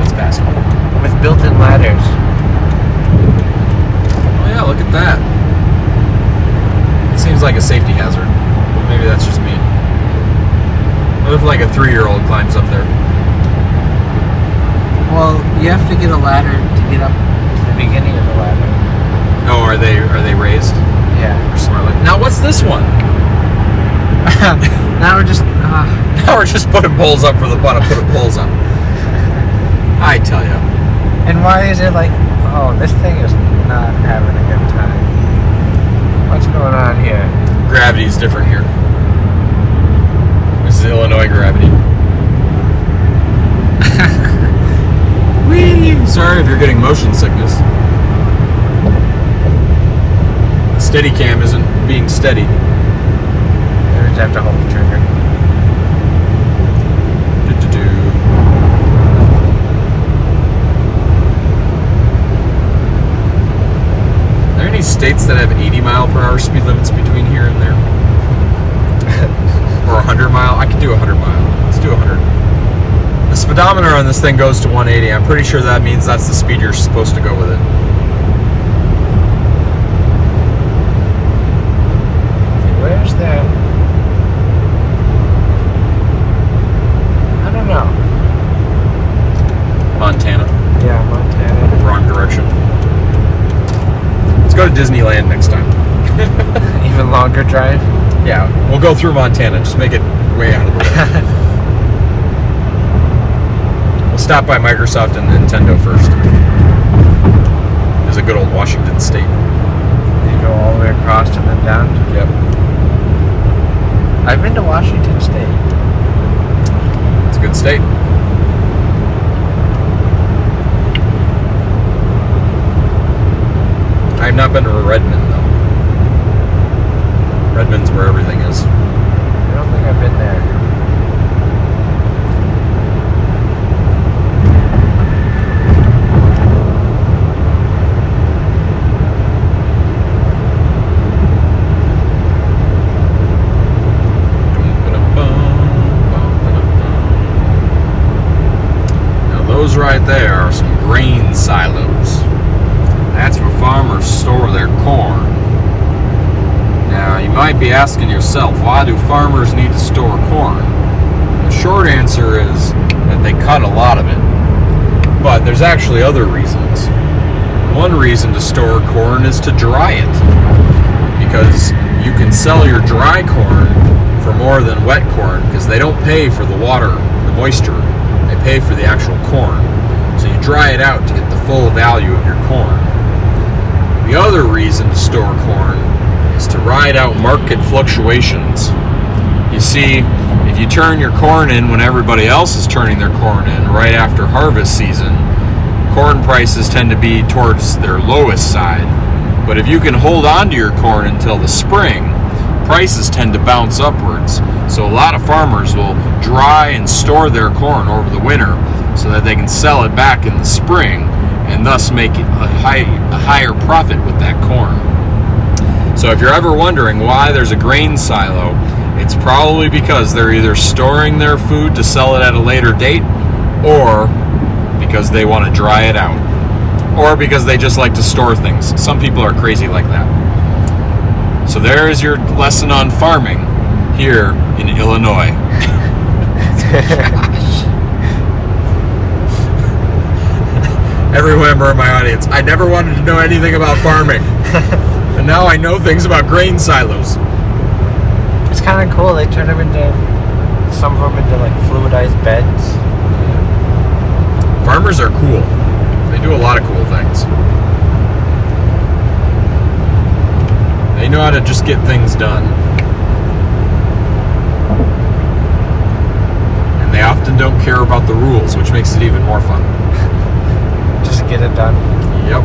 What's past me? With built-in ladders. Oh yeah, look at that. It seems like a safety hazard. Maybe that's just me. What if like a 3-year-old climbs up there? Well, you have to get a ladder to get up to the beginning of the ladder. Oh, are they raised? Yeah. Or smart like? Now what's this one? Now we're just... Now we're just putting poles up for the fun of putting poles up. I tell you. And why is it like... Oh, this thing is not having a good time. What's going on here? Gravity's different here. This is Illinois gravity. Whee! Sorry if you're getting motion sickness. The Steadicam isn't being steady. You just have to hold the trigger. Do-do-do. Are there any states that have 80-mile-per-hour speed limits between here and there? Or 100 mile? I could do 100 mile. Let's do 100. The speedometer on this thing goes to 180. I'm pretty sure that means that's the speed you're supposed to go with it. Where's that? I don't know. Montana. Yeah, Montana. Wrong direction. Let's go to Disneyland next time. Even longer drive. Yeah, we'll go through Montana. Just make it way out of the way. We'll stop by Microsoft and Nintendo first. There's a good old Washington State. You go all the way across and then down. Yep. I've been to Washington State. It's a good state. I have not been to Redmond, though. Redmond's where everything is. I don't think I've been there. Now those right there are some grain silos. That's where farmers store their corn. Now, you might be asking yourself, why do farmers need to store corn? The short answer is that they cut a lot of it. But there's actually other reasons. One reason to store corn is to dry it, because you can sell your dry corn for more than wet corn, because they don't pay for the water, the moisture. They pay for the actual corn. So you dry it out to get the full value of your corn. The other reason to store corn is to ride out market fluctuations. You see, if you turn your corn in when everybody else is turning their corn in right after harvest season, corn prices tend to be towards their lowest side. But if you can hold on to your corn until the spring, prices tend to bounce upwards. So a lot of farmers will dry and store their corn over the winter so that they can sell it back in the spring and thus make a higher profit with that corn. So if you're ever wondering why there's a grain silo, it's probably because they're either storing their food to sell it at a later date, or because they want to dry it out, or because they just like to store things. Some people are crazy like that. So there is your lesson on farming here in Illinois. Every member of my audience, I never wanted to know anything about farming. And now I know things about grain silos. It's kind of cool. They turn them into, some of them into like fluidized beds. Farmers are cool. They do a lot of cool things. They know how to just get things done. And they often don't care about the rules, which makes it even more fun. Just get it done. Yep.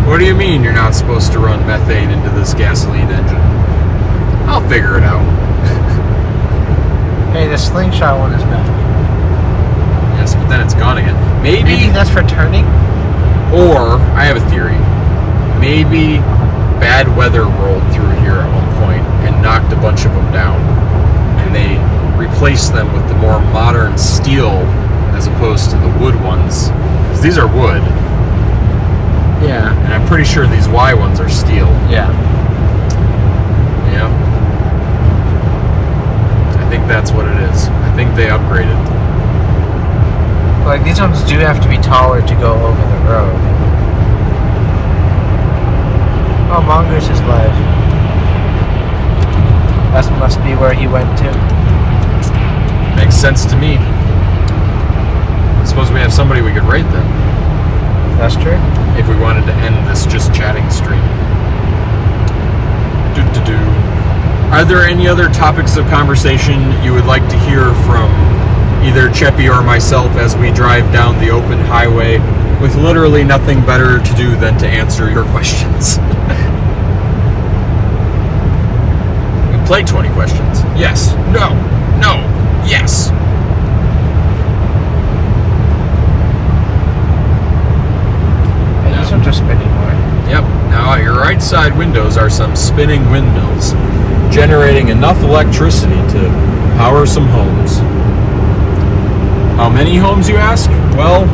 What do you mean you're not supposed to run methane into this gasoline engine? I'll figure it out. Hey, the slingshot one is back. Yes, but then it's gone again. Maybe that's for turning? Or, I have a theory. Maybe bad weather rolled through here at one point and knocked a bunch of them down. And they replaced them with the more modern steel as opposed to the wood ones. Because these are wood. Yeah. And I'm pretty sure these Y ones are steel. Yeah. Yeah. I think that's what it is. I think they upgraded. Like, these ones do have to be taller to go over the road. Oh, Mongoose is live. That must be where he went to. Makes sense to me. I suppose we have somebody we could rate then, That's true. if we wanted to end this just chatting stream. Do-do-do. Are there any other topics of conversation you would like to hear from either Cheppy or myself as we drive down the open highway with literally nothing better to do than to answer your questions? We play 20 questions. Yes. No. No. Yes. Hey, these ones are spinning more. Yep. Now at your right side windows are some spinning windmills, generating enough electricity to power some homes. How many homes, you ask? Well,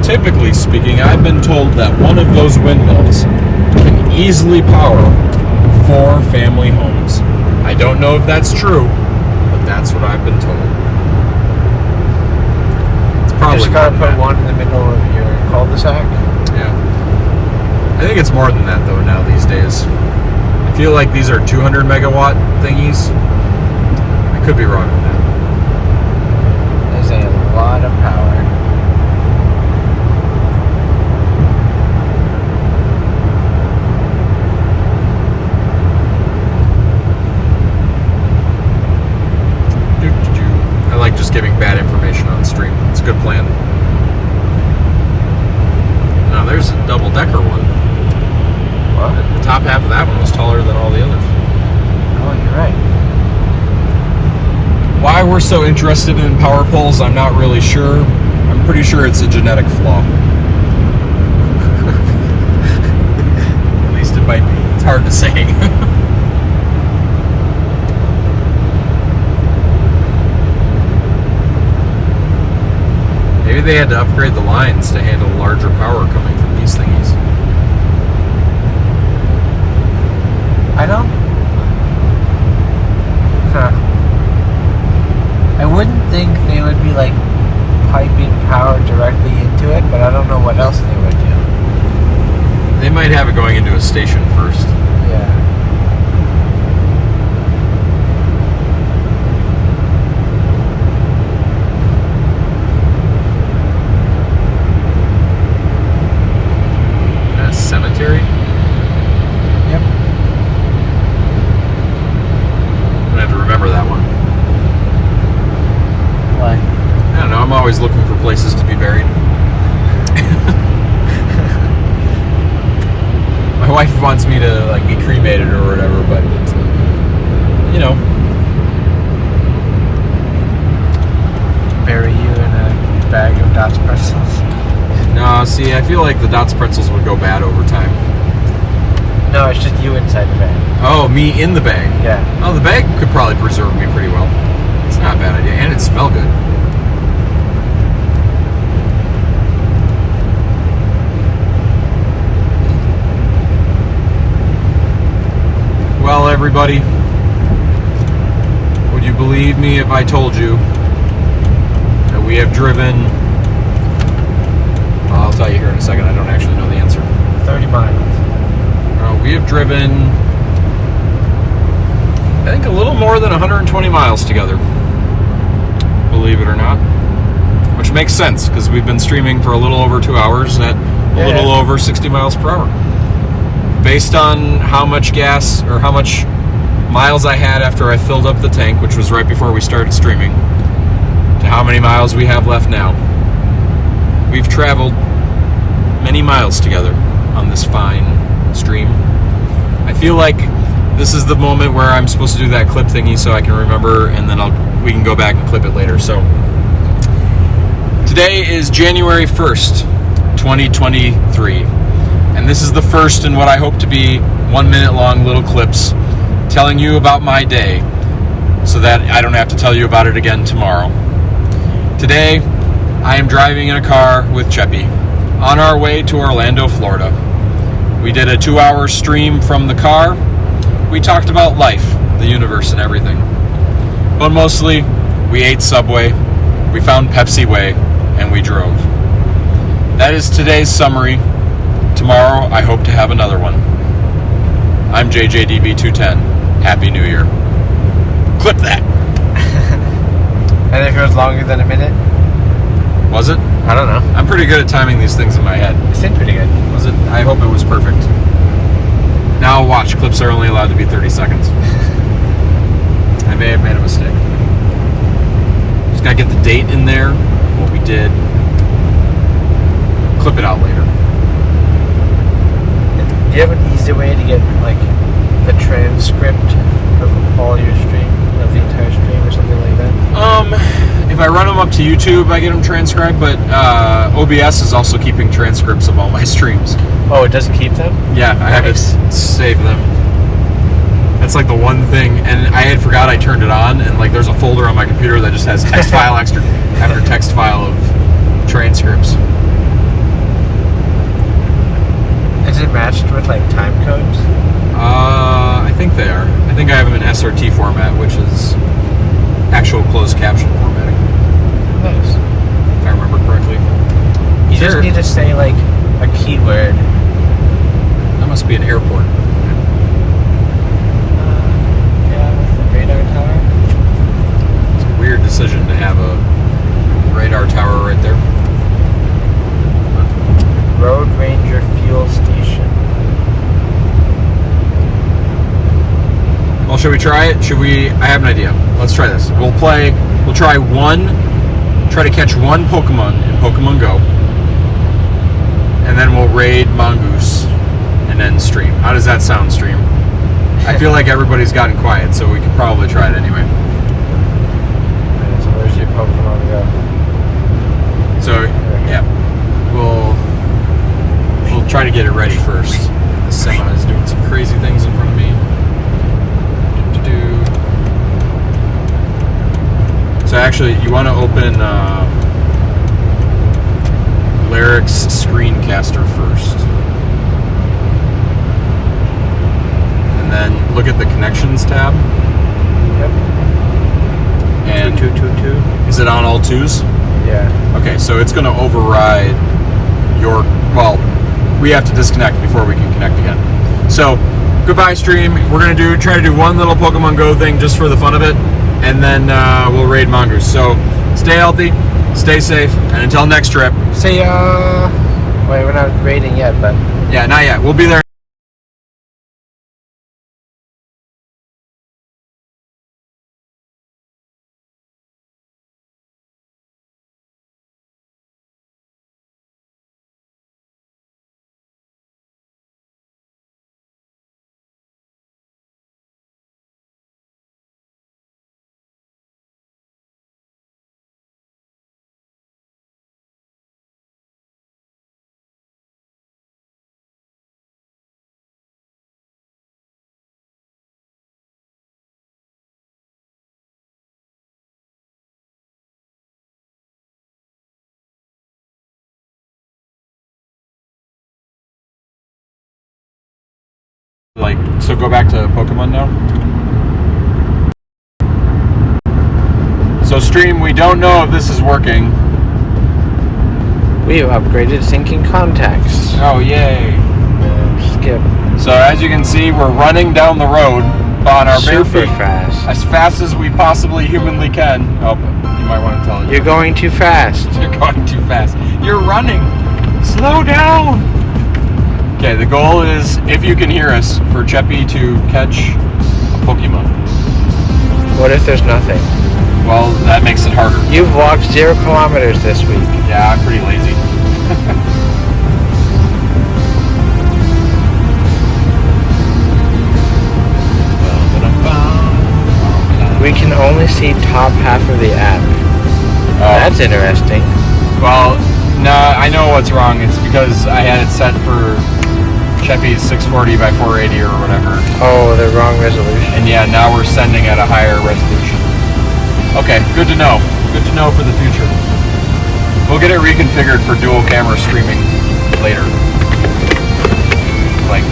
typically speaking, I've been told that one of those windmills can easily power 4 family homes. I don't know if that's true, but that's what I've been told. It's You probably just gotta more than put that. one in the middle of your cul-de-sac. Yeah. I think it's more than that though now these days. I feel like these are 200 megawatt thingies. I could be wrong with that. There's a lot of power. I like just giving bad information on stream. It's a good plan. Now there's a double-decker one. What? The top half of that one was taller than all the others. Oh, you're right. Why we're so interested in power poles, I'm not really sure. I'm pretty sure it's a genetic flaw. At least it might be. It's hard to say. Maybe they had to upgrade the lines to handle larger power coming from these thingies. might have it going into a station first. Yeah. Cemetery? Yep. I'm gonna have to remember that one. Why? I don't know, I'm always looking for places to be buried. My wife wants me to like be cremated or whatever, but you know. Bury you in a bag of Dots pretzels. No, see, I feel like the Dots pretzels would go bad over time. No, it's just you inside the bag. Oh, me in the bag. Yeah. Oh, the bag could probably preserve me pretty well. It's not a bad idea, and it smell good. Well, everybody, would you believe me if I told you that we have driven... I'll tell you here in a second. I don't actually know the answer. 30 miles. We have driven, I think, a little more than 120 miles together. Believe it or not. Which makes sense, because we've been streaming for a little over 2 hours at a little over 60 miles per hour. Based on how much gas, or how much miles I had after I filled up the tank, which was right before we started streaming, to how many miles we have left now, we've traveled many miles together on this fine stream. I feel like this is the moment where I'm supposed to do that clip thingy so I can remember, and then we can go back and clip it later. So today is January 1st, 2023, and this is the first in what I hope to be 1 minute long little clips telling you about my day so that I don't have to tell you about it again tomorrow. Today I am driving in a car with Cheppy on our way to Orlando, Florida. We did a 2-hour stream from the car. We talked about life, the universe, and everything. But mostly, we ate Subway, we found Pepsi Way, and we drove. That is today's summary. Tomorrow, I hope to have another one. I'm JJDB210. Happy New Year. Clip that. And if it was longer than a minute? Was it? I don't know. I'm pretty good at timing these things in my head. It seemed pretty good. Was it? I hope it was perfect. Now watch, clips are only allowed to be 30 seconds. I may have made a mistake. Just gotta get the date in there, what we did. Clip it out later. Do you have an easy way to get, like, the transcript of all your stream, of the entire stream or something like that? If I run them up to YouTube, I get them transcribed, but OBS is also keeping transcripts of all my streams. Oh, it doesn't keep them? Yeah, I have to save them. That's like the one thing, and I had forgot I turned it on, and like there's a folder on my computer that just has text file after text file of transcripts. Is it matched with like time codes? I think they are. I think I have them in SRT format, which is actual closed caption formatting, Nice. if I remember correctly. You just need to say like a keyword. That must be an airport. Yeah, with the radar tower. It's a weird decision to have a radar tower right there. Road Ranger fuel station. Well, should we try it? I have an idea. Let's try this. We'll try to catch one Pokemon in Pokemon Go. And then we'll raid Mongoose and then stream. How does that sound, stream? I feel like everybody's gotten quiet, so we could probably try it anyway. Alright, so where's your Pokemon Go? So, yeah. We'll try to get it ready first. The semi is doing some crazy things in front of me. So actually, you want to open Lyric's screencaster first. And then look at the connections tab. Yep. And 2222. is it on all twos? Yeah. Okay, so it's going to override your, well, we have to disconnect before we can connect again. So, goodbye stream. We're gonna try to do one little Pokemon Go thing just for the fun of it, and then we'll raid Mongoose. So, stay healthy, stay safe, and until next trip. See ya. Wait, we're not raiding yet, but Yeah, not yet. We'll be there. So go back to Pokemon now. So stream, we don't know if this is working. we have upgraded syncing contacts. Oh, yay. Skip. So as you can see, we're running down the road on our bare Super feet. fast. As fast as we possibly humanly can. Oh, you might want to tell it. You're going too fast. You're going too fast. You're running. Slow down. Okay, the goal is, if you can hear us, for Cheppy to catch a Pokemon. What if there's nothing? Well, that makes it harder. You've walked 0 kilometers this week. Yeah, I'm pretty lazy. We can only see top half of the app. That's interesting. Well, no, I know what's wrong. It's because I had it set for Cheppy's 640 by 480 or whatever. Oh, the wrong resolution. And yeah, now we're sending at a higher resolution. Okay, good to know. Good to know for the future. We'll get it reconfigured for dual camera streaming later. Like,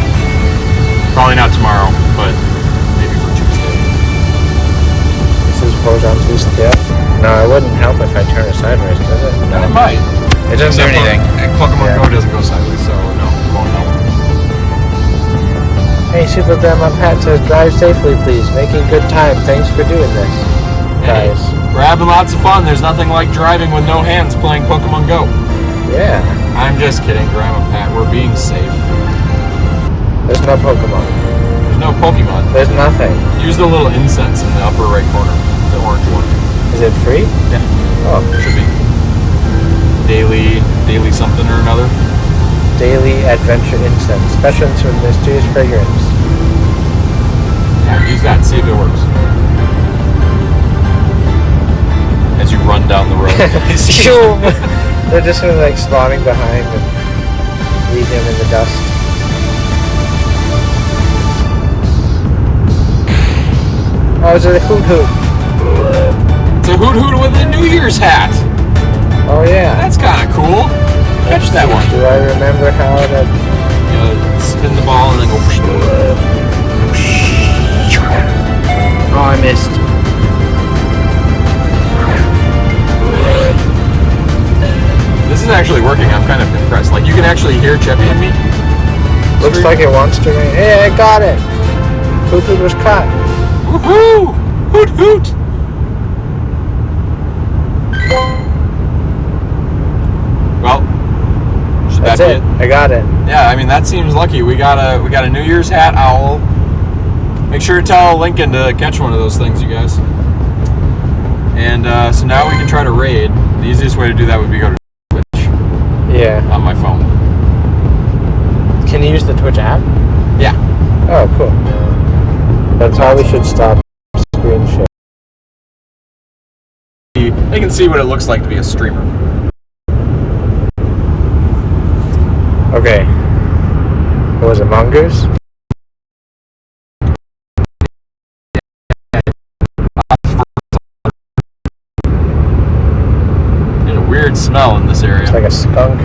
probably not tomorrow, but maybe for Tuesday. This is horizontal step. No, it wouldn't help if I turn it sideways, does it? No. It might. It doesn't do anything. Pokemon Yeah. Go doesn't go sideways, so no, it won't help. Hey, Super Grandma Pat says, drive safely, please. Making good time. Thanks for doing this, Hey, guys. we're having lots of fun. There's nothing like driving with no hands playing Pokemon Go. Yeah. I'm just kidding, Grandma Pat. We're being safe. There's no Pokemon. There's no Pokemon. There's nothing. Use the little incense in the upper right corner, the orange one. Is it free? Yeah, Oh, should be. Daily something or another. daily adventure incense. Special with mysterious fragrance. Yeah, use that. See if it works. As you run down the road. They're just sort of like spawning behind and leave them in the dust. Oh, it's a hoot hoot. It's a Hoot Hoot with a New Year's hat. Oh yeah. That's kind of cool. Catch that one. Do I remember how to? You know, spin the ball and then go. Oh, I missed. This is actually working. I'm kind of impressed. Like, you can actually hear Cheppy and me. Looks like it wants to rain. Hey, I got it. Hoot hoot was caught. Woohoo! Hoot hoot! Well, should That's that it. be it? I got it. Yeah, I mean that seems lucky. We got a New Year's hat owl. Make sure to tell Lincoln to catch one of those things, you guys. And so now we can try to raid. The easiest way to do that would be go to Twitch Yeah. on my phone. Can you use the Twitch app? Yeah. Oh, cool. That's how we should stop screen share. They can see what it looks like to be a streamer. Okay. What was it, Mongoose? There's a weird smell in this area. It's like a skunk.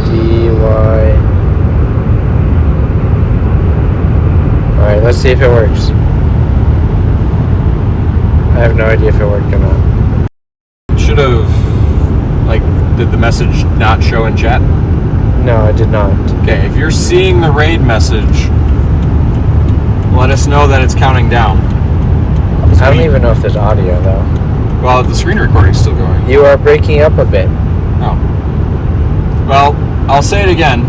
DY. Alright, let's see if it works. I have no idea if it worked or not. Should have, like, Did the message not show in chat? No, I did not. Okay, if you're seeing the raid message, let us know that it's counting down. I don't even know if there's audio though. Well, the screen recording's still going. You are breaking up a bit. Oh. Well, I'll say it again.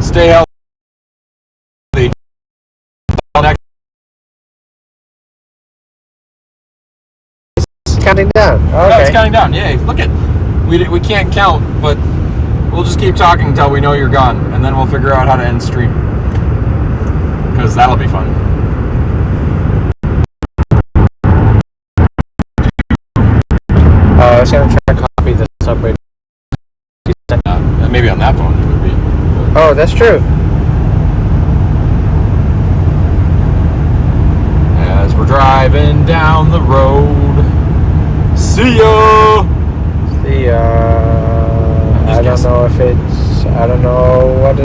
Stay healthy. It's counting down. Okay. Oh, it's counting down. Yay. Look it. We can't count, but we'll just keep talking until we know you're gone, and then we'll figure out how to end stream. Because that'll be fun. I was gonna try to copy the subway. Maybe on that phone it would be. Oh, that's true. As we're driving down the road. See ya! I don't know if it's. I don't know what